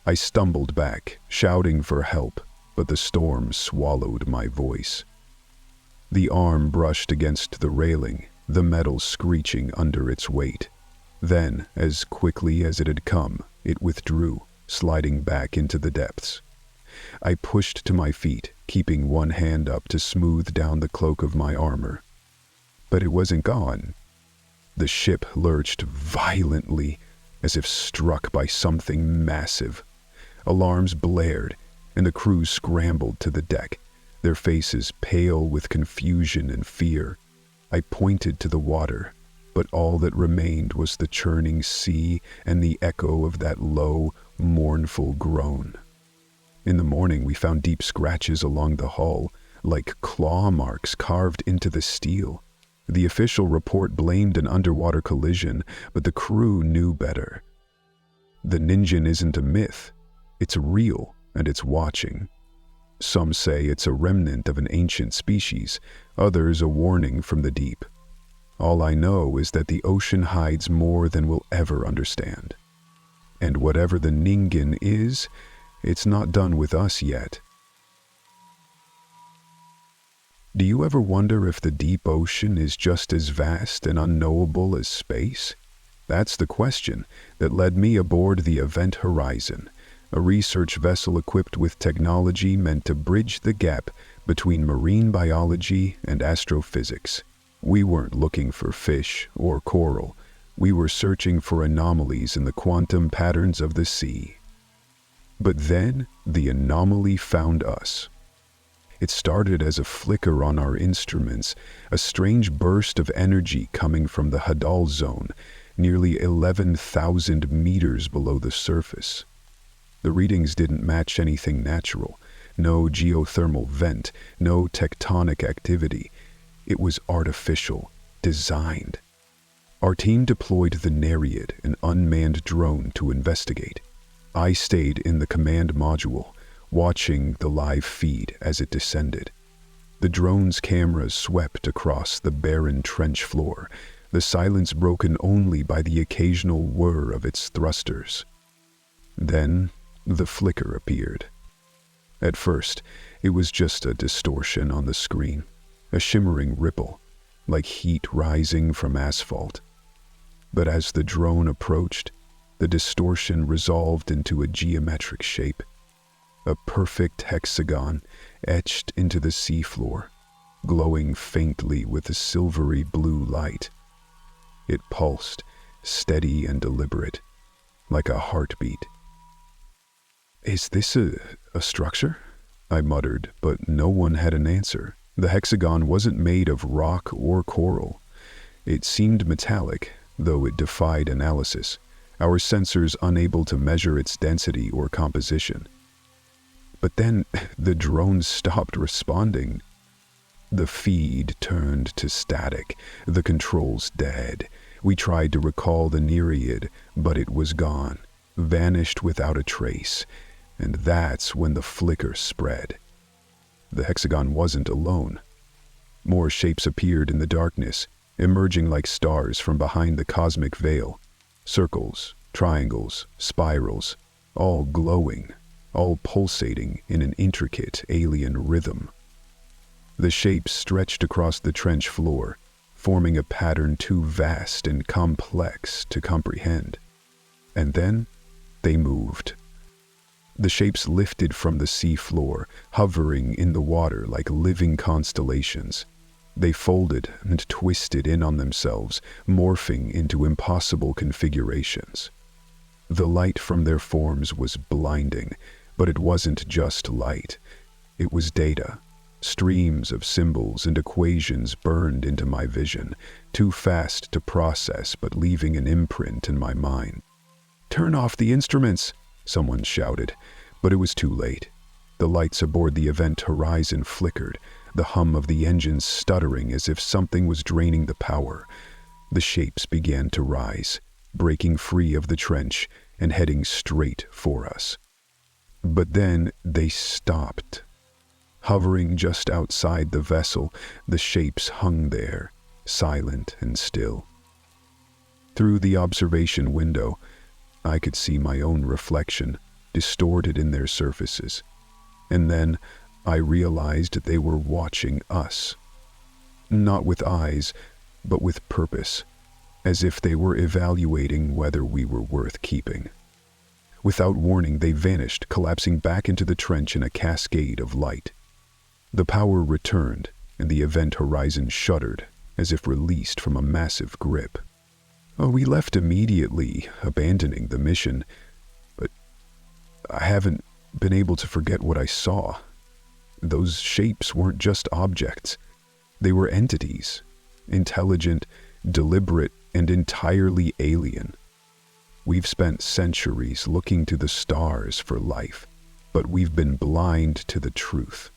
I stumbled back, shouting for help, but the storm swallowed my voice. The arm brushed against the railing, the metal screeching under its weight. Then, as quickly as it had come, it withdrew, sliding back into the depths. I pushed to my feet, keeping one hand up to smooth down the cloak of my armor. But it wasn't gone. The ship lurched violently, as if struck by something massive. Alarms blared, and the crew scrambled to the deck, their faces pale with confusion and fear. I pointed to the water, but all that remained was the churning sea and the echo of that low, mournful groan. In the morning we found deep scratches along the hull, like claw marks carved into the steel. The official report blamed an underwater collision, but the crew knew better. The Ningen isn't a myth. It's real, and it's watching. Some say it's a remnant of an ancient species, others a warning from the deep. All I know is that the ocean hides more than we'll ever understand. And whatever the Ningen is, it's not done with us yet. Do you ever wonder if the deep ocean is just as vast and unknowable as space? That's the question that led me aboard the Event Horizon, a research vessel equipped with technology meant to bridge the gap between marine biology and astrophysics. We weren't looking for fish or coral. We were searching for anomalies in the quantum patterns of the sea. But then, the anomaly found us. It started as a flicker on our instruments, a strange burst of energy coming from the Hadal zone, nearly 11,000 meters below the surface. The readings didn't match anything natural. No geothermal vent, no tectonic activity. It was artificial, designed. Our team deployed the Nereid, an unmanned drone, to investigate. I stayed in the command module, watching the live feed as it descended. The drone's cameras swept across the barren trench floor, the silence broken only by the occasional whir of its thrusters. Then, the flicker appeared. At first, it was just a distortion on the screen, a shimmering ripple, like heat rising from asphalt. But as the drone approached, the distortion resolved into a geometric shape, a perfect hexagon etched into the seafloor, glowing faintly with a silvery blue light. It pulsed, steady and deliberate, like a heartbeat. "Is this a structure?" I muttered, but no one had an answer. The hexagon wasn't made of rock or coral. It seemed metallic, though it defied analysis, our sensors unable to measure its density or composition. But then the drone stopped responding. The feed turned to static, the controls dead. We tried to recall the Nereid, but it was gone, vanished without a trace. And that's when the flicker spread. The hexagon wasn't alone. More shapes appeared in the darkness, emerging like stars from behind the cosmic veil. Circles, triangles, spirals, all glowing, all pulsating in an intricate alien rhythm. The shapes stretched across the trench floor, forming a pattern too vast and complex to comprehend. And then they moved. The shapes lifted from the sea floor, hovering in the water like living constellations. They folded and twisted in on themselves, morphing into impossible configurations. The light from their forms was blinding, but it wasn't just light. It was data. Streams of symbols and equations burned into my vision, too fast to process but leaving an imprint in my mind. "Turn off the instruments!" someone shouted, but it was too late. The lights aboard the Event Horizon flickered, the hum of the engines stuttering as if something was draining the power. The shapes began to rise, breaking free of the trench and heading straight for us. But then they stopped. Hovering just outside the vessel, the shapes hung there, silent and still. Through the observation window, I could see my own reflection, distorted in their surfaces. And then I realized they were watching us. Not with eyes, but with purpose, as if they were evaluating whether we were worth keeping. Without warning, they vanished, collapsing back into the trench in a cascade of light. The power returned, and the Event Horizon shuddered, as if released from a massive grip. We left immediately, abandoning the mission, but I haven't been able to forget what I saw. Those shapes weren't just objects. They were entities, intelligent, deliberate, and entirely alien. We've spent centuries looking to the stars for life, but we've been blind to the truth.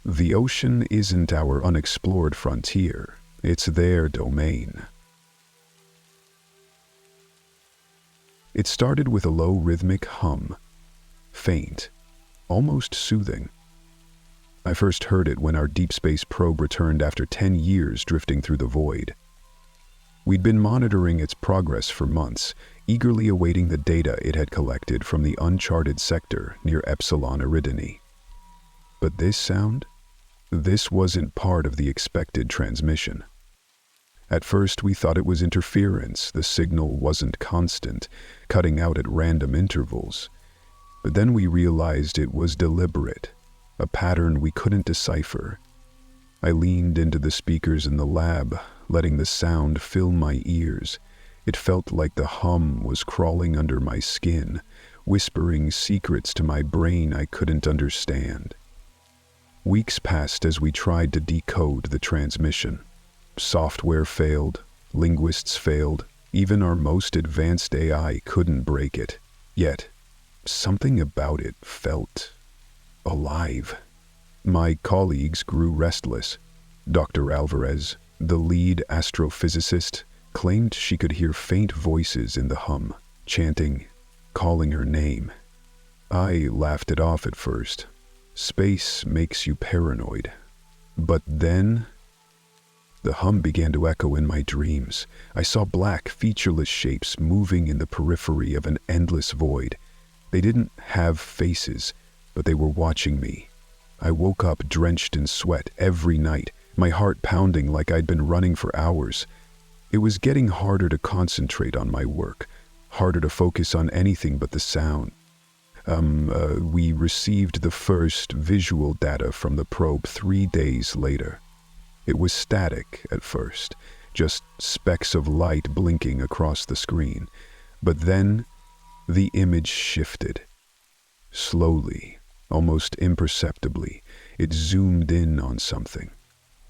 The ocean isn't our unexplored frontier, it's their domain. It started with a low rhythmic hum, faint, almost soothing. I first heard it when our deep space probe returned after 10 years drifting through the void. We'd been monitoring its progress for months, eagerly awaiting the data it had collected from the uncharted sector near Epsilon Eridani. But this sound? This wasn't part of the expected transmission. At first, we thought it was interference. The signal wasn't constant, cutting out at random intervals. But then we realized it was deliberate, a pattern we couldn't decipher. I leaned into the speakers in the lab, letting the sound fill my ears. It felt like the hum was crawling under my skin, whispering secrets to my brain I couldn't understand. Weeks passed as we tried to decode the transmission. Software failed, linguists failed, even our most advanced AI couldn't break it. Yet, something about it felt alive. My colleagues grew restless. Dr. Alvarez, the lead astrophysicist, claimed she could hear faint voices in the hum, chanting, calling her name. I laughed it off at first. Space makes you paranoid. But then the hum began to echo in my dreams. I saw black, featureless shapes moving in the periphery of an endless void. They didn't have faces, but they were watching me. I woke up drenched in sweat every night, my heart pounding like I'd been running for hours. It was getting harder to concentrate on my work, harder to focus on anything but the sound. We received the first visual data from the probe 3 days later. It was static at first, just specks of light blinking across the screen. But then the image shifted. Slowly, almost imperceptibly, it zoomed in on something.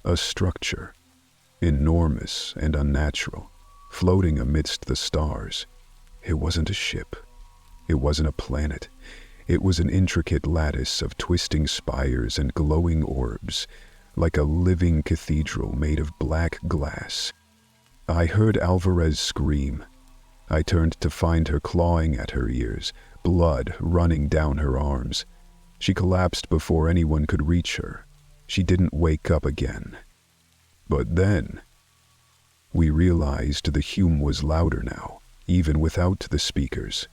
A structure, enormous and unnatural, floating amidst the stars. It wasn't a ship. It wasn't a planet. It was an intricate lattice of twisting spires and glowing orbs, like a living cathedral made of black glass. I heard Alvarez scream. I turned to find her clawing at her ears, blood running down her arms. She collapsed before anyone could reach her. She didn't wake up again. But then, we realized the hum was louder now, even without the speakers.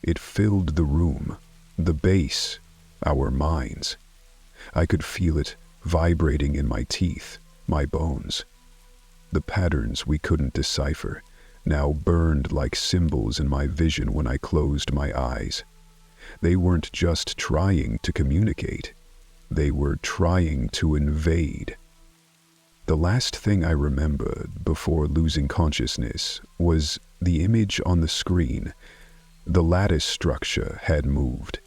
It filled the room, the bass, our minds. I could feel it vibrating in my teeth, my bones. The patterns we couldn't decipher now burned like symbols in my vision when I closed my eyes. They weren't just trying to communicate. They were trying to invade. The last thing I remembered before losing consciousness was the image on the screen. The lattice structure had moved.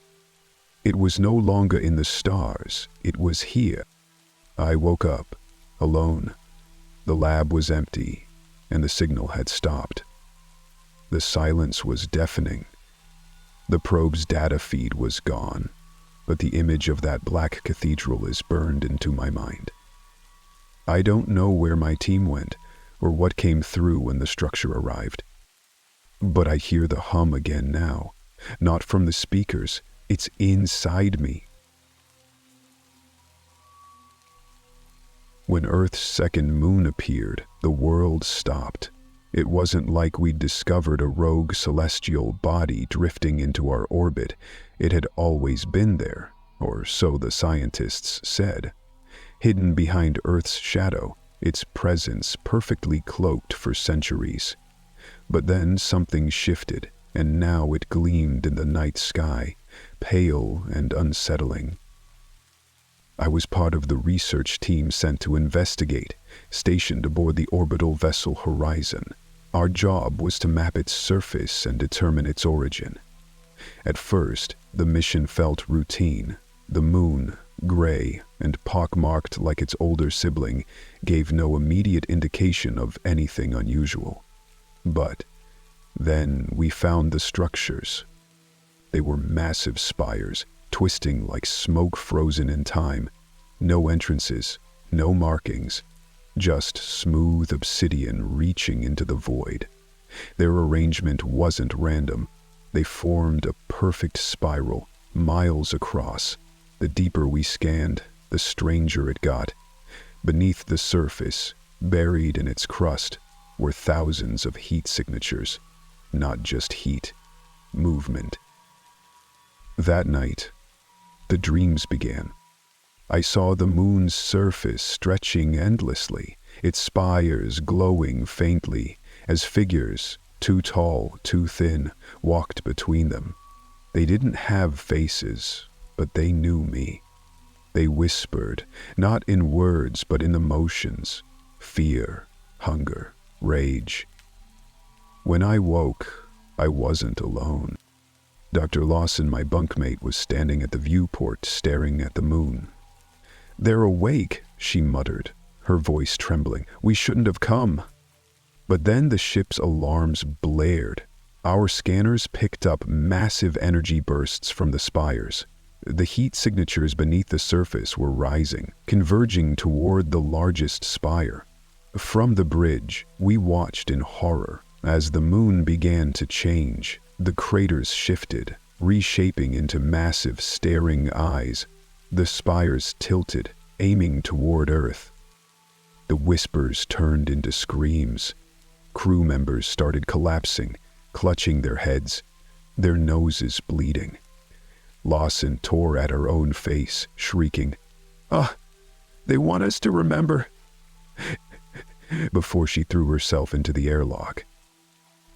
It was no longer in the stars. It was here. I woke up, alone. The lab was empty, and the signal had stopped. The silence was deafening. The probe's data feed was gone, but the image of that black cathedral is burned into my mind. I don't know where my team went, or what came through when the structure arrived. But I hear the hum again now, not from the speakers. It's inside me. When Earth's second moon appeared, the world stopped. It wasn't like we'd discovered a rogue celestial body drifting into our orbit. It had always been there, or so the scientists said. Hidden behind Earth's shadow, its presence perfectly cloaked for centuries. But then something shifted, and now it gleamed in the night sky, pale and unsettling. I was part of the research team sent to investigate, stationed aboard the orbital vessel Horizon. Our job was to map its surface and determine its origin. At first, the mission felt routine. The moon, gray and pockmarked like its older sibling, gave no immediate indication of anything unusual. But then we found the structures. They were massive spires, twisting like smoke frozen in time. No entrances, no markings, just smooth obsidian reaching into the void. Their arrangement wasn't random. They formed a perfect spiral, miles across. The deeper we scanned, the stranger it got. Beneath the surface, buried in its crust, were thousands of heat signatures. Not just heat, movement. That night, the dreams began. I saw the moon's surface stretching endlessly, its spires glowing faintly, as figures, too tall, too thin, walked between them. They didn't have faces, but they knew me. They whispered, not in words but in emotions, fear, hunger, rage. When I woke, I wasn't alone. Dr. Lawson, my bunkmate, was standing at the viewport staring at the moon. "They're awake," she muttered, her voice trembling. "We shouldn't have come." But then the ship's alarms blared. Our scanners picked up massive energy bursts from the spires. The heat signatures beneath the surface were rising, converging toward the largest spire. From the bridge, we watched in horror as the moon began to change. The craters shifted, reshaping into massive, staring eyes. The spires tilted, aiming toward Earth. The whispers turned into screams. Crew members started collapsing, clutching their heads, their noses bleeding. Lawson tore at her own face, shrieking, "Ah, they want us to remember," before she threw herself into the airlock.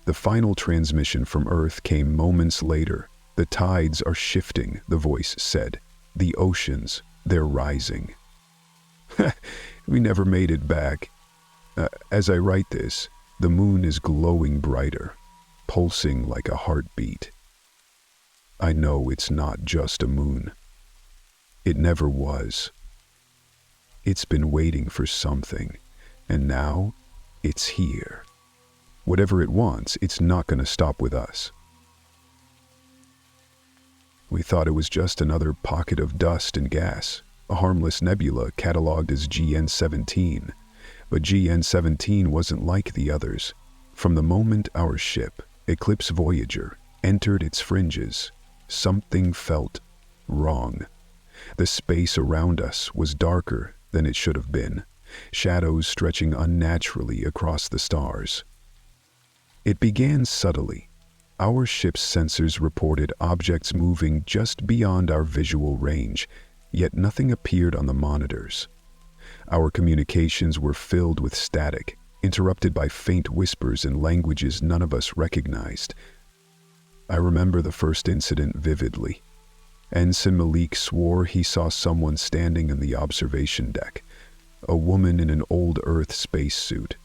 The final transmission from Earth came moments later. "The tides are shifting," the voice said. "The oceans, they're rising." We never made it back. As I write this, the moon is glowing brighter, pulsing like a heartbeat. I know it's not just a moon. It never was. It's been waiting for something, and now it's here. Whatever it wants, it's not going to stop with us. We thought it was just another pocket of dust and gas, a harmless nebula cataloged as GN17. But GN17 wasn't like the others. From the moment our ship, Eclipse Voyager, entered its fringes, something felt wrong. The space around us was darker than it should have been, shadows stretching unnaturally across the stars. It began subtly. Our ship's sensors reported objects moving just beyond our visual range, yet nothing appeared on the monitors. Our communications were filled with static, interrupted by faint whispers in languages none of us recognized. I remember the first incident vividly. Ensign Malik swore he saw someone standing in the observation deck, a woman in an old Earth spacesuit.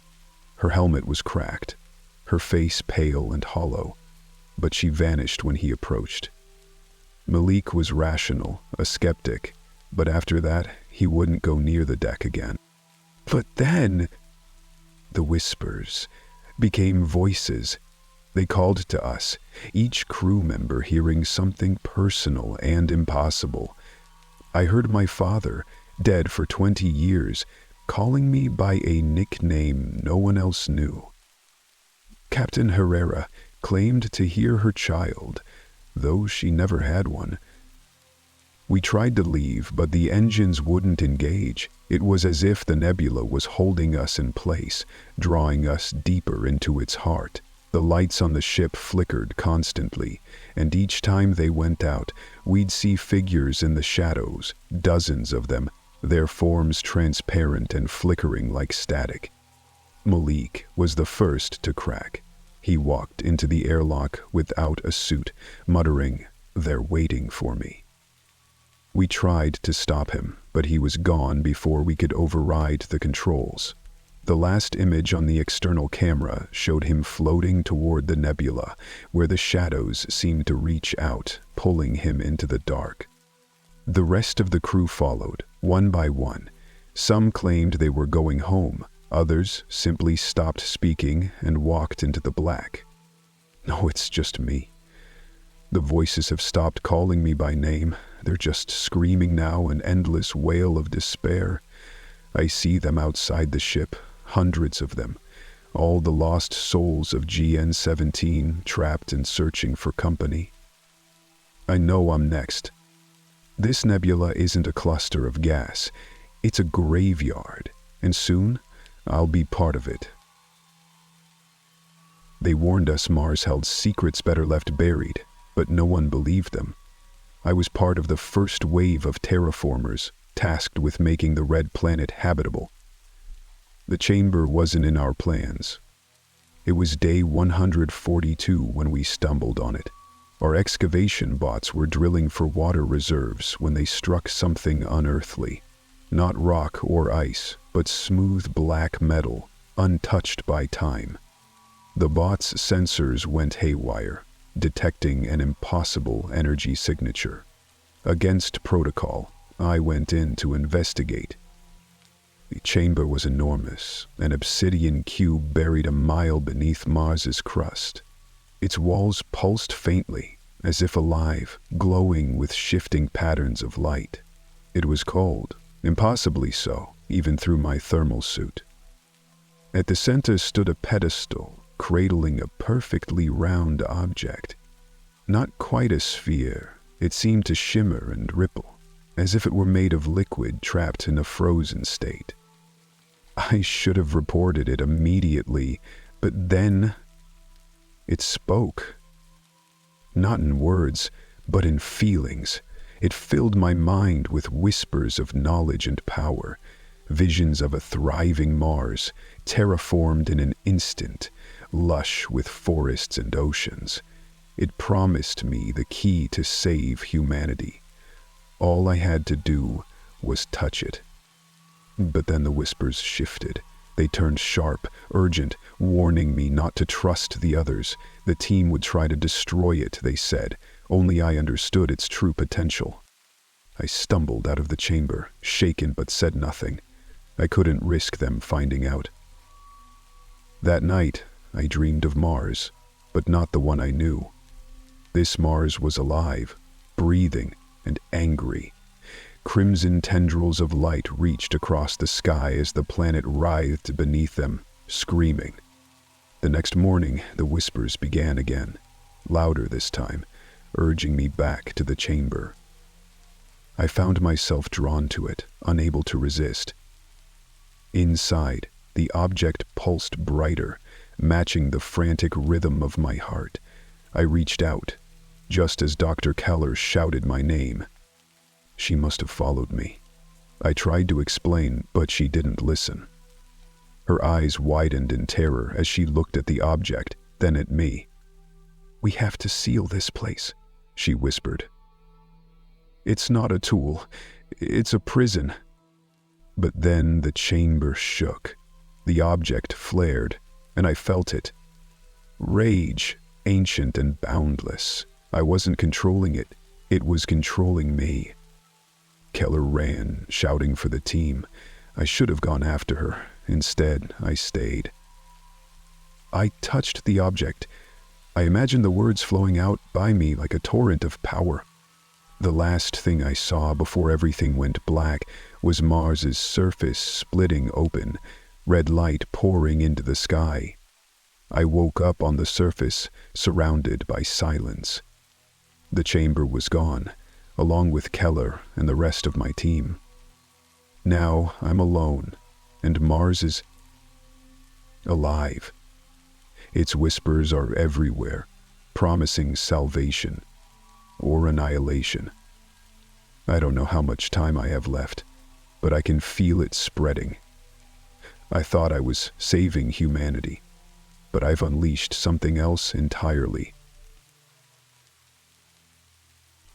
Her helmet was cracked, her face pale and hollow, but she vanished when he approached. Malik was rational, a skeptic, but after that, he wouldn't go near the deck again. But then, the whispers became voices. They called to us, each crew member hearing something personal and impossible. I heard my father, dead for 20 years, calling me by a nickname no one else knew. Captain Herrera claimed to hear her child, though she never had one. We tried to leave, but the engines wouldn't engage. It was as if the nebula was holding us in place, drawing us deeper into its heart. The lights on the ship flickered constantly, and each time they went out, we'd see figures in the shadows, dozens of them, their forms transparent and flickering like static. Malik was the first to crack. He walked into the airlock without a suit, muttering, "They're waiting for me." We tried to stop him, but he was gone before we could override the controls. The last image on the external camera showed him floating toward the nebula, where the shadows seemed to reach out, pulling him into the dark. The rest of the crew followed, one by one. Some claimed they were going home. Others simply stopped speaking and walked into the black. No, it's just me. The voices have stopped calling me by name. They're just screaming now, an endless wail of despair. I see them outside the ship, hundreds of them, all the lost souls of GN17 trapped and searching for company. I know I'm next. This nebula isn't a cluster of gas. It's a graveyard, and soon I'll be part of it. They warned us Mars held secrets better left buried, but no one believed them. I was part of the first wave of terraformers, tasked with making the red planet habitable. The chamber wasn't in our plans. It was day 142 when we stumbled on it. Our excavation bots were drilling for water reserves when they struck something unearthly. Not rock or ice, but smooth black metal, untouched by time. The bot's sensors went haywire, detecting an impossible energy signature. Against protocol, I went in to investigate. The chamber was enormous, an obsidian cube buried a mile beneath Mars's crust. Its walls pulsed faintly, as if alive, glowing with shifting patterns of light. It was cold, impossibly so, even through my thermal suit. At the center stood a pedestal, cradling a perfectly round object. Not quite a sphere, it seemed to shimmer and ripple, as if it were made of liquid trapped in a frozen state. I should have reported it immediately, but then it spoke. Not in words, but in feelings. It filled my mind with whispers of knowledge and power, visions of a thriving Mars, terraformed in an instant, lush with forests and oceans. It promised me the key to save humanity. All I had to do was touch it. But then the whispers shifted. They turned sharp, urgent, warning me not to trust the others. The team would try to destroy it, they said. Only I understood its true potential. I stumbled out of the chamber, shaken but said nothing. I couldn't risk them finding out. That night, I dreamed of Mars, but not the one I knew. This Mars was alive, breathing, and angry. Crimson tendrils of light reached across the sky as the planet writhed beneath them, screaming. The next morning, the whispers began again, louder this time, urging me back to the chamber. I found myself drawn to it, unable to resist. Inside, the object pulsed brighter, matching the frantic rhythm of my heart. I reached out, just as Dr. Keller shouted my name. She must have followed me. I tried to explain, but she didn't listen. Her eyes widened in terror as she looked at the object, then at me. "We have to seal this place," she whispered. "It's not a tool. It's a prison." But then the chamber shook. The object flared, and I felt it. Rage, ancient and boundless. I wasn't controlling it. It was controlling me. Keller ran, shouting for the team. I should have gone after her. Instead, I stayed. I touched the object. I imagined the words flowing out by me like a torrent of power. The last thing I saw before everything went black was Mars's surface splitting open, red light pouring into the sky. I woke up on the surface, surrounded by silence. The chamber was gone, along with Keller and the rest of my team. Now I'm alone, and Mars is alive. Its whispers are everywhere, promising salvation or annihilation. I don't know how much time I have left, but I can feel it spreading. I thought I was saving humanity, but I've unleashed something else entirely.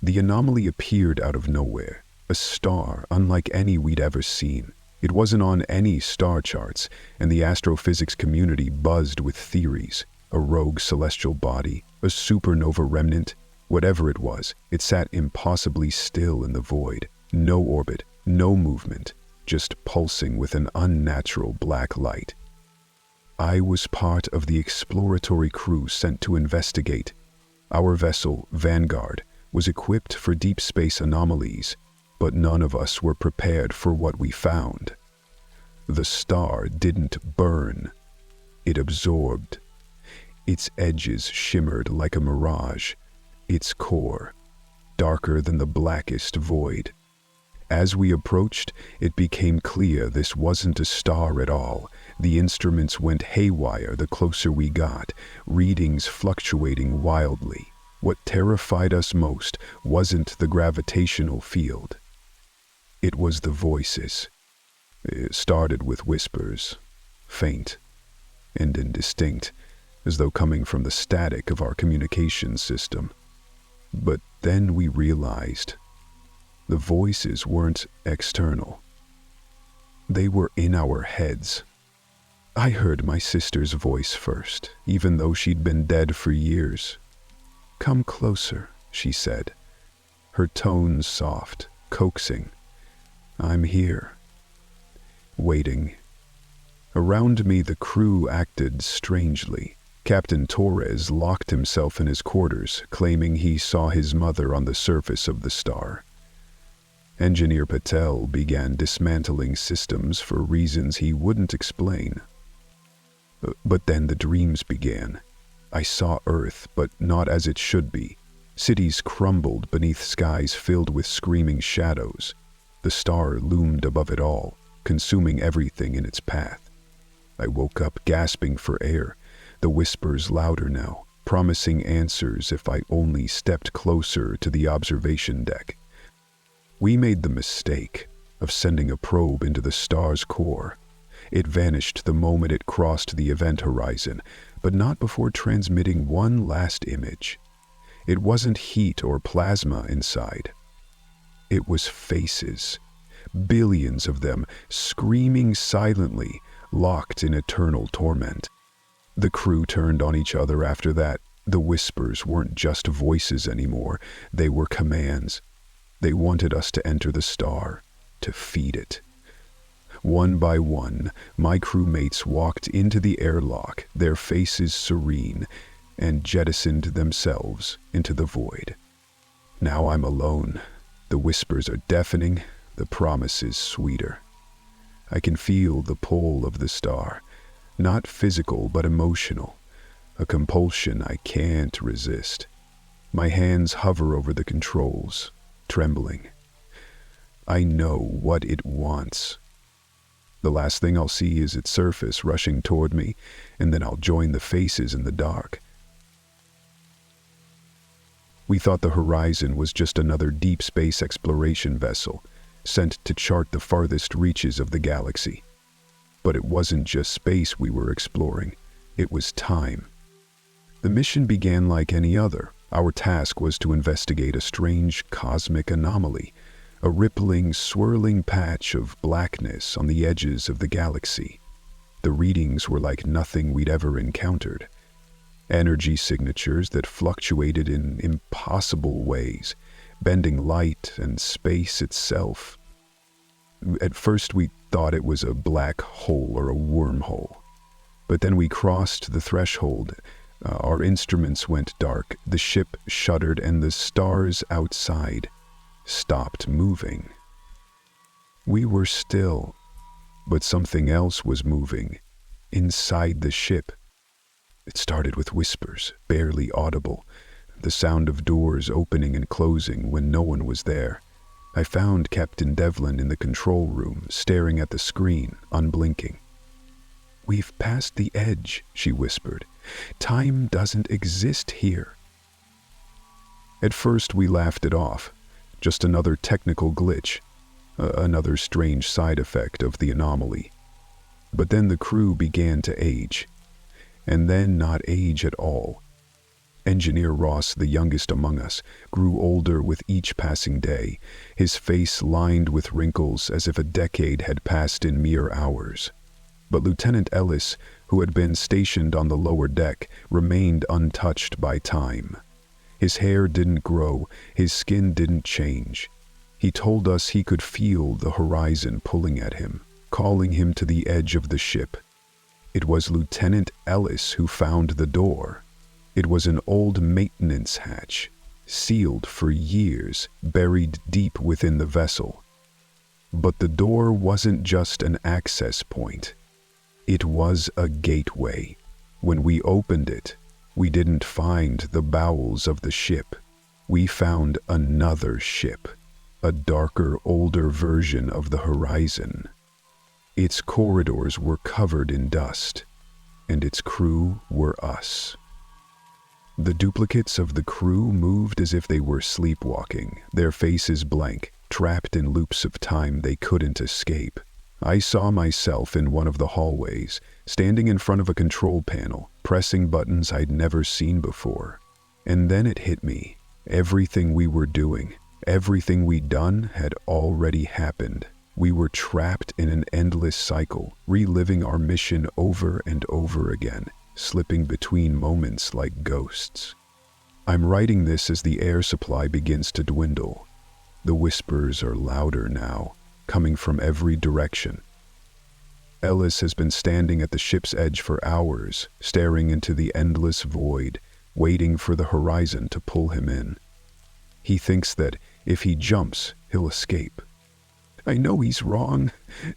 The anomaly appeared out of nowhere, a star unlike any we'd ever seen. It wasn't on any star charts, and the astrophysics community buzzed with theories. A rogue celestial body, a supernova remnant, whatever it was, it sat impossibly still in the void. No orbit, no movement, just pulsing with an unnatural black light. I was part of the exploratory crew sent to investigate. Our vessel, Vanguard, was equipped for deep space anomalies, but none of us were prepared for what we found. The star didn't burn. It absorbed. Its edges shimmered like a mirage, its core darker than the blackest void. As we approached, it became clear this wasn't a star at all. The instruments went haywire the closer we got, readings fluctuating wildly. What terrified us most wasn't the gravitational field. It was the voices. It started with whispers, faint and indistinct, as though coming from the static of our communication system. But then we realized the voices weren't external. They were in our heads. I heard my sister's voice first, even though she'd been dead for years. "Come closer," she said, her tones soft, coaxing. "I'm here." Waiting. Around me, the crew acted strangely. Captain Torres locked himself in his quarters, claiming he saw his mother on the surface of the star. Engineer Patel began dismantling systems for reasons he wouldn't explain. But then the dreams began. I saw Earth, but not as it should be. Cities crumbled beneath skies filled with screaming shadows. The star loomed above it all, consuming everything in its path. I woke up gasping for air, the whispers louder now, promising answers if I only stepped closer to the observation deck. We made the mistake of sending a probe into the star's core. It vanished the moment it crossed the event horizon, but not before transmitting one last image. It wasn't heat or plasma inside. It was faces, billions of them, screaming silently, locked in eternal torment. The crew turned on each other after that. The whispers weren't just voices anymore, they were commands. They wanted us to enter the star, to feed it. One by one, my crewmates walked into the airlock, their faces serene, and jettisoned themselves into the void. Now I'm alone. The whispers are deafening, the promises sweeter. I can feel the pull of the star, not physical but emotional, a compulsion I can't resist. My hands hover over the controls, trembling. I know what it wants. The last thing I'll see is its surface rushing toward me, and then I'll join the faces in the dark. We thought the Horizon was just another deep space exploration vessel, sent to chart the farthest reaches of the galaxy. But it wasn't just space we were exploring, it was time. The mission began like any other. Our task was to investigate a strange cosmic anomaly, a rippling, swirling patch of blackness on the edges of the galaxy. The readings were like nothing we'd ever encountered. Energy signatures that fluctuated in impossible ways, bending light and space itself. At first we thought it was a black hole or a wormhole. But then we crossed the threshold. Our instruments went dark, the ship shuddered, and the stars outside stopped moving. We were still, but something else was moving inside the ship. It started with whispers, barely audible, the sound of doors opening and closing when no one was there. I found Captain Devlin in the control room, staring at the screen, unblinking. "We've passed the edge," she whispered. "Time doesn't exist here." At first we laughed it off. Just another technical glitch, another strange side effect of the anomaly. But then the crew began to age, and then not age at all. Engineer Ross, the youngest among us, grew older with each passing day, his face lined with wrinkles as if a decade had passed in mere hours. But Lieutenant Ellis, who had been stationed on the lower deck, remained untouched by time. His hair didn't grow, his skin didn't change. He told us he could feel the horizon pulling at him, calling him to the edge of the ship. It was Lieutenant Ellis who found the door. It was an old maintenance hatch, sealed for years, buried deep within the vessel. But the door wasn't just an access point. It was a gateway. When we opened it, we didn't find the bowels of the ship. We found another ship, a darker, older version of the Horizon. Its corridors were covered in dust, and its crew were us. The duplicates of the crew moved as if they were sleepwalking, their faces blank, trapped in loops of time they couldn't escape. I saw myself in one of the hallways, standing in front of a control panel, pressing buttons I'd never seen before. And then it hit me. Everything we were doing, everything we'd done had already happened. We were trapped in an endless cycle, reliving our mission over and over again, slipping between moments like ghosts. I'm writing this as the air supply begins to dwindle. The whispers are louder now, coming from every direction. Ellis has been standing at the ship's edge for hours, staring into the endless void, waiting for the horizon to pull him in. He thinks that if he jumps, he'll escape. I know he's wrong.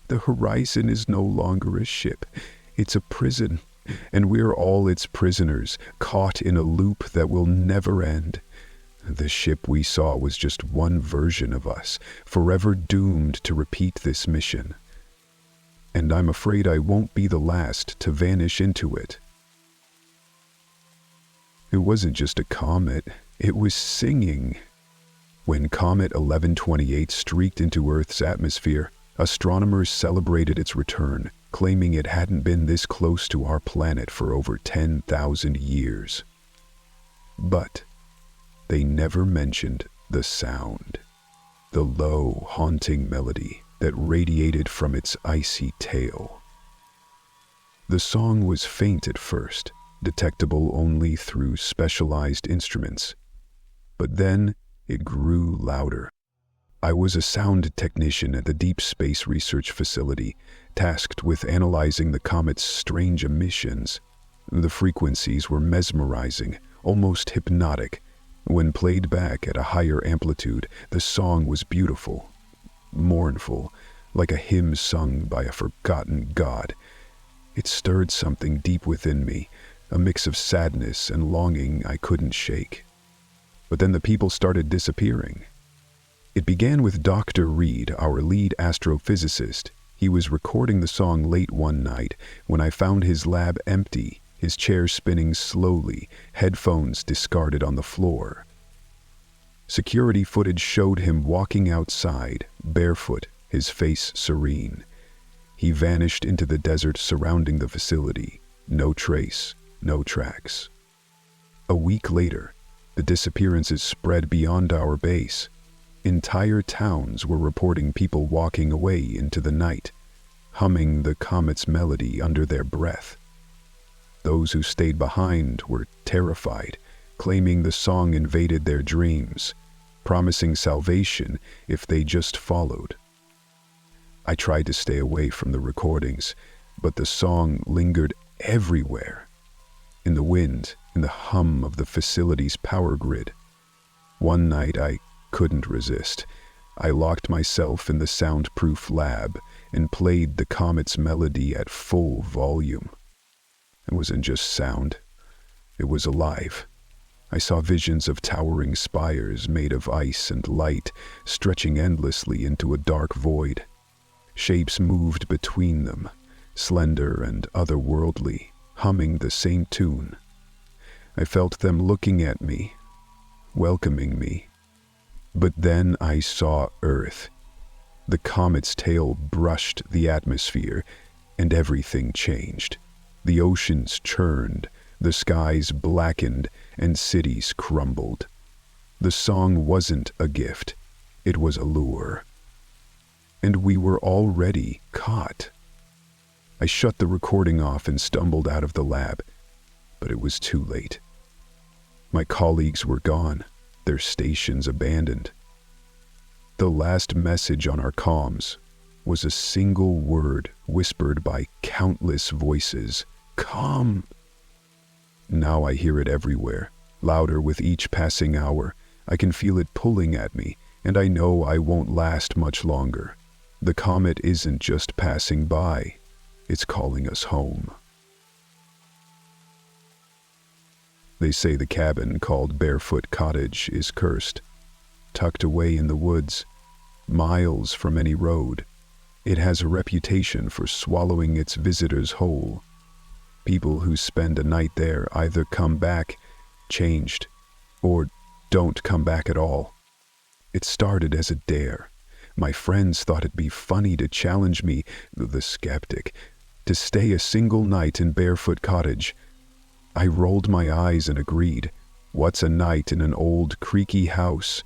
The horizon is no longer a ship. It's a prison, and we're all its prisoners, caught in a loop that will never end. The ship we saw was just one version of us, forever doomed to repeat this mission. And I'm afraid I won't be the last to vanish into it. It wasn't just a comet, it was singing. When Comet 1128 streaked into Earth's atmosphere, astronomers celebrated its return, claiming it hadn't been this close to our planet for over 10,000 years. But they never mentioned the sound, the low, haunting melody that radiated from its icy tail. The song was faint at first, detectable only through specialized instruments. But then it grew louder. I was a sound technician at the Deep Space Research Facility, tasked with analyzing the comet's strange emissions. The frequencies were mesmerizing, almost hypnotic. When played back at a higher amplitude, the song was beautiful, mournful, like a hymn sung by a forgotten god. It stirred something deep within me, a mix of sadness and longing I couldn't shake. But then the people started disappearing. It began with Dr. Reed, our lead astrophysicist. He was recording the song late one night when I found his lab empty, his chair spinning slowly, headphones discarded on the floor. Security footage showed him walking outside, barefoot, his face serene. He vanished into the desert surrounding the facility. No trace, no tracks. A week later, the disappearances spread beyond our base. Entire towns were reporting people walking away into the night, humming the comet's melody under their breath. Those who stayed behind were terrified, claiming the song invaded their dreams, promising salvation if they just followed. I tried to stay away from the recordings, but the song lingered everywhere. In the wind, in the hum of the facility's power grid. One night I couldn't resist. I locked myself in the soundproof lab and played the comet's melody at full volume. It wasn't just sound, it was alive. I saw visions of towering spires made of ice and light, stretching endlessly into a dark void. Shapes moved between them, slender and otherworldly, humming the same tune. I felt them looking at me, welcoming me. But then I saw Earth. The comet's tail brushed the atmosphere, and everything changed. The oceans churned, the skies blackened, and cities crumbled. The song wasn't a gift, it was a lure. And we were already caught. I shut the recording off and stumbled out of the lab, but it was too late. My colleagues were gone, their stations abandoned. The last message on our comms was a single word whispered by countless voices. Come! Now I hear it everywhere, louder with each passing hour. I can feel it pulling at me, and I know I won't last much longer. The comet isn't just passing by, it's calling us home. They say the cabin called Barefoot Cottage is cursed. Tucked away in the woods, miles from any road, it has a reputation for swallowing its visitors whole. People who spend a night there either come back, changed, or don't come back at all. It started as a dare, My friends thought it'd be funny to challenge me, the skeptic, to stay a single night in Barefoot Cottage. I rolled my eyes and agreed. What's a night in an old, creaky house?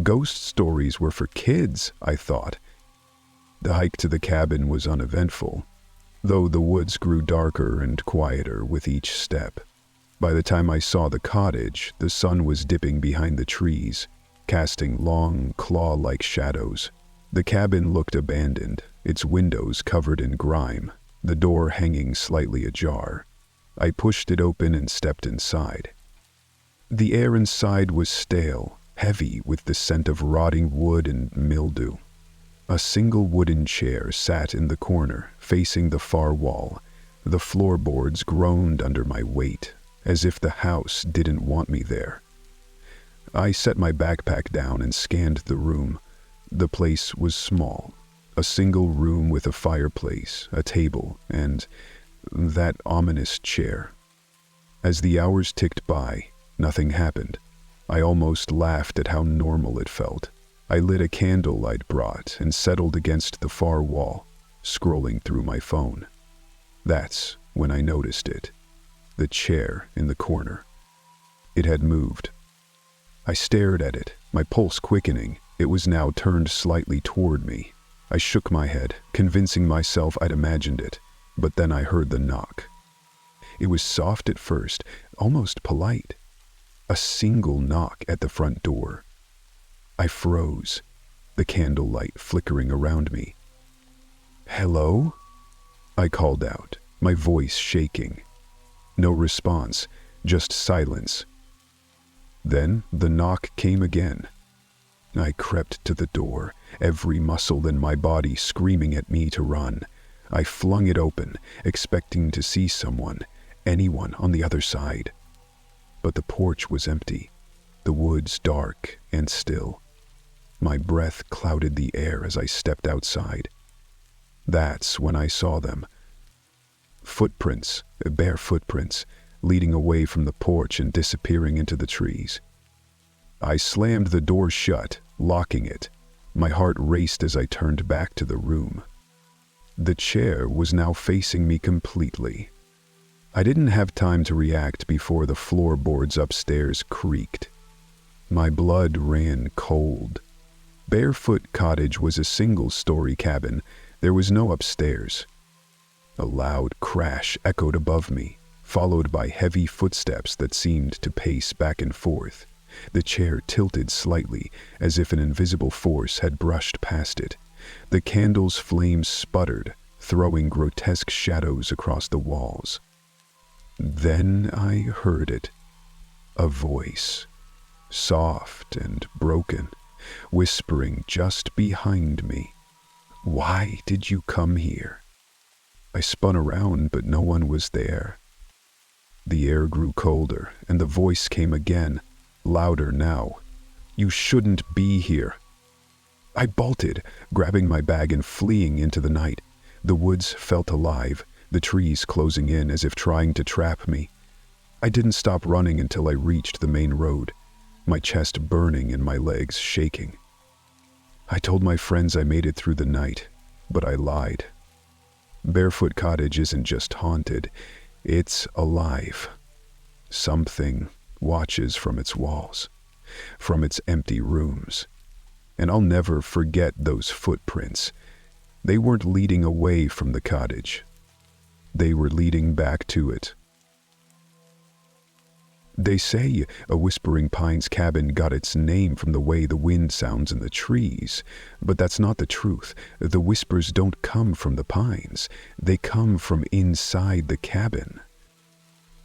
Ghost stories were for kids, I thought. The hike to the cabin was uneventful, though the woods grew darker and quieter with each step. By the time I saw the cottage, the sun was dipping behind the trees, casting long, claw-like shadows. The cabin looked abandoned, its windows covered in grime, the door hanging slightly ajar. I pushed it open and stepped inside. The air inside was stale, heavy with the scent of rotting wood and mildew. A single wooden chair sat in the corner, facing the far wall. The floorboards groaned under my weight, as if the house didn't want me there. I set my backpack down and scanned the room. The place was small, a single room with a fireplace, a table, and that ominous chair. As the hours ticked by, nothing happened. I almost laughed at how normal it felt. I lit a candle I'd brought and settled against the far wall, scrolling through my phone. That's when I noticed it. The chair in the corner. It had moved. I stared at it, my pulse quickening. It was now turned slightly toward me. I shook my head, convincing myself I'd imagined it, but then I heard the knock. It was soft at first, almost polite. A single knock at the front door. I froze, the candlelight flickering around me. "Hello?" I called out, my voice shaking. No response, just silence. Then the knock came again. I crept to the door, every muscle in my body screaming at me to run. I flung it open, expecting to see someone, anyone on the other side. But the porch was empty, the woods dark and still. My breath clouded the air as I stepped outside. That's when I saw them. Footprints, bare footprints, leading away from the porch and disappearing into the trees. I slammed the door shut, locking it. My heart raced as I turned back to the room. The chair was now facing me completely. I didn't have time to react before the floorboards upstairs creaked. My blood ran cold. Barefoot Cottage was a single-story cabin. There was no upstairs. A loud crash echoed above me, followed by heavy footsteps that seemed to pace back and forth. The chair tilted slightly, as if an invisible force had brushed past it. The candle's flames sputtered, throwing grotesque shadows across the walls. Then I heard it. A voice, soft and broken, whispering just behind me. "Why did you come here?" I spun around, but no one was there. The air grew colder, and the voice came again, louder now. "You shouldn't be here." I bolted, grabbing my bag and fleeing into the night. The woods felt alive, the trees closing in as if trying to trap me. I didn't stop running until I reached the main road, my chest burning and my legs shaking. I told my friends I made it through the night, but I lied. Barefoot Cottage isn't just haunted, it's alive. Something watches from its walls, from its empty rooms. And I'll never forget those footprints. They weren't leading away from the cottage. They were leading back to it. They say a Whispering Pines cabin got its name from the way the wind sounds in the trees, but that's not the truth. The whispers don't come from the pines. They come from inside the cabin.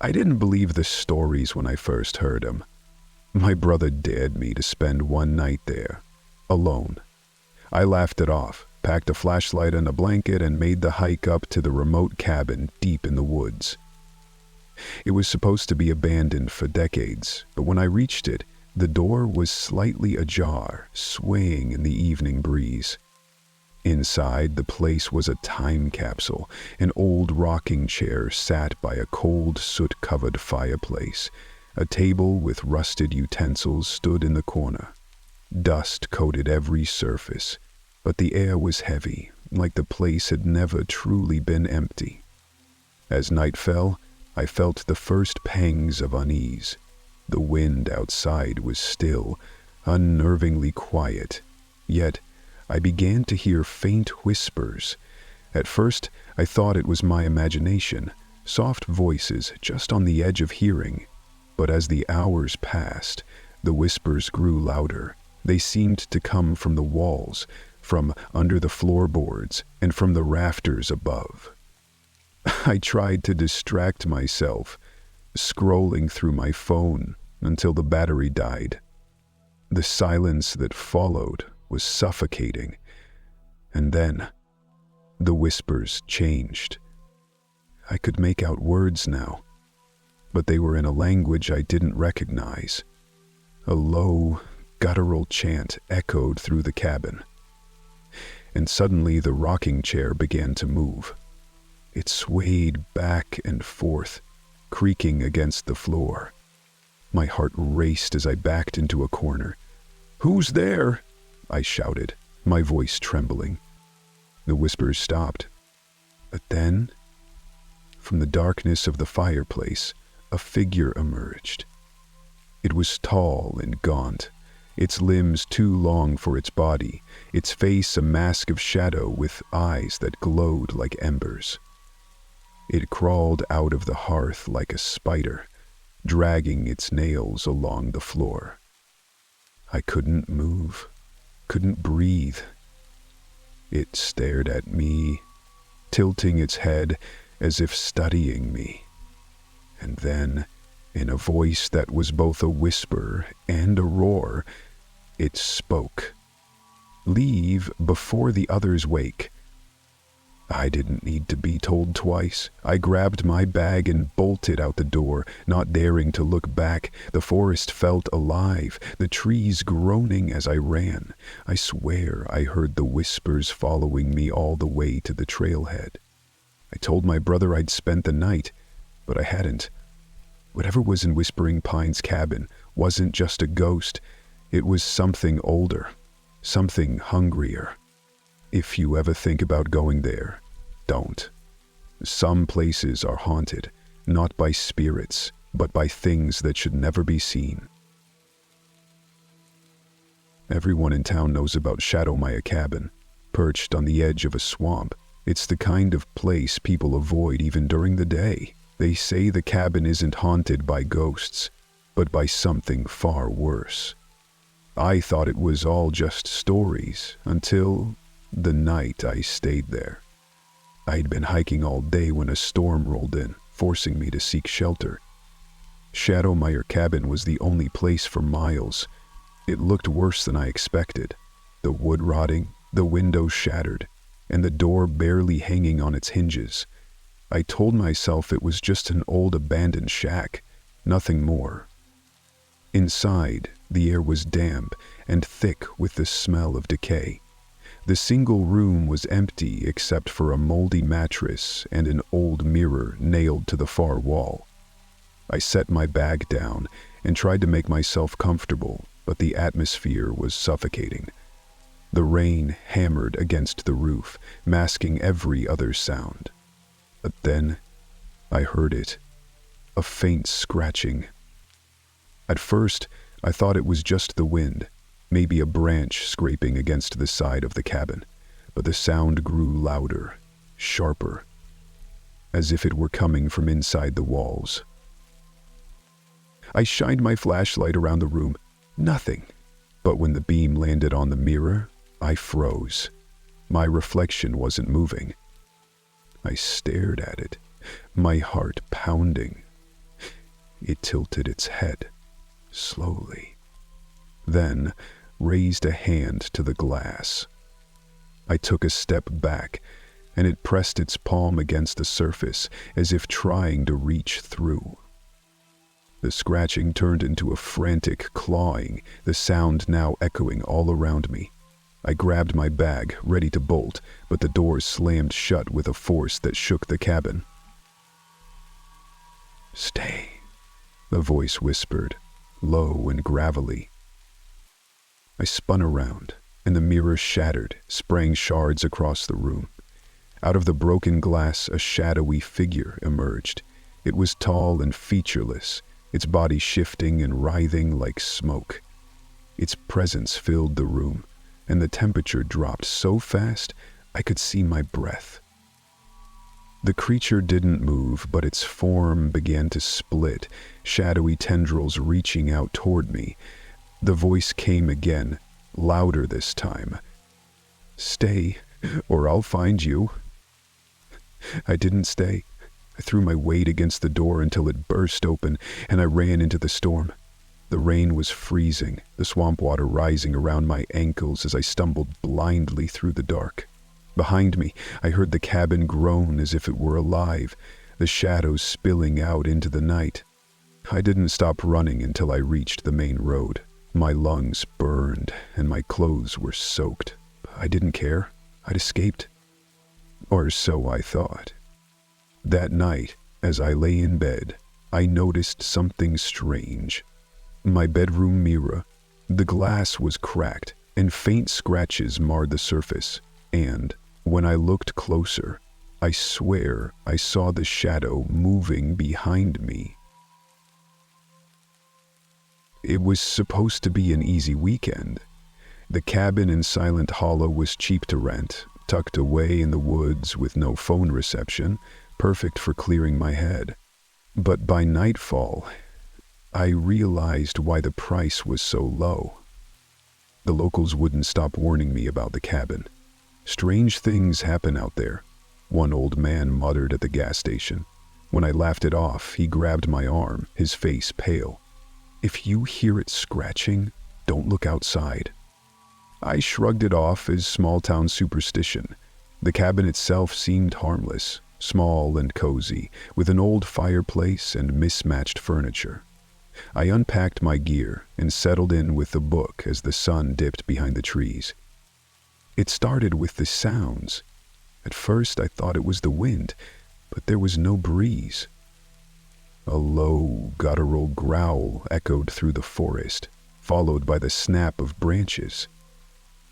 I didn't believe the stories when I first heard them. My brother dared me to spend one night there, alone. I laughed it off, packed a flashlight and a blanket, and made the hike up to the remote cabin deep in the woods. It was supposed to be abandoned for decades, but when I reached it, the door was slightly ajar, swaying in the evening breeze. Inside, the place was a time capsule. An old rocking chair sat by a cold, soot-covered fireplace. A table with rusted utensils stood in the corner. Dust coated every surface. but the air was heavy, like the place had never truly been empty. As night fell, I felt the first pangs of unease. The wind outside was still, unnervingly quiet, yet I began to hear faint whispers. At first, I thought it was my imagination, soft voices just on the edge of hearing. But as the hours passed, the whispers grew louder. They seemed to come from the walls, from under the floorboards, and from the rafters above. I tried to distract myself, scrolling through my phone until the battery died. The silence that followed was suffocating. And then, the whispers changed. I could make out words now, but they were in a language I didn't recognize. A low, guttural chant echoed through the cabin. And suddenly the rocking chair began to move. It swayed back and forth, creaking against the floor. My heart raced as I backed into a corner. "Who's there?" I shouted, my voice trembling. The whispers stopped. But then, from the darkness of the fireplace, a figure emerged. It was tall and gaunt, its limbs too long for its body, its face a mask of shadow with eyes that glowed like embers. It crawled out of the hearth like a spider, dragging its nails along the floor. I couldn't move, couldn't breathe. It stared at me, tilting its head as if studying me. And then, in a voice that was both a whisper and a roar, it spoke. "Leave before the others wake." I didn't need to be told twice. I grabbed my bag and bolted out the door, not daring to look back. The forest felt alive, the trees groaning as I ran. I swear I heard the whispers following me all the way to the trailhead. I told my brother I'd spent the night, but I hadn't. Whatever was in Whispering Pines' cabin wasn't just a ghost. It was something older, something hungrier. If you ever think about going there, don't. Some places are haunted, not by spirits, but by things that should never be seen. Everyone in town knows about Shadowmaya Cabin, perched on the edge of a swamp. It's the kind of place people avoid even during the day. They say the cabin isn't haunted by ghosts, but by something far worse. I thought it was all just stories until the night I stayed there. I'd been hiking all day when a storm rolled in, forcing me to seek shelter. Shadowmaya Cabin was the only place for miles. It looked worse than I expected. The wood rotting, the windows shattered, and the door barely hanging on its hinges. I told myself it was just an old abandoned shack, nothing more. Inside, the air was damp and thick with the smell of decay. The single room was empty except for a moldy mattress and an old mirror nailed to the far wall. I set my bag down and tried to make myself comfortable, but the atmosphere was suffocating. The rain hammered against the roof, masking every other sound. But then, I heard it, a faint scratching. At first, I thought it was just the wind, maybe a branch scraping against the side of the cabin, but the sound grew louder, sharper, as if it were coming from inside the walls. I shined my flashlight around the room. Nothing. But when the beam landed on the mirror, I froze. My reflection wasn't moving. I stared at it, my heart pounding. It tilted its head, slowly, then raised a hand to the glass. I took a step back, and it pressed its palm against the surface as if trying to reach through. The scratching turned into a frantic clawing, the sound now echoing all around me. I grabbed my bag, ready to bolt, but the door slammed shut with a force that shook the cabin. "Stay," the voice whispered, low and gravelly. I spun around, and the mirror shattered, spraying shards across the room. Out of the broken glass, a shadowy figure emerged. It was tall and featureless, its body shifting and writhing like smoke. Its presence filled the room, and the temperature dropped so fast I could see my breath. The creature didn't move, but its form began to split, shadowy tendrils reaching out toward me. The voice came again, louder this time. "Stay, or I'll find you." I didn't stay. I threw my weight against the door until it burst open, and I ran into the storm. The rain was freezing, the swamp water rising around my ankles as I stumbled blindly through the dark. Behind me, I heard the cabin groan as if it were alive, the shadows spilling out into the night. I didn't stop running until I reached the main road. My lungs burned, and my clothes were soaked. I didn't care. I'd escaped. Or so I thought. That night, as I lay in bed, I noticed something strange. My bedroom mirror, the glass was cracked, and faint scratches marred the surface, and when I looked closer, I swear I saw the shadow moving behind me. It was supposed to be an easy weekend. The cabin in Silent Hollow was cheap to rent, tucked away in the woods with no phone reception, perfect for clearing my head. But by nightfall, I realized why the price was so low. The locals wouldn't stop warning me about the cabin. "Strange things happen out there," one old man muttered at the gas station. When I laughed it off, he grabbed my arm, his face pale. "If you hear it scratching, don't look outside." I shrugged it off as small-town superstition. The cabin itself seemed harmless, small and cozy, with an old fireplace and mismatched furniture. I unpacked my gear and settled in with the book as the sun dipped behind the trees. It started with the sounds. At first I thought it was the wind, but there was no breeze. A low, guttural growl echoed through the forest, followed by the snap of branches.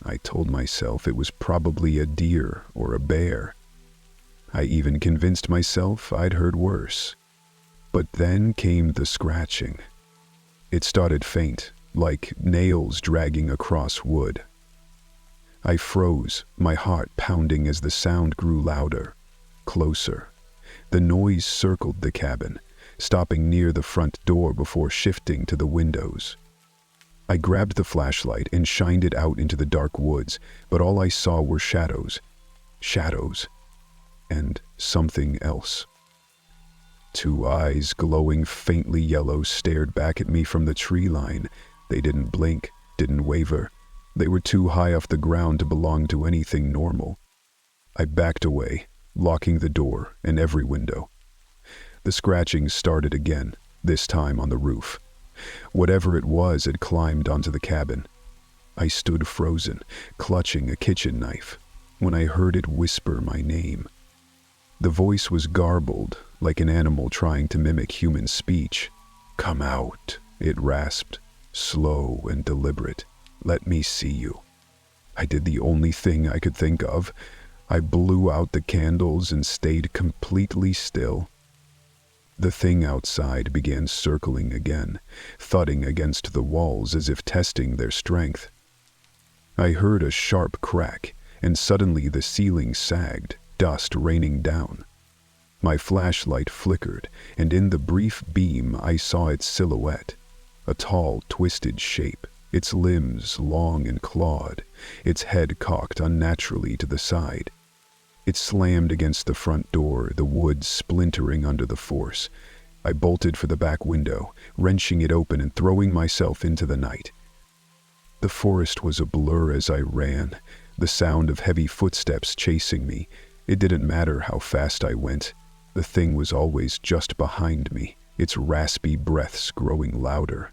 I told myself it was probably a deer or a bear. I even convinced myself I'd heard worse. But then came the scratching. It started faint, like nails dragging across wood. I froze, my heart pounding as the sound grew louder, closer. The noise circled the cabin, stopping near the front door before shifting to the windows. I grabbed the flashlight and shined it out into the dark woods, but all I saw were shadows. Shadows. And something else. Two eyes, glowing faintly yellow, stared back at me from the tree line. They didn't blink, didn't waver. They were too high off the ground to belong to anything normal. I backed away, locking the door and every window. The scratching started again, this time on the roof. Whatever it was had climbed onto the cabin. I stood frozen, clutching a kitchen knife, when I heard it whisper my name. The voice was garbled, like an animal trying to mimic human speech. "Come out," it rasped, slow and deliberate. "Let me see you." I did the only thing I could think of. I blew out the candles and stayed completely still. The thing outside began circling again, thudding against the walls as if testing their strength. I heard a sharp crack, and suddenly the ceiling sagged, dust raining down. My flashlight flickered, and in the brief beam I saw its silhouette, a tall, twisted shape, its limbs long and clawed, its head cocked unnaturally to the side. It slammed against the front door, the wood splintering under the force. I bolted for the back window, wrenching it open and throwing myself into the night. The forest was a blur as I ran, the sound of heavy footsteps chasing me. It didn't matter how fast I went. The thing was always just behind me, its raspy breaths growing louder.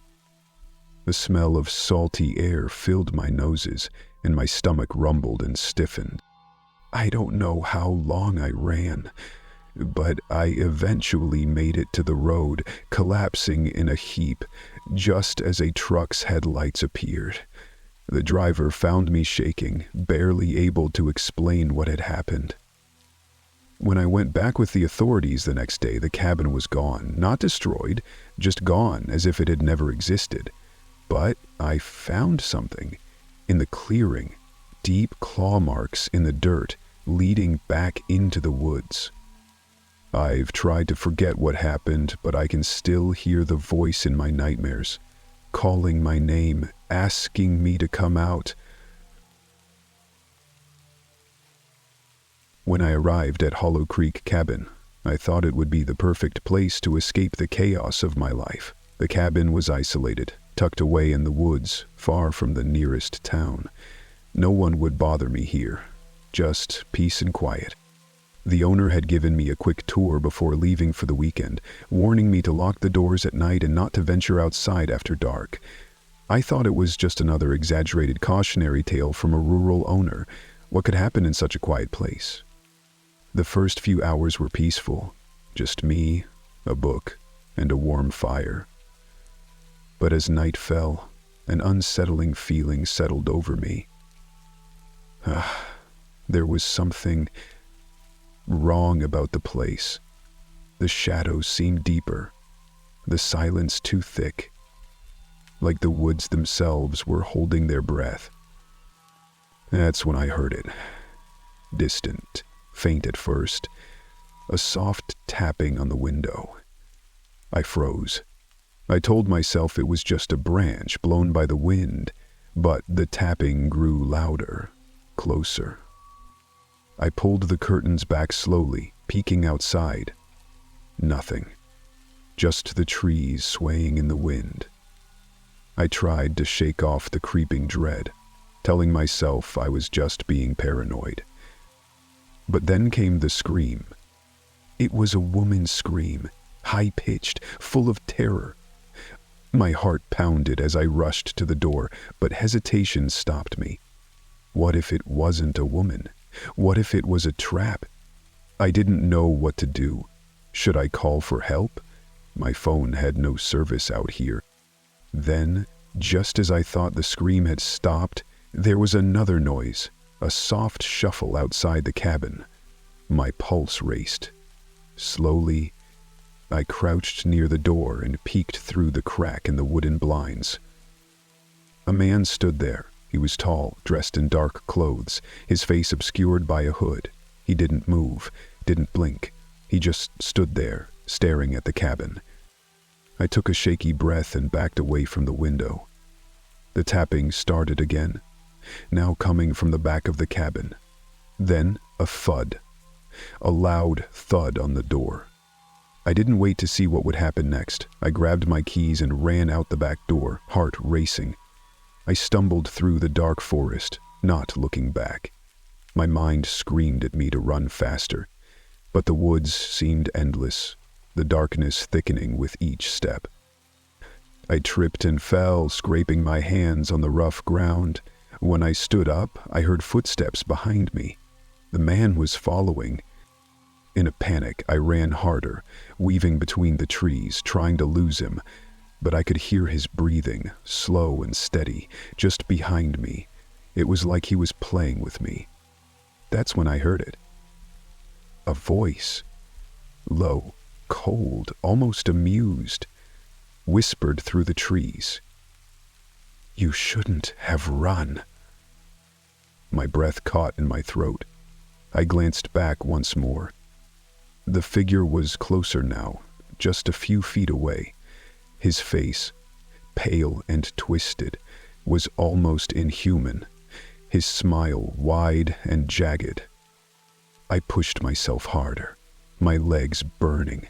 The smell of salty air filled my noses, and my stomach rumbled and stiffened. I don't know how long I ran, but I eventually made it to the road, collapsing in a heap just as a truck's headlights appeared. The driver found me shaking, barely able to explain what had happened. When I went back with the authorities the next day, the cabin was gone. Not destroyed, just gone, as if it had never existed. But I found something. In the clearing, deep claw marks in the dirt, leading back into the woods. I've tried to forget what happened, but I can still hear the voice in my nightmares, calling my name, asking me to come out. When I arrived at Hollow Creek Cabin, I thought it would be the perfect place to escape the chaos of my life. The cabin was isolated, tucked away in the woods, far from the nearest town. No one would bother me here, just peace and quiet. The owner had given me a quick tour before leaving for the weekend, warning me to lock the doors at night and not to venture outside after dark. I thought it was just another exaggerated cautionary tale from a rural owner. What could happen in such a quiet place? The first few hours were peaceful, just me, a book, and a warm fire. But as night fell, an unsettling feeling settled over me. There was something wrong about the place. The shadows seemed deeper, the silence too thick, like the woods themselves were holding their breath. That's when I heard it. Distant, faint at first, a soft tapping on the window. I froze. I told myself it was just a branch blown by the wind, but the tapping grew louder, closer. I pulled the curtains back slowly, peeking outside. Nothing. Just the trees swaying in the wind. I tried to shake off the creeping dread, telling myself I was just being paranoid. But then came the scream. It was a woman's scream, high-pitched, full of terror. My heart pounded as I rushed to the door, but hesitation stopped me. What if it wasn't a woman? What if it was a trap? I didn't know what to do. Should I call for help? My phone had no service out here. Then, just as I thought the scream had stopped, there was another noise, a soft shuffle outside the cabin. My pulse raced. Slowly, I crouched near the door and peeked through the crack in the wooden blinds. A man stood there. He was tall, dressed in dark clothes, his face obscured by a hood. He didn't move, didn't blink. He just stood there, staring at the cabin. I took a shaky breath and backed away from the window. The tapping started again, now coming from the back of the cabin. Then a thud. A loud thud on the door. I didn't wait to see what would happen next. I grabbed my keys and ran out the back door, heart racing. I stumbled through the dark forest, not looking back. My mind screamed at me to run faster, but the woods seemed endless, the darkness thickening with each step. I tripped and fell, scraping my hands on the rough ground. When I stood up, I heard footsteps behind me. The man was following. In a panic, I ran harder, weaving between the trees, trying to lose him, but I could hear his breathing, slow and steady, just behind me. It was like he was playing with me. That's when I heard it. A voice, low, cold, almost amused, whispered through the trees. "You shouldn't have run." My breath caught in my throat. I glanced back once more. The figure was closer now, just a few feet away. His face, pale and twisted, was almost inhuman, his smile wide and jagged. I pushed myself harder, my legs burning,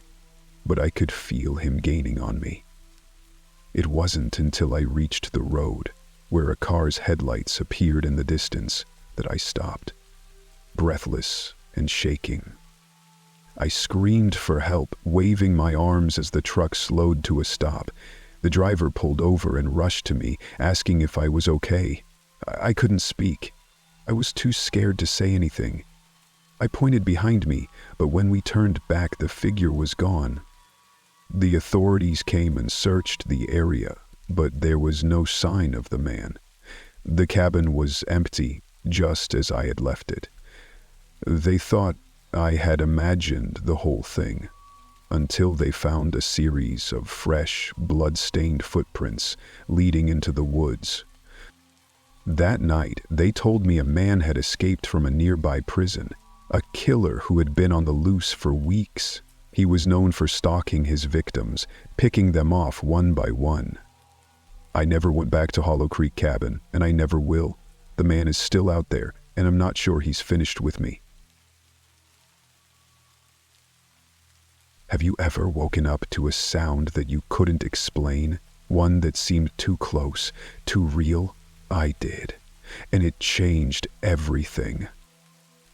but I could feel him gaining on me. It wasn't until I reached the road, where a car's headlights appeared in the distance, that I stopped, breathless and shaking. I screamed for help, waving my arms as the truck slowed to a stop. The driver pulled over and rushed to me, asking if I was okay. I couldn't speak. I was too scared to say anything. I pointed behind me, but when we turned back, the figure was gone. The authorities came and searched the area, but there was no sign of the man. The cabin was empty, just as I had left it. They thought I had imagined the whole thing, until they found a series of fresh, blood-stained footprints leading into the woods. That night, they told me a man had escaped from a nearby prison, a killer who had been on the loose for weeks. He was known for stalking his victims, picking them off one by one. I never went back to Hollow Creek Cabin, and I never will. The man is still out there, and I'm not sure he's finished with me. Have you ever woken up to a sound that you couldn't explain? One that seemed too close, too real? I did, and it changed everything.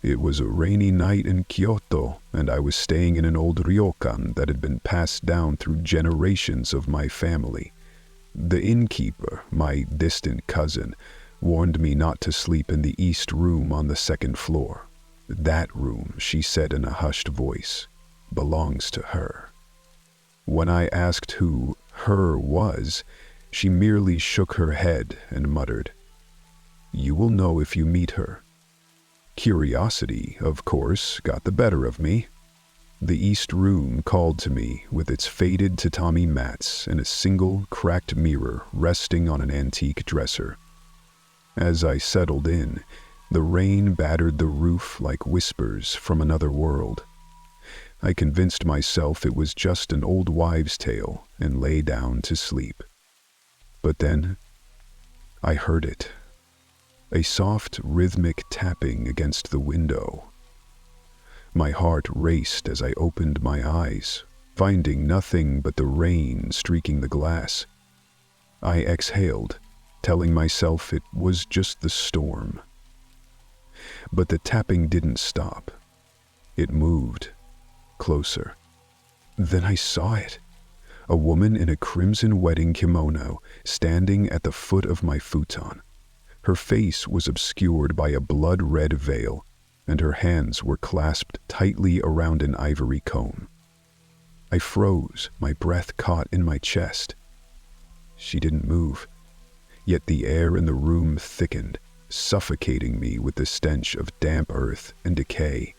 It was a rainy night in Kyoto, and I was staying in an old ryokan that had been passed down through generations of my family. The innkeeper, my distant cousin, warned me not to sleep in the east room on the second floor. That room, she said in a hushed voice, belongs to her. When I asked who her was, she merely shook her head and muttered, "You will know if you meet her." Curiosity, of course, got the better of me. The east room called to me with its faded tatami mats and a single cracked mirror resting on an antique dresser. As I settled in, the rain battered the roof like whispers from another world. I convinced myself it was just an old wives' tale and lay down to sleep. But then, I heard it. A soft, rhythmic tapping against the window. My heart raced as I opened my eyes, finding nothing but the rain streaking the glass. I exhaled, telling myself it was just the storm. But the tapping didn't stop. It moved. Closer. Then I saw it. A woman in a crimson wedding kimono standing at the foot of my futon. Her face was obscured by a blood-red veil, and her hands were clasped tightly around an ivory comb. I froze, my breath caught in my chest. She didn't move, yet the air in the room thickened, suffocating me with the stench of damp earth and decay.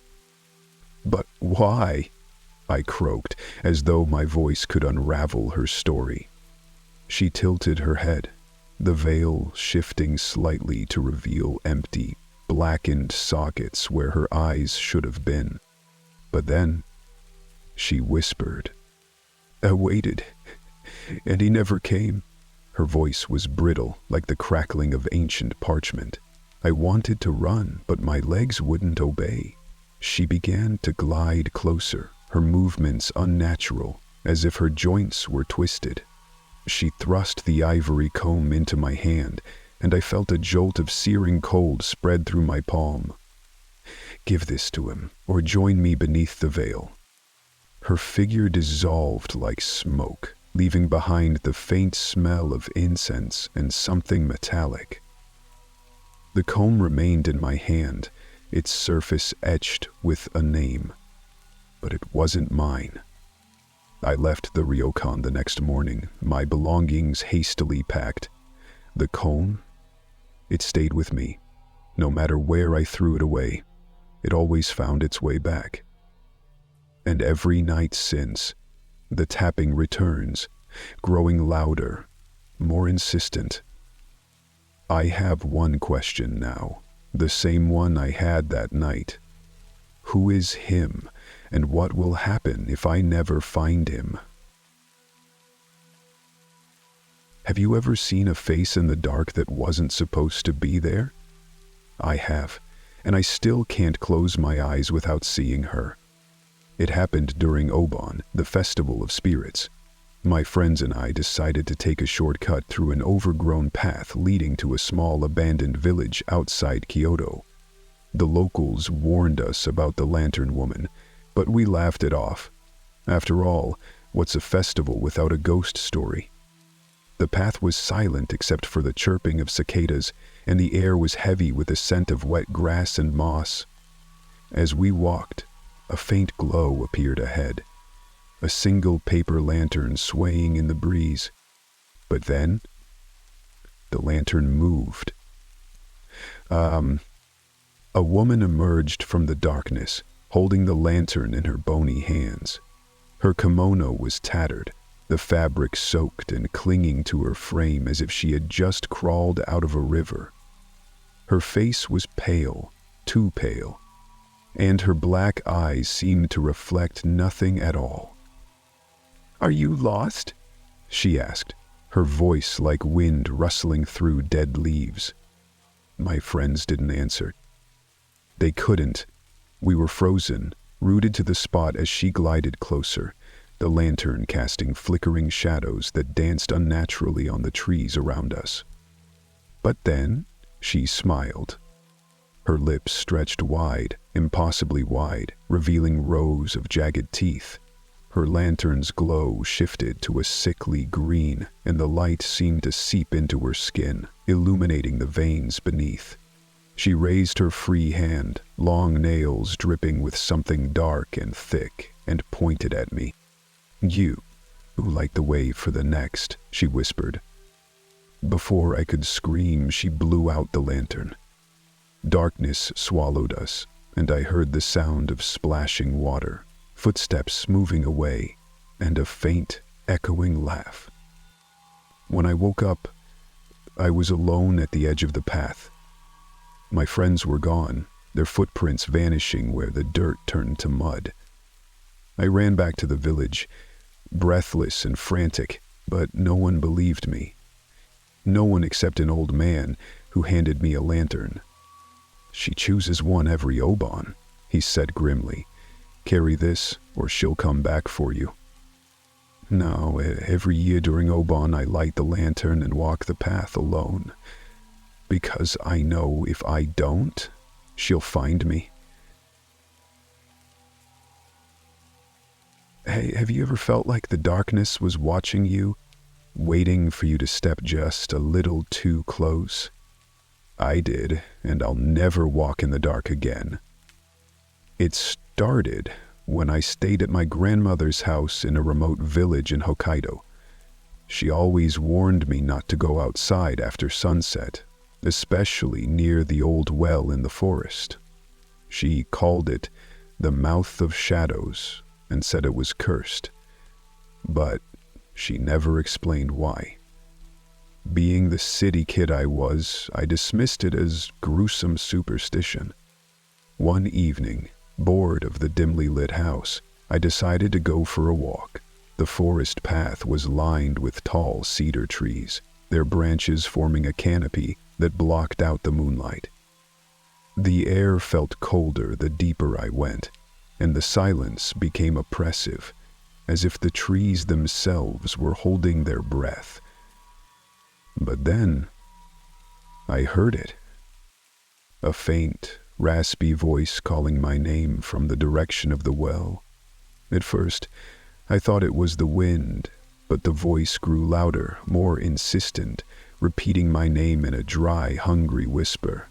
"But why?" I croaked, as though my voice could unravel her story. She tilted her head, the veil shifting slightly to reveal empty, blackened sockets where her eyes should have been. But then, she whispered, "I waited, and he never came." Her voice was brittle, like the crackling of ancient parchment. I wanted to run, but my legs wouldn't obey. She began to glide closer, her movements unnatural, as if her joints were twisted. She thrust the ivory comb into my hand, and I felt a jolt of searing cold spread through my palm. "Give this to him, or join me beneath the veil." Her figure dissolved like smoke, leaving behind the faint smell of incense and something metallic. The comb remained in my hand, its surface etched with a name. But it wasn't mine. I left the ryokan the next morning, my belongings hastily packed. The comb? It stayed with me. No matter where I threw it away, it always found its way back. And every night since, the tapping returns, growing louder, more insistent. I have one question now, the same one I had that night. Who is him, and what will happen if I never find him? Have you ever seen a face in the dark that wasn't supposed to be there? I have, and I still can't close my eyes without seeing her. It happened during Obon, the festival of spirits. My friends and I decided to take a shortcut through an overgrown path leading to a small abandoned village outside Kyoto. The locals warned us about the lantern woman, but we laughed it off. After all, what's a festival without a ghost story? The path was silent except for the chirping of cicadas, and the air was heavy with the scent of wet grass and moss. As we walked, a faint glow appeared ahead, a single paper lantern swaying in the breeze. But then, the lantern moved, A woman emerged from the darkness, holding the lantern in her bony hands. Her kimono was tattered, the fabric soaked and clinging to her frame as if she had just crawled out of a river. Her face was pale, too pale, and her black eyes seemed to reflect nothing at all. "Are you lost?" she asked, her voice like wind rustling through dead leaves. My friends didn't answer. They couldn't. We were frozen, rooted to the spot as she glided closer, the lantern casting flickering shadows that danced unnaturally on the trees around us. But then she smiled. Her lips stretched wide, impossibly wide, revealing rows of jagged teeth. Her lantern's glow shifted to a sickly green, and the light seemed to seep into her skin, illuminating the veins beneath. She raised her free hand, long nails dripping with something dark and thick, and pointed at me. "You, who light the way for the next," she whispered. Before I could scream, she blew out the lantern. Darkness swallowed us, and I heard the sound of splashing water, footsteps moving away, and a faint, echoing laugh. When I woke up, I was alone at the edge of the path. My friends were gone, their footprints vanishing where the dirt turned to mud. I ran back to the village, breathless and frantic, but no one believed me. No one except an old man who handed me a lantern. "She chooses one every Oban," he said grimly. "Carry this, or she'll come back for you." No, every year during Oban I light the lantern and walk the path alone. Because I know if I don't, she'll find me. Hey, have you ever felt like the darkness was watching you, waiting for you to step just a little too close? I did, and I'll never walk in the dark again. It started when I stayed at my grandmother's house in a remote village in Hokkaido. She always warned me not to go outside after sunset, especially near the old well in the forest. She called it the Mouth of Shadows and said it was cursed, but she never explained why. Being the city kid I was, I dismissed it as gruesome superstition. One evening, bored of the dimly lit house, I decided to go for a walk. The forest path was lined with tall cedar trees, their branches forming a canopy that blocked out the moonlight. The air felt colder the deeper I went, and the silence became oppressive, as if the trees themselves were holding their breath. But then, I heard it. A faint, raspy voice calling my name from the direction of the well. At first, I thought it was the wind, but the voice grew louder, more insistent, repeating my name in a dry, hungry whisper.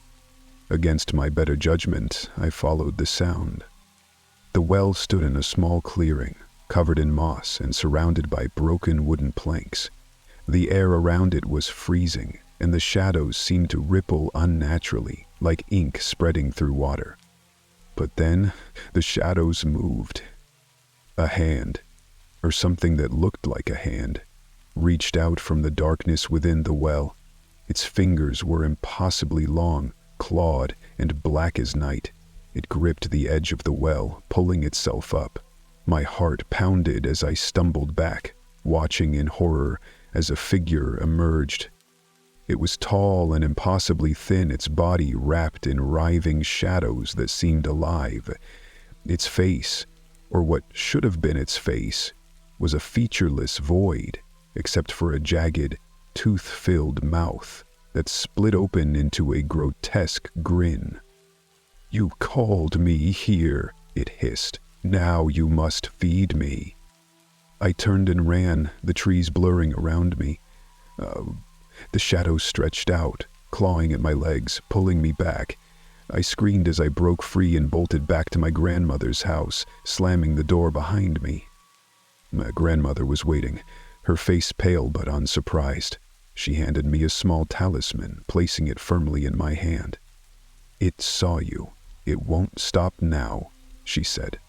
Against my better judgment, I followed the sound. The well stood in a small clearing, covered in moss and surrounded by broken wooden planks. The air around it was freezing, and the shadows seemed to ripple unnaturally, like ink spreading through water. But then, the shadows moved. A hand, or something that looked like a hand, reached out from the darkness within the well. Its fingers were impossibly long, clawed, and black as night. It gripped the edge of the well, pulling itself up. My heart pounded as I stumbled back, watching in horror as a figure emerged. It was tall and impossibly thin, its body wrapped in writhing shadows that seemed alive. Its face, or what should have been its face, was a featureless void, except for a jagged, tooth-filled mouth that split open into a grotesque grin. "You called me here," it hissed. "Now you must feed me." I turned and ran, the trees blurring around me. The shadows stretched out, clawing at my legs, pulling me back. I screamed as I broke free and bolted back to my grandmother's house, slamming the door behind me. My grandmother was waiting, her face pale but unsurprised. She handed me a small talisman, placing it firmly in my hand. "It saw you. It won't stop now," she said.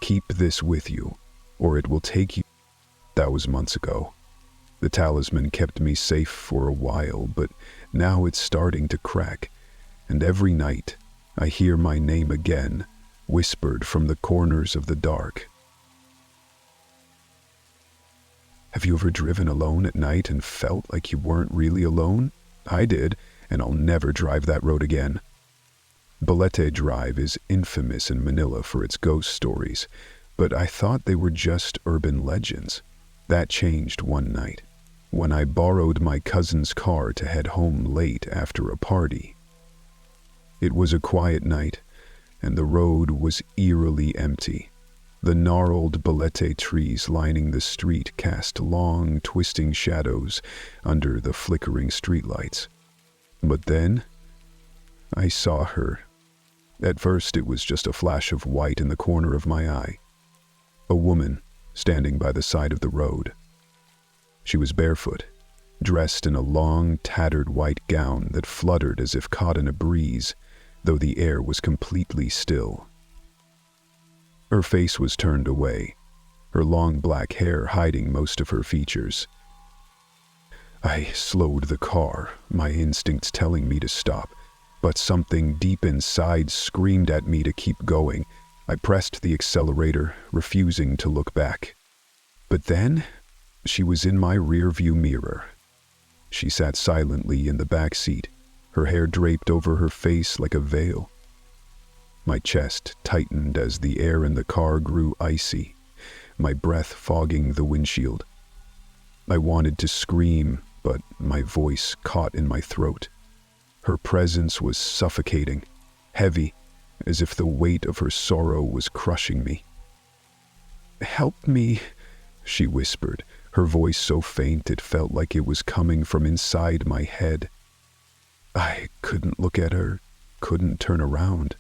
"Keep this with you, or it will take you." That was months ago. The talisman kept me safe for a while, but now it's starting to crack, and every night I hear my name again, whispered from the corners of the dark. Have you ever driven alone at night and felt like you weren't really alone? I did, and I'll never drive that road again. Balete Drive is infamous in Manila for its ghost stories, but I thought they were just urban legends. That changed one night, when I borrowed my cousin's car to head home late after a party. It was a quiet night, and the road was eerily empty. The gnarled balete trees lining the street cast long, twisting shadows under the flickering streetlights. But then, I saw her. At first, it was just a flash of white in the corner of my eye. A woman standing by the side of the road. She was barefoot, dressed in a long, tattered white gown that fluttered as if caught in a breeze, though the air was completely still. Her face was turned away, her long black hair hiding most of her features. I slowed the car, my instincts telling me to stop, but something deep inside screamed at me to keep going. I pressed the accelerator, refusing to look back. But then, she was in my rearview mirror. She sat silently in the back seat, her hair draped over her face like a veil. My chest tightened as the air in the car grew icy, my breath fogging the windshield. I wanted to scream, but my voice caught in my throat. Her presence was suffocating, heavy, as if the weight of her sorrow was crushing me. "Help me," she whispered, her voice so faint it felt like it was coming from inside my head. I couldn't look at her, couldn't turn around.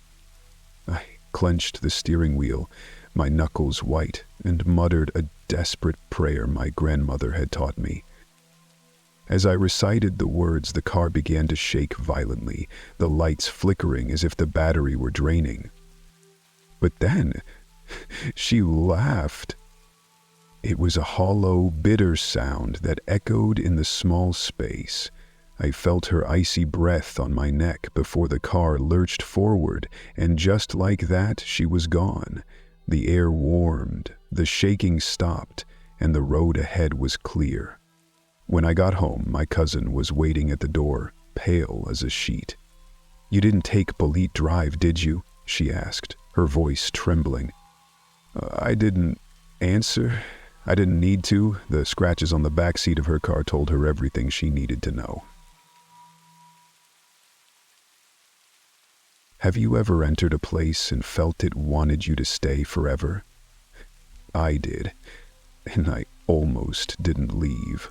I clenched the steering wheel, my knuckles white, and muttered a desperate prayer my grandmother had taught me. As I recited the words, the car began to shake violently, the lights flickering as if the battery were draining. But then, she laughed. It was a hollow, bitter sound that echoed in the small space. I felt her icy breath on my neck before the car lurched forward, and just like that, she was gone. The air warmed, the shaking stopped, and the road ahead was clear. When I got home, my cousin was waiting at the door, pale as a sheet. "You didn't take Balete Drive, did you?" she asked, her voice trembling. I didn't answer. I didn't need to. The scratches on the back seat of her car told her everything she needed to know. Have you ever entered a place and felt it wanted you to stay forever? I did, and I almost didn't leave.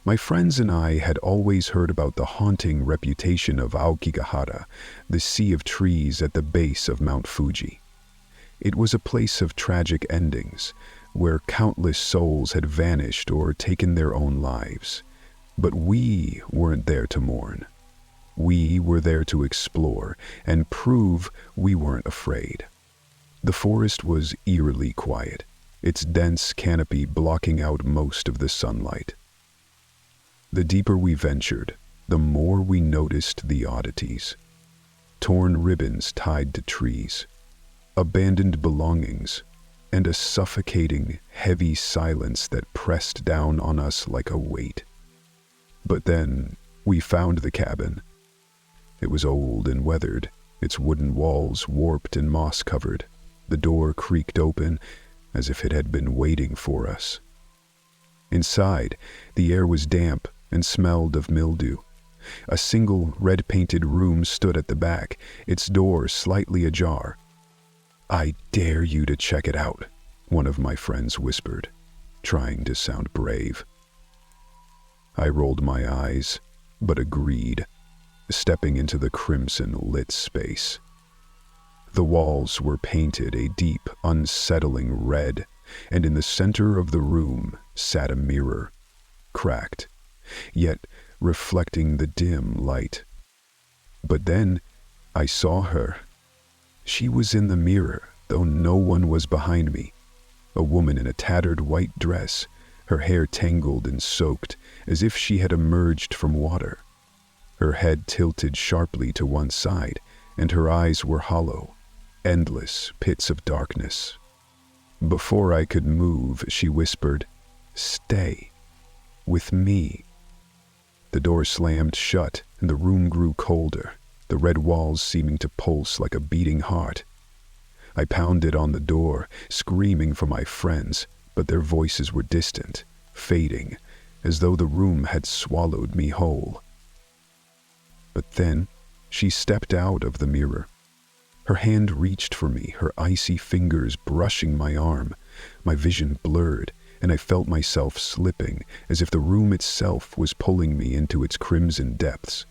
My friends and I had always heard about the haunting reputation of Aokigahara, the sea of trees at the base of Mount Fuji. It was a place of tragic endings, where countless souls had vanished or taken their own lives. But we weren't there to mourn. We were there to explore and prove we weren't afraid. The forest was eerily quiet, its dense canopy blocking out most of the sunlight. The deeper we ventured, the more we noticed the oddities. Torn ribbons tied to trees, abandoned belongings, and a suffocating, heavy silence that pressed down on us like a weight. But then we found the cabin. It was old and weathered, its wooden walls warped and moss-covered. The door creaked open as if it had been waiting for us. Inside, the air was damp and smelled of mildew. A single red-painted room stood at the back, its door slightly ajar. "I dare you to check it out," one of my friends whispered, trying to sound brave. I rolled my eyes, but agreed, stepping into the crimson-lit space. The walls were painted a deep, unsettling red, and in the center of the room sat a mirror, cracked, yet reflecting the dim light. But then I saw her. She was in the mirror, though no one was behind me. A woman in a tattered white dress, her hair tangled and soaked, as if she had emerged from water. Her head tilted sharply to one side, and her eyes were hollow, endless pits of darkness. Before I could move, she whispered, "Stay. With me." The door slammed shut, and the room grew colder, the red walls seeming to pulse like a beating heart. I pounded on the door, screaming for my friends, but their voices were distant, fading, as though the room had swallowed me whole. But then, she stepped out of the mirror. Her hand reached for me, her icy fingers brushing my arm. My vision blurred, and I felt myself slipping, as if the room itself was pulling me into its crimson depths.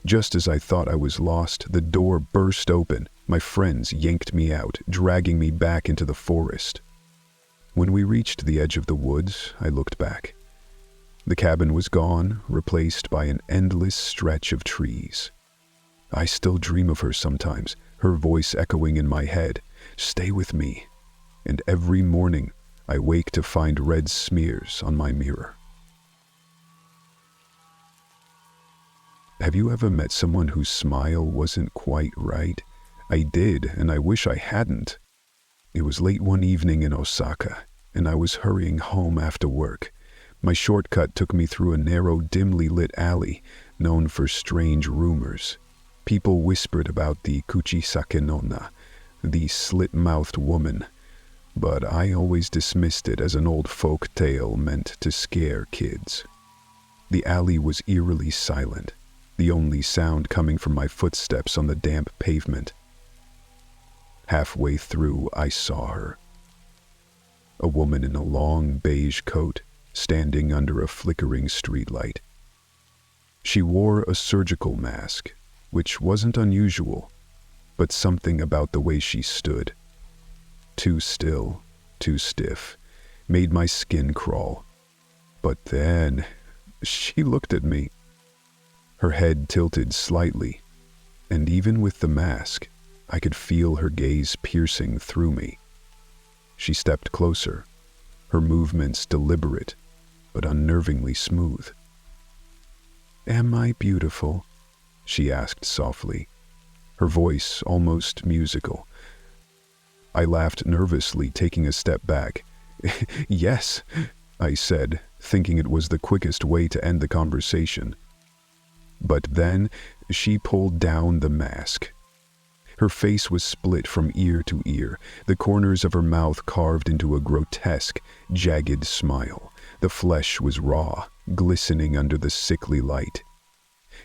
Just as I thought I was lost, the door burst open. My friends yanked me out, dragging me back into the forest. When we reached the edge of the woods, I looked back. The cabin was gone, replaced by an endless stretch of trees. I still dream of her sometimes, her voice echoing in my head, "Stay with me." And every morning, I wake to find red smears on my mirror. Have you ever met someone whose smile wasn't quite right? I did, and I wish I hadn't. It was late one evening in Osaka, and I was hurrying home after work. My shortcut took me through a narrow, dimly lit alley, known for strange rumors. People whispered about the Kuchisake Nonna, the slit-mouthed woman, but I always dismissed it as an old folk tale meant to scare kids. The alley was eerily silent, the only sound coming from my footsteps on the damp pavement. Halfway through, I saw her. A woman in a long beige coat, standing under a flickering streetlight. She wore a surgical mask, which wasn't unusual, but something about the way she stood, too still, too stiff, made my skin crawl. But then, she looked at me. Her head tilted slightly, and even with the mask, I could feel her gaze piercing through me. She stepped closer, her movements deliberate, but unnervingly smooth. "Am I beautiful?" she asked softly, her voice almost musical. I laughed nervously, taking a step back. "Yes," I said, thinking it was the quickest way to end the conversation. But then she pulled down the mask. Her face was split from ear to ear, the corners of her mouth carved into a grotesque, jagged smile. The flesh was raw, glistening under the sickly light.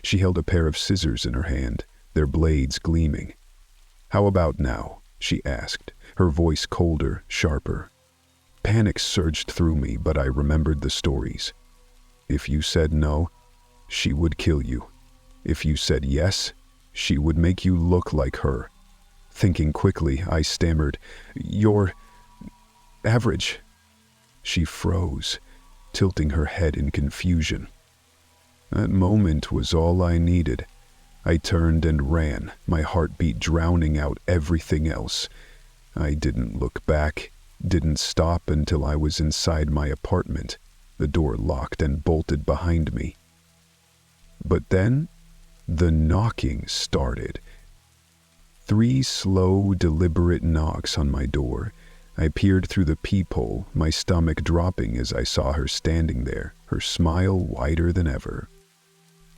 She held a pair of scissors in her hand, their blades gleaming. "How about now?" she asked, her voice colder, sharper. Panic surged through me, but I remembered the stories. If you said no, she would kill you. If you said yes, she would make you look like her. Thinking quickly, I stammered, "You're average." She froze, tilting her head in confusion. That moment was all I needed. I turned and ran, my heartbeat drowning out everything else. I didn't look back, didn't stop until I was inside my apartment, the door locked and bolted behind me. But then, the knocking started. 3 slow, deliberate knocks on my door. I peered through the peephole, my stomach dropping as I saw her standing there, her smile wider than ever.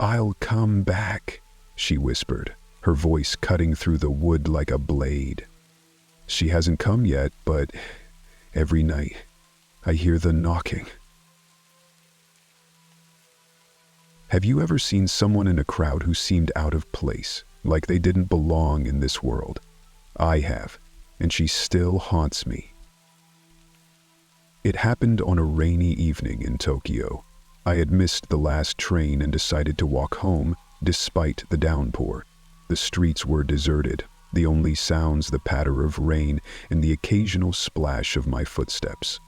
"I'll come back," she whispered, her voice cutting through the wood like a blade. She hasn't come yet, but every night I hear the knocking. Have you ever seen someone in a crowd who seemed out of place, like they didn't belong in this world? I have, and she still haunts me. It happened on a rainy evening in Tokyo. I had missed the last train and decided to walk home despite the downpour. The streets were deserted, the only sounds the patter of rain and the occasional splash of my footsteps.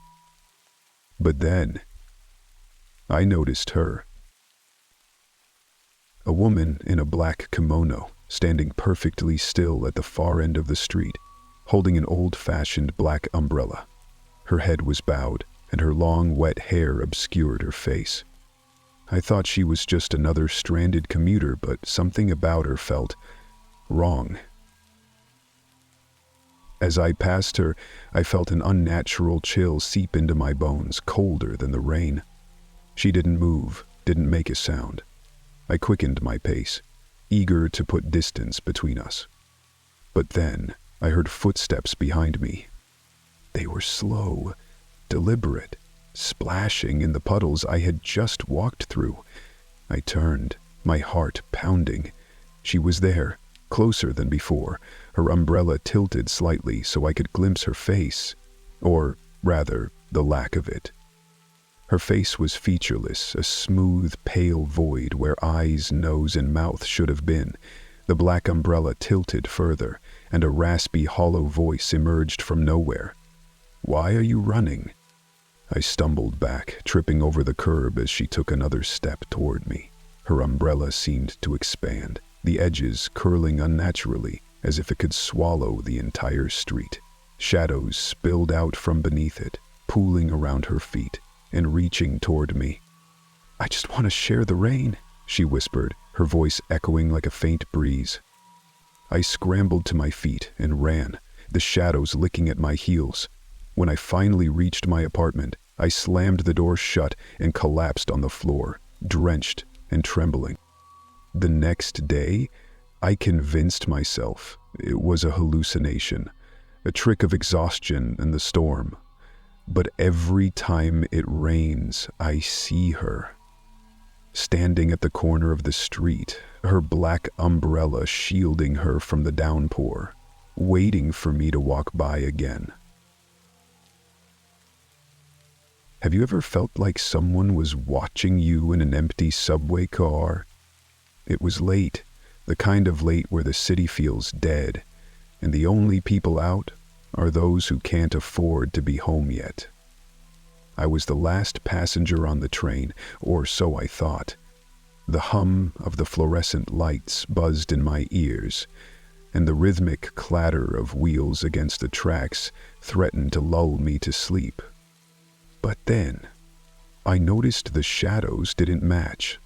But then, I noticed her. A woman in a black kimono, standing perfectly still at the far end of the street, holding an old-fashioned black umbrella. Her head was bowed, and her long, wet hair obscured her face. I thought she was just another stranded commuter, but something about her felt wrong. As I passed her, I felt an unnatural chill seep into my bones, colder than the rain. She didn't move, didn't make a sound. I quickened my pace, eager to put distance between us. But then I heard footsteps behind me. They were slow, deliberate, splashing in the puddles I had just walked through. I turned, my heart pounding. She was there, closer than before, her umbrella tilted slightly so I could glimpse her face, or rather, the lack of it. Her face was featureless, a smooth, pale void where eyes, nose, and mouth should have been. The black umbrella tilted further, and a raspy, hollow voice emerged from nowhere. "Why are you running?" I stumbled back, tripping over the curb as she took another step toward me. Her umbrella seemed to expand, the edges curling unnaturally, as if it could swallow the entire street. Shadows spilled out from beneath it, pooling around her feet and reaching toward me. "I just want to share the rain," she whispered, her voice echoing like a faint breeze. I scrambled to my feet and ran, the shadows licking at my heels. When I finally reached my apartment, I slammed the door shut and collapsed on the floor, drenched and trembling. The next day, I convinced myself it was a hallucination, a trick of exhaustion and the storm. But every time it rains, I see her. Standing at the corner of the street, her black umbrella shielding her from the downpour, waiting for me to walk by again. Have you ever felt like someone was watching you in an empty subway car? It was late, the kind of late where the city feels dead, and the only people out are those who can't afford to be home yet. I was the last passenger on the train, or so I thought. The hum of the fluorescent lights buzzed in my ears, and the rhythmic clatter of wheels against the tracks threatened to lull me to sleep. But then, I noticed the shadows didn't match.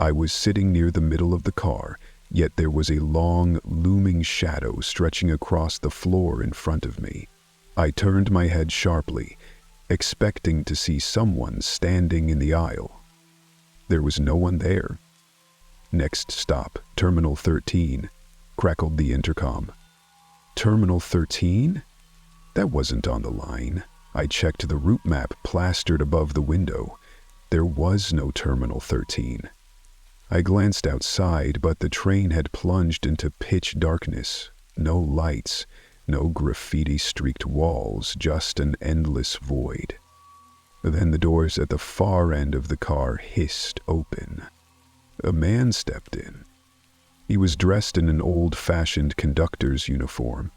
I was sitting near the middle of the car, yet there was a long, looming shadow stretching across the floor in front of me. I turned my head sharply, expecting to see someone standing in the aisle. There was no one there. "Next stop, Terminal 13, crackled the intercom. Terminal 13? That wasn't on the line. I checked the route map plastered above the window. There was no Terminal 13. I glanced outside, but the train had plunged into pitch darkness. No lights, no graffiti-streaked walls, just an endless void. Then the doors at the far end of the car hissed open. A man stepped in. He was dressed in an old-fashioned conductor's uniform,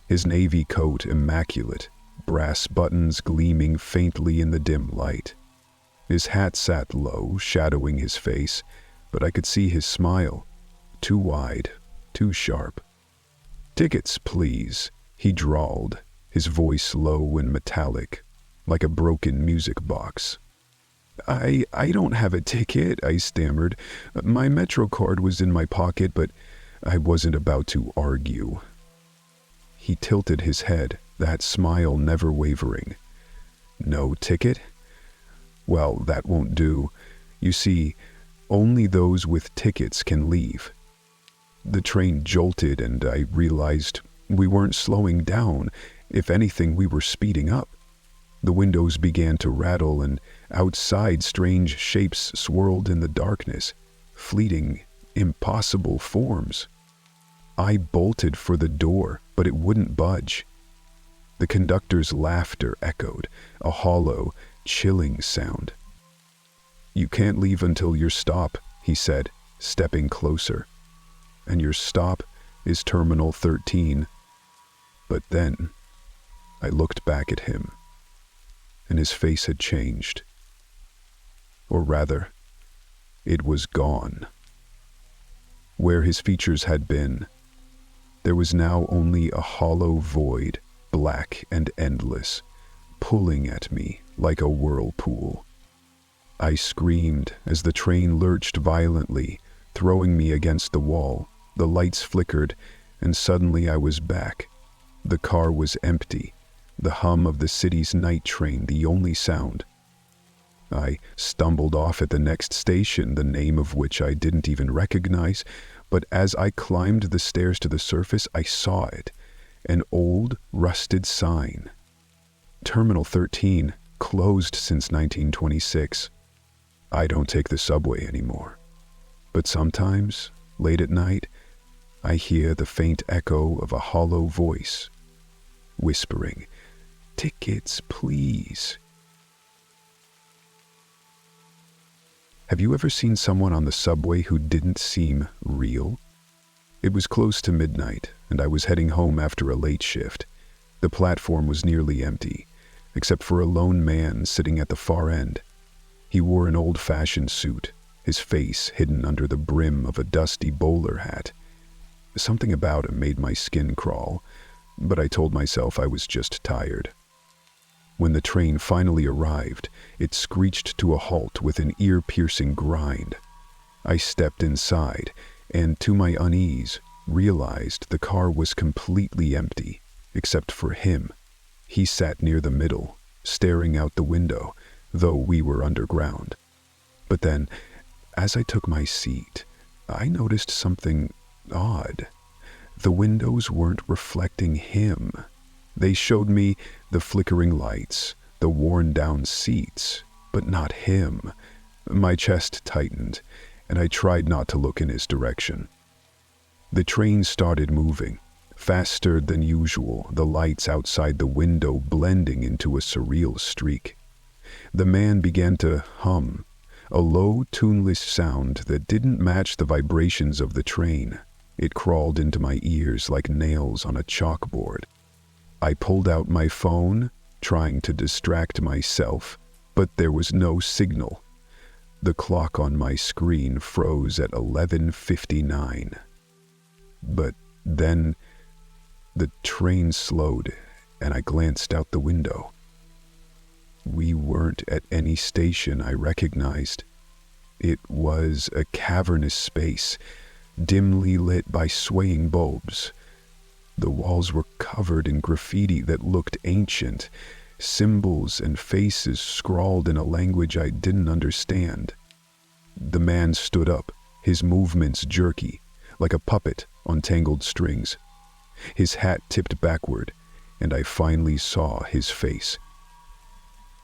his navy coat immaculate, brass buttons gleaming faintly in the dim light. His hat sat low, shadowing his face, but I could see his smile, too wide, too sharp. "Tickets, please," he drawled, his voice low and metallic, like a broken music box. I don't have a ticket," I stammered. "My Metro card was in my pocket, but I wasn't about to argue." He tilted his head, that smile never wavering. "No ticket? Well, that won't do. You see, only those with tickets can leave." The train jolted and I realized we weren't slowing down. If anything, we were speeding up. The windows began to rattle and outside strange shapes swirled in the darkness, fleeting, impossible forms. I bolted for the door, but it wouldn't budge. The conductor's laughter echoed, a hollow, chilling sound. "You can't leave until your stop," he said, stepping closer. "And your stop is Terminal 13. But then, I looked back at him, and his face had changed. Or rather, it was gone. Where his features had been, there was now only a hollow void, black and endless, pulling at me like a whirlpool. I screamed as the train lurched violently, throwing me against the wall. The lights flickered, and suddenly I was back. The car was empty, the hum of the city's night train the only sound. I stumbled off at the next station, the name of which I didn't even recognize, but as I climbed the stairs to the surface, I saw it, an old, rusted sign. Terminal 13, closed since 1926. I don't take the subway anymore, but sometimes, late at night, I hear the faint echo of a hollow voice, whispering, "Tickets, please." Have you ever seen someone on the subway who didn't seem real? It was close to midnight, and I was heading home after a late shift. The platform was nearly empty, except for a lone man sitting at the far end. He wore an old-fashioned suit, his face hidden under the brim of a dusty bowler hat. Something about him made my skin crawl, but I told myself I was just tired. When the train finally arrived, it screeched to a halt with an ear-piercing grind. I stepped inside, and to my unease, realized the car was completely empty, except for him. He sat near the middle, staring out the window, though we were underground. But then, as I took my seat, I noticed something odd. The windows weren't reflecting him. They showed me the flickering lights, the worn-down seats, but not him. My chest tightened, and I tried not to look in his direction. The train started moving, faster than usual, the lights outside the window blending into a surreal streak. The man began to hum, a low, tuneless sound that didn't match the vibrations of the train. It crawled into my ears like nails on a chalkboard. I pulled out my phone, trying to distract myself, but there was no signal. The clock on my screen froze at 11:59. But then the train slowed, and I glanced out the window. We weren't at any station I recognized. It was a cavernous space, dimly lit by swaying bulbs. The walls were covered in graffiti that looked ancient, symbols and faces scrawled in a language I didn't understand. The man stood up, his movements jerky, like a puppet on tangled strings. His hat tipped backward, and I finally saw his face.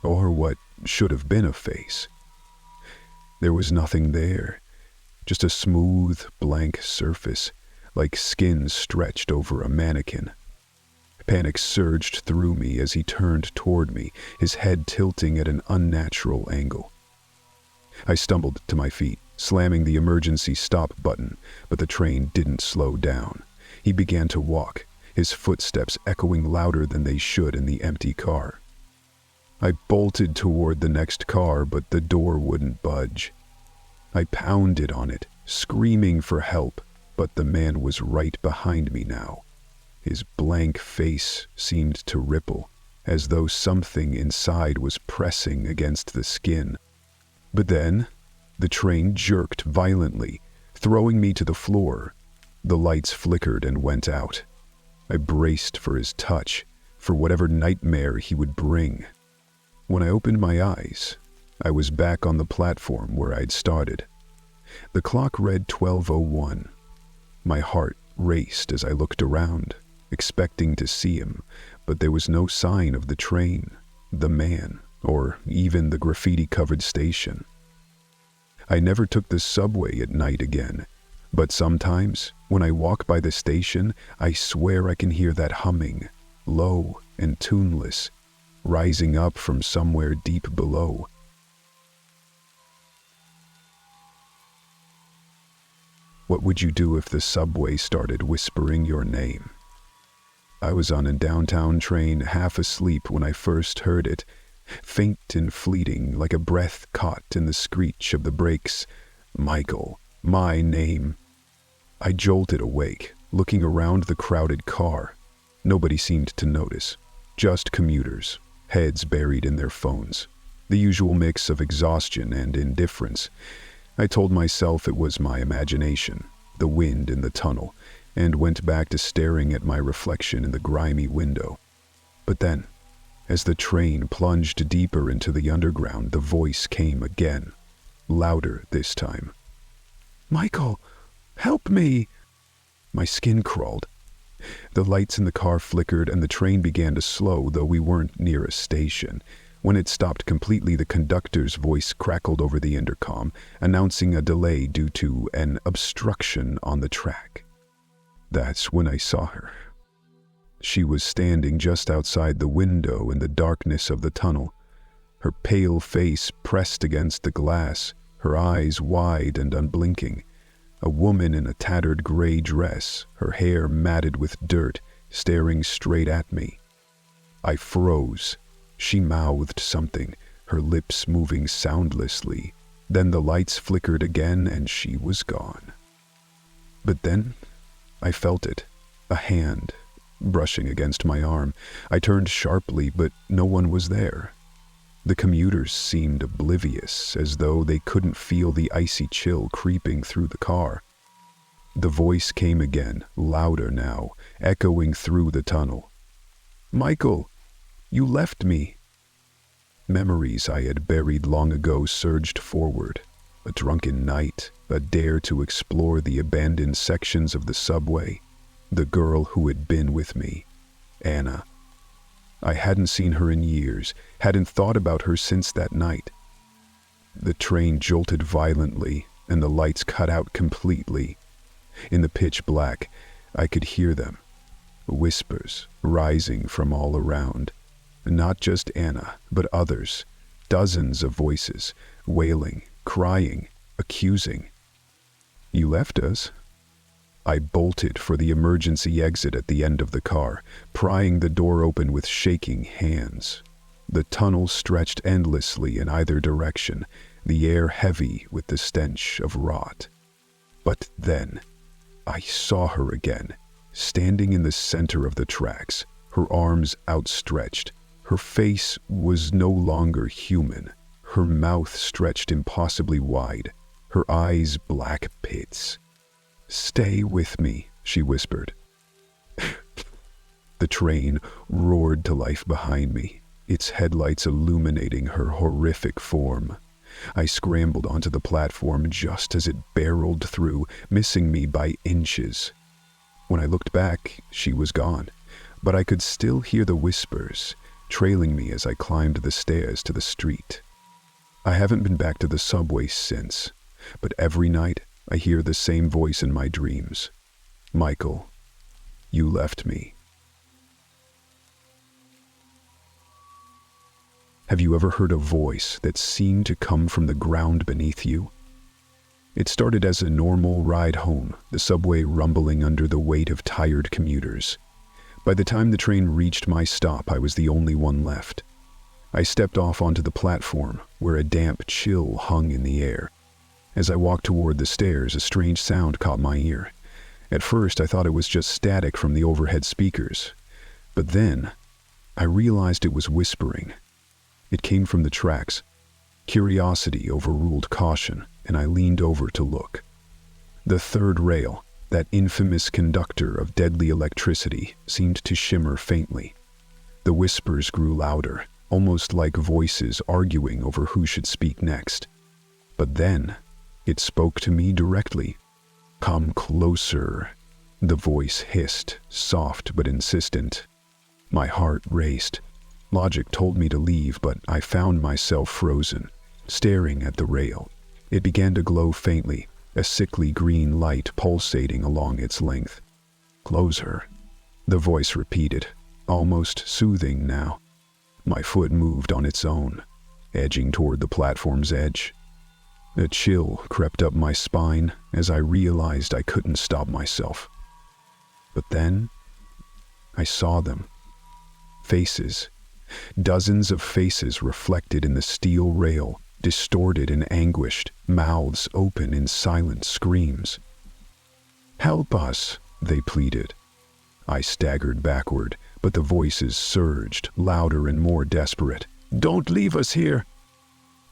Or what should have been a face. There was nothing there, just a smooth, blank surface, like skin stretched over a mannequin. Panic surged through me as he turned toward me, his head tilting at an unnatural angle. I stumbled to my feet, slamming the emergency stop button, but the train didn't slow down. He began to walk, his footsteps echoing louder than they should in the empty car. I bolted toward the next car, but the door wouldn't budge. I pounded on it, screaming for help, but the man was right behind me now. His blank face seemed to ripple, as though something inside was pressing against the skin. But then, the train jerked violently, throwing me to the floor. The lights flickered and went out. I braced for his touch, for whatever nightmare he would bring. When I opened my eyes, I was back on the platform where I'd started. The clock read 12:01. My heart raced as I looked around, expecting to see him, but there was no sign of the train, the man, or even the graffiti-covered station. I never took the subway at night again, but sometimes, when I walk by the station, I swear I can hear that humming, low and tuneless, rising up from somewhere deep below. What would you do if the subway started whispering your name? I was on a downtown train, half asleep when I first heard it, faint and fleeting like a breath caught in the screech of the brakes. Michael, my name. I jolted awake, looking around the crowded car. Nobody seemed to notice. Just commuters, heads buried in their phones. The usual mix of exhaustion and indifference. I told myself it was my imagination, the wind in the tunnel, and went back to staring at my reflection in the grimy window. But then, as the train plunged deeper into the underground, the voice came again, louder this time. "Michael, help me!" My skin crawled. The lights in the car flickered and the train began to slow, though we weren't near a station. When it stopped completely, the conductor's voice crackled over the intercom, announcing a delay due to an obstruction on the track. That's when I saw her. She was standing just outside the window in the darkness of the tunnel, her pale face pressed against the glass, her eyes wide and unblinking. A woman in a tattered gray dress, her hair matted with dirt, staring straight at me. I froze. She mouthed something, her lips moving soundlessly. Then the lights flickered again and she was gone. But then I felt it, a hand, brushing against my arm. I turned sharply, but no one was there. The commuters seemed oblivious, as though they couldn't feel the icy chill creeping through the car. The voice came again, louder now, echoing through the tunnel. "Michael, you left me." Memories I had buried long ago surged forward. A drunken night, a dare to explore the abandoned sections of the subway. The girl who had been with me, Anna. I hadn't seen her in years, hadn't thought about her since that night. The train jolted violently, and the lights cut out completely. In the pitch black, I could hear them, whispers rising from all around. Not just Anna, but others, dozens of voices, wailing, crying, accusing. "You left us?" I bolted for the emergency exit at the end of the car, prying the door open with shaking hands. The tunnel stretched endlessly in either direction, the air heavy with the stench of rot. But then, I saw her again, standing in the center of the tracks, her arms outstretched. Her face was no longer human, her mouth stretched impossibly wide, her eyes black pits. "Stay with me," she whispered. The train roared to life behind me, its headlights illuminating her horrific form. I scrambled onto the platform just as it barreled through, missing me by inches. When I looked back, she was gone, but I could still hear the whispers, trailing me as I climbed the stairs to the street. I haven't been back to the subway since, but every night I hear the same voice in my dreams. "Michael, you left me." Have you ever heard a voice that seemed to come from the ground beneath you? It started as a normal ride home, the subway rumbling under the weight of tired commuters. By the time the train reached my stop, I was the only one left. I stepped off onto the platform, where a damp chill hung in the air. As I walked toward the stairs, a strange sound caught my ear. At first, I thought it was just static from the overhead speakers. But then, I realized it was whispering. It came from the tracks. Curiosity overruled caution, and I leaned over to look. The third rail, that infamous conductor of deadly electricity, seemed to shimmer faintly. The whispers grew louder, almost like voices arguing over who should speak next. But then, it spoke to me directly. "Come closer," the voice hissed, soft but insistent. My heart raced. Logic told me to leave, but I found myself frozen, staring at the rail. It began to glow faintly, a sickly green light pulsating along its length. "Closer," the voice repeated, almost soothing now. My foot moved on its own, edging toward the platform's edge. A chill crept up my spine as I realized I couldn't stop myself. But then, I saw them. Faces. Dozens of faces reflected in the steel rail, distorted and anguished, mouths open in silent screams. "Help us," they pleaded. I staggered backward, but the voices surged, louder and more desperate. "Don't leave us here!"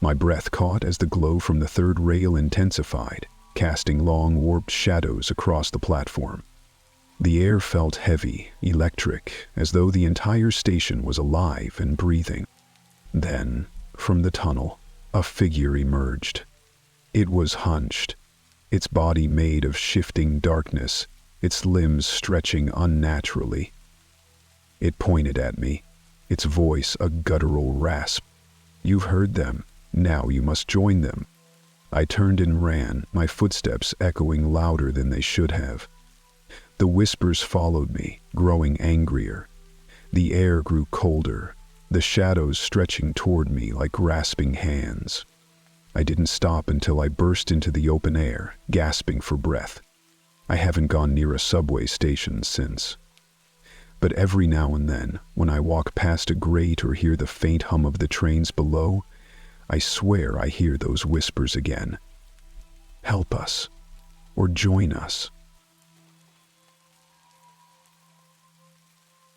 My breath caught as the glow from the third rail intensified, casting long, warped shadows across the platform. The air felt heavy, electric, as though the entire station was alive and breathing. Then, from the tunnel, a figure emerged. It was hunched, its body made of shifting darkness, its limbs stretching unnaturally. It pointed at me, its voice a guttural rasp. "You've heard them. Now you must join them." I turned and ran, my footsteps echoing louder than they should have. The whispers followed me, growing angrier. The air grew colder, the shadows stretching toward me like grasping hands. I didn't stop until I burst into the open air, gasping for breath. I haven't gone near a subway station since. But every now and then, when I walk past a grate or hear the faint hum of the trains below, I swear I hear those whispers again. "Help us," or "Join us."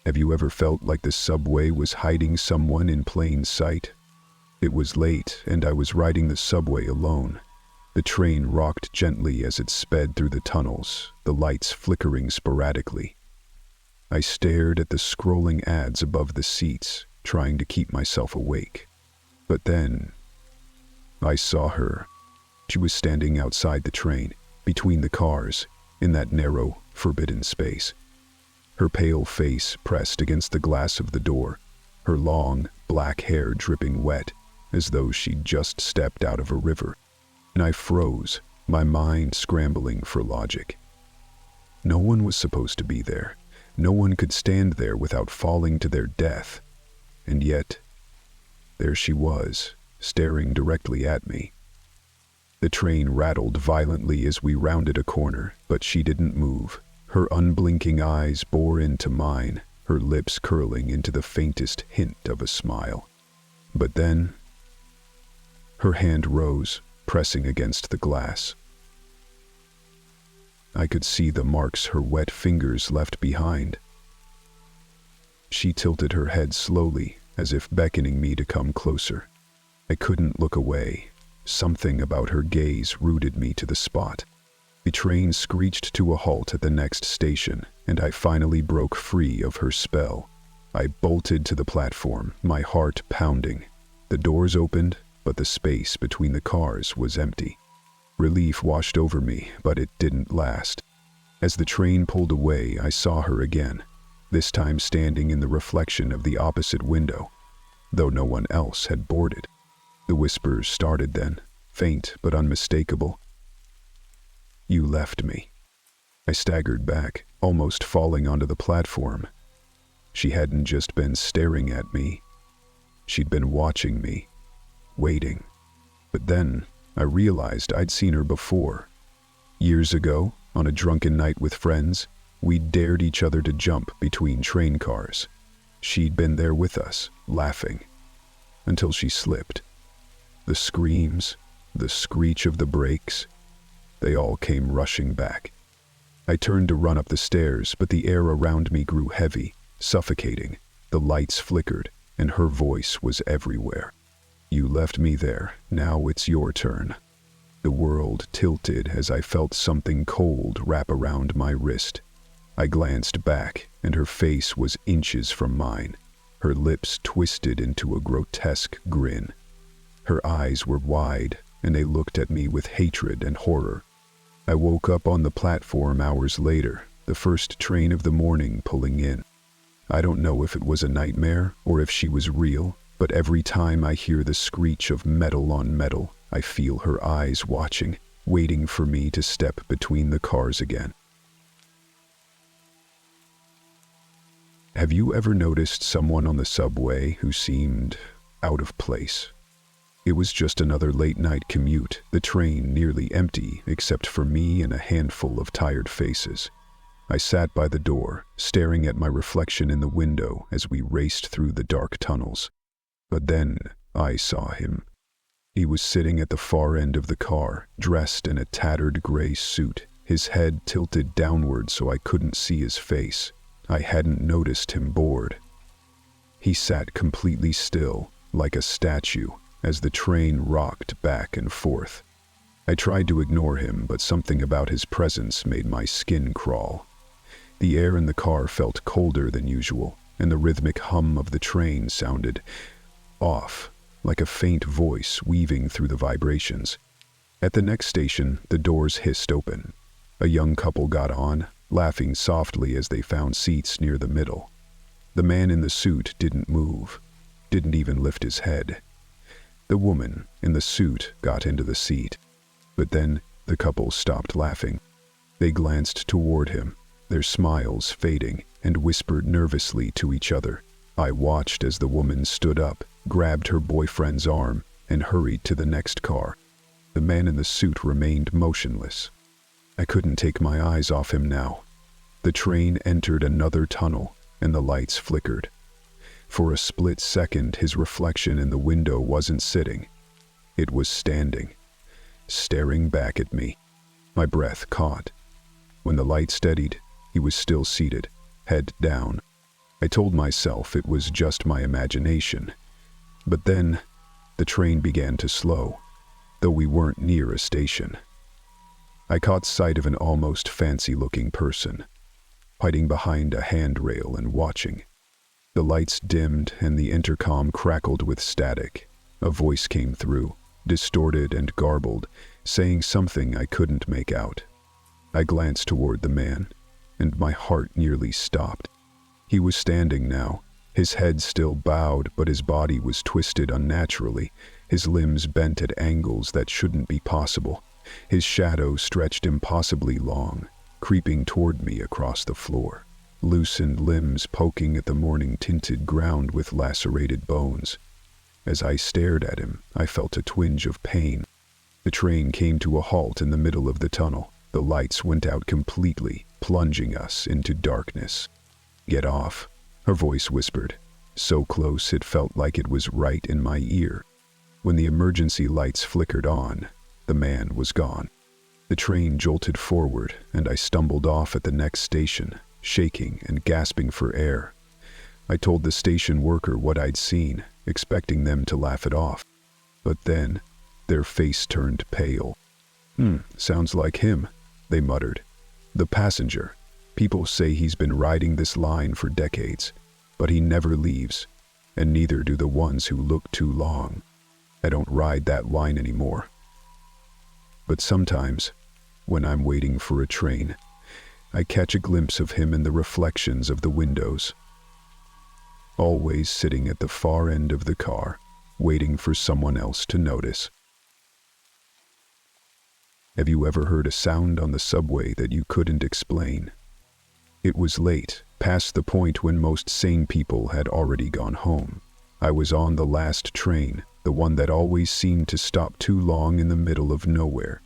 Have you ever felt like the subway was hiding someone in plain sight? It was late, and I was riding the subway alone. The train rocked gently as it sped through the tunnels, the lights flickering sporadically. I stared at the scrolling ads above the seats, trying to keep myself awake. But then, I saw her. She was standing outside the train, between the cars, in that narrow, forbidden space. Her pale face pressed against the glass of the door, her long, black hair dripping wet, as though she'd just stepped out of a river. And I froze, my mind scrambling for logic. No one was supposed to be there. No one could stand there without falling to their death. And yet, there she was, staring directly at me. The train rattled violently as we rounded a corner, but she didn't move. Her unblinking eyes bore into mine, her lips curling into the faintest hint of a smile. But then, her hand rose, pressing against the glass. I could see the marks her wet fingers left behind. She tilted her head slowly, as if beckoning me to come closer. I couldn't look away. Something about her gaze rooted me to the spot. The train screeched to a halt at the next station, and I finally broke free of her spell. I bolted to the platform, my heart pounding. The doors opened, but the space between the cars was empty. Relief washed over me, but it didn't last. As the train pulled away, I saw her again, this time standing in the reflection of the opposite window, though no one else had boarded. The whispers started then, faint but unmistakable. "You left me." I staggered back, almost falling onto the platform. She hadn't just been staring at me. She'd been watching me, waiting. But then, I realized I'd seen her before. Years ago, on a drunken night with friends, we'd dared each other to jump between train cars. She'd been there with us, laughing, until she slipped. The screams, the screech of the brakes, they all came rushing back. I turned to run up the stairs, but the air around me grew heavy, suffocating. The lights flickered, and her voice was everywhere. "You left me there, now it's your turn." The world tilted as I felt something cold wrap around my wrist. I glanced back, and her face was inches from mine, her lips twisted into a grotesque grin. Her eyes were wide, and they looked at me with hatred and horror. I woke up on the platform hours later, the first train of the morning pulling in. I don't know if it was a nightmare or if she was real, but every time I hear the screech of metal on metal, I feel her eyes watching, waiting for me to step between the cars again. Have you ever noticed someone on the subway who seemed out of place? It was just another late-night commute, the train nearly empty except for me and a handful of tired faces. I sat by the door, staring at my reflection in the window as we raced through the dark tunnels. But then I saw him. He was sitting at the far end of the car, dressed in a tattered gray suit, his head tilted downward so I couldn't see his face. I hadn't noticed him bored. He sat completely still, like a statue, as the train rocked back and forth. I tried to ignore him, but something about his presence made my skin crawl. The air in the car felt colder than usual, and the rhythmic hum of the train sounded off, like a faint voice weaving through the vibrations. At the next station, the doors hissed open. A young couple got on, laughing softly as they found seats near the middle. The man in the suit didn't move, didn't even lift his head. The woman in the suit got into the seat, but then the couple stopped laughing. They glanced toward him, their smiles fading, and whispered nervously to each other. I watched as the woman stood up, grabbed her boyfriend's arm, and hurried to the next car. The man in the suit remained motionless. I couldn't take my eyes off him now. The train entered another tunnel, and the lights flickered. For a split second, his reflection in the window wasn't sitting. It was standing, staring back at me. My breath caught. When the light steadied, he was still seated, head down. I told myself it was just my imagination. But then, the train began to slow, though we weren't near a station. I caught sight of an almost fancy-looking person, hiding behind a handrail and watching. The lights dimmed and the intercom crackled with static. A voice came through, distorted and garbled, saying something I couldn't make out. I glanced toward the man, and my heart nearly stopped. He was standing now, his head still bowed, but his body was twisted unnaturally, his limbs bent at angles that shouldn't be possible. His shadow stretched impossibly long, creeping toward me across the floor, loosened limbs poking at the morning-tinted ground with lacerated bones. As I stared at him, I felt a twinge of pain. The train came to a halt in the middle of the tunnel. The lights went out completely, plunging us into darkness. "Get off," her voice whispered, so close it felt like it was right in my ear. When the emergency lights flickered on, the man was gone. The train jolted forward, and I stumbled off at the next station, shaking and gasping for air. I told the station worker what I'd seen, expecting them to laugh it off. But then, their face turned pale. Sounds like him," they muttered. "The passenger. People say he's been riding this line for decades, but he never leaves, and neither do the ones who look too long. I don't ride that line anymore. But sometimes, when I'm waiting for a train, I catch a glimpse of him in the reflections of the windows. Always sitting at the far end of the car, waiting for someone else to notice." Have you ever heard a sound on the subway that you couldn't explain? It was late, past the point when most sane people had already gone home. I was on the last train, the one that always seemed to stop too long in the middle of nowhere.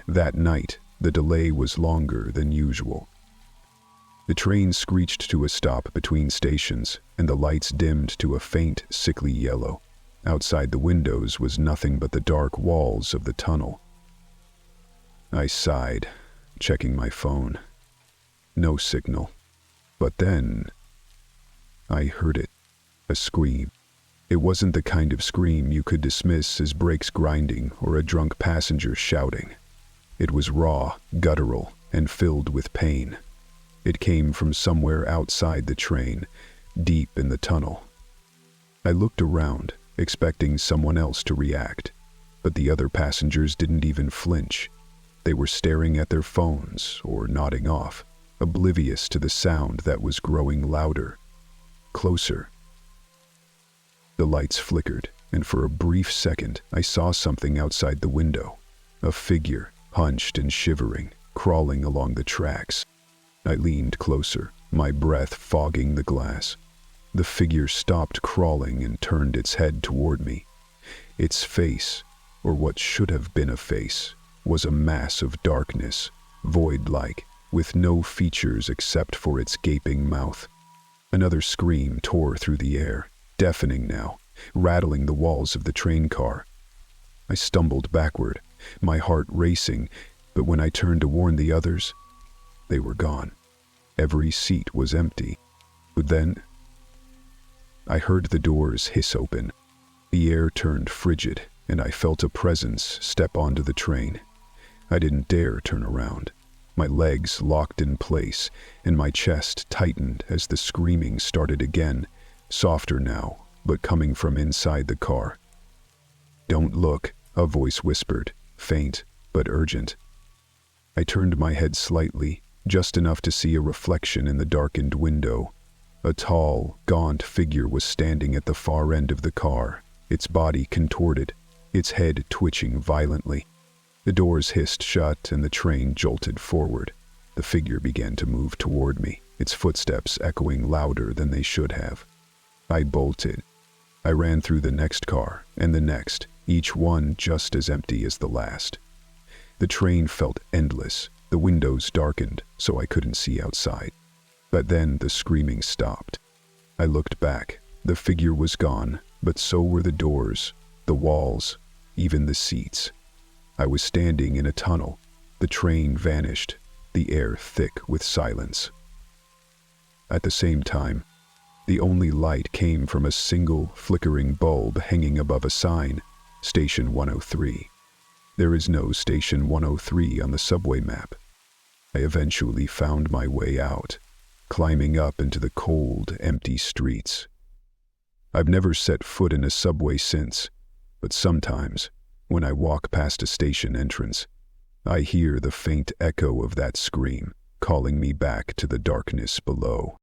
That night, the delay was longer than usual. The train screeched to a stop between stations, and the lights dimmed to a faint, sickly yellow. Outside the windows was nothing but the dark walls of the tunnel. I sighed, checking my phone. No signal. But then, I heard it. A scream. It wasn't the kind of scream you could dismiss as brakes grinding or a drunk passenger shouting. It was raw, guttural, and filled with pain. It came from somewhere outside the train, deep in the tunnel. I looked around, expecting someone else to react, but the other passengers didn't even flinch. They were staring at their phones or nodding off, oblivious to the sound that was growing louder, closer. The lights flickered, and for a brief second I saw something outside the window. A figure, hunched and shivering, crawling along the tracks. I leaned closer, my breath fogging the glass. The figure stopped crawling and turned its head toward me. Its face, or what should have been a face, was a mass of darkness, void-like, with no features except for its gaping mouth. Another scream tore through the air, deafening now, rattling the walls of the train car. I stumbled backward, my heart racing, But when I turned to warn the others, they were gone. Every seat was empty. But then, I heard the doors hiss open. The air turned frigid, and I felt a presence step onto the train. I didn't dare turn around. My legs locked in place, and my chest tightened as the screaming started again, softer now, but coming from inside the car. "Don't look," a voice whispered, faint but urgent. I turned my head slightly, just enough to see a reflection in the darkened window. A tall, gaunt figure was standing at the far end of the car, its body contorted, its head twitching violently. The doors hissed shut and the train jolted forward. The figure began to move toward me, its footsteps echoing louder than they should have. I bolted. I ran through the next car and the next, each one just as empty as the last. The train felt endless. The windows darkened, so I couldn't see outside. But then the screaming stopped. I looked back. The figure was gone, but so were the doors, the walls, even the seats. I was standing in a tunnel. The train vanished, the air thick with silence. At the same time, the only light came from a single flickering bulb hanging above a sign, Station 103. There is no Station 103 on the subway map. I eventually found my way out, climbing up into the cold, empty streets. I've never set foot in a subway since, but sometimes, when I walk past a station entrance, I hear the faint echo of that scream calling me back to the darkness below.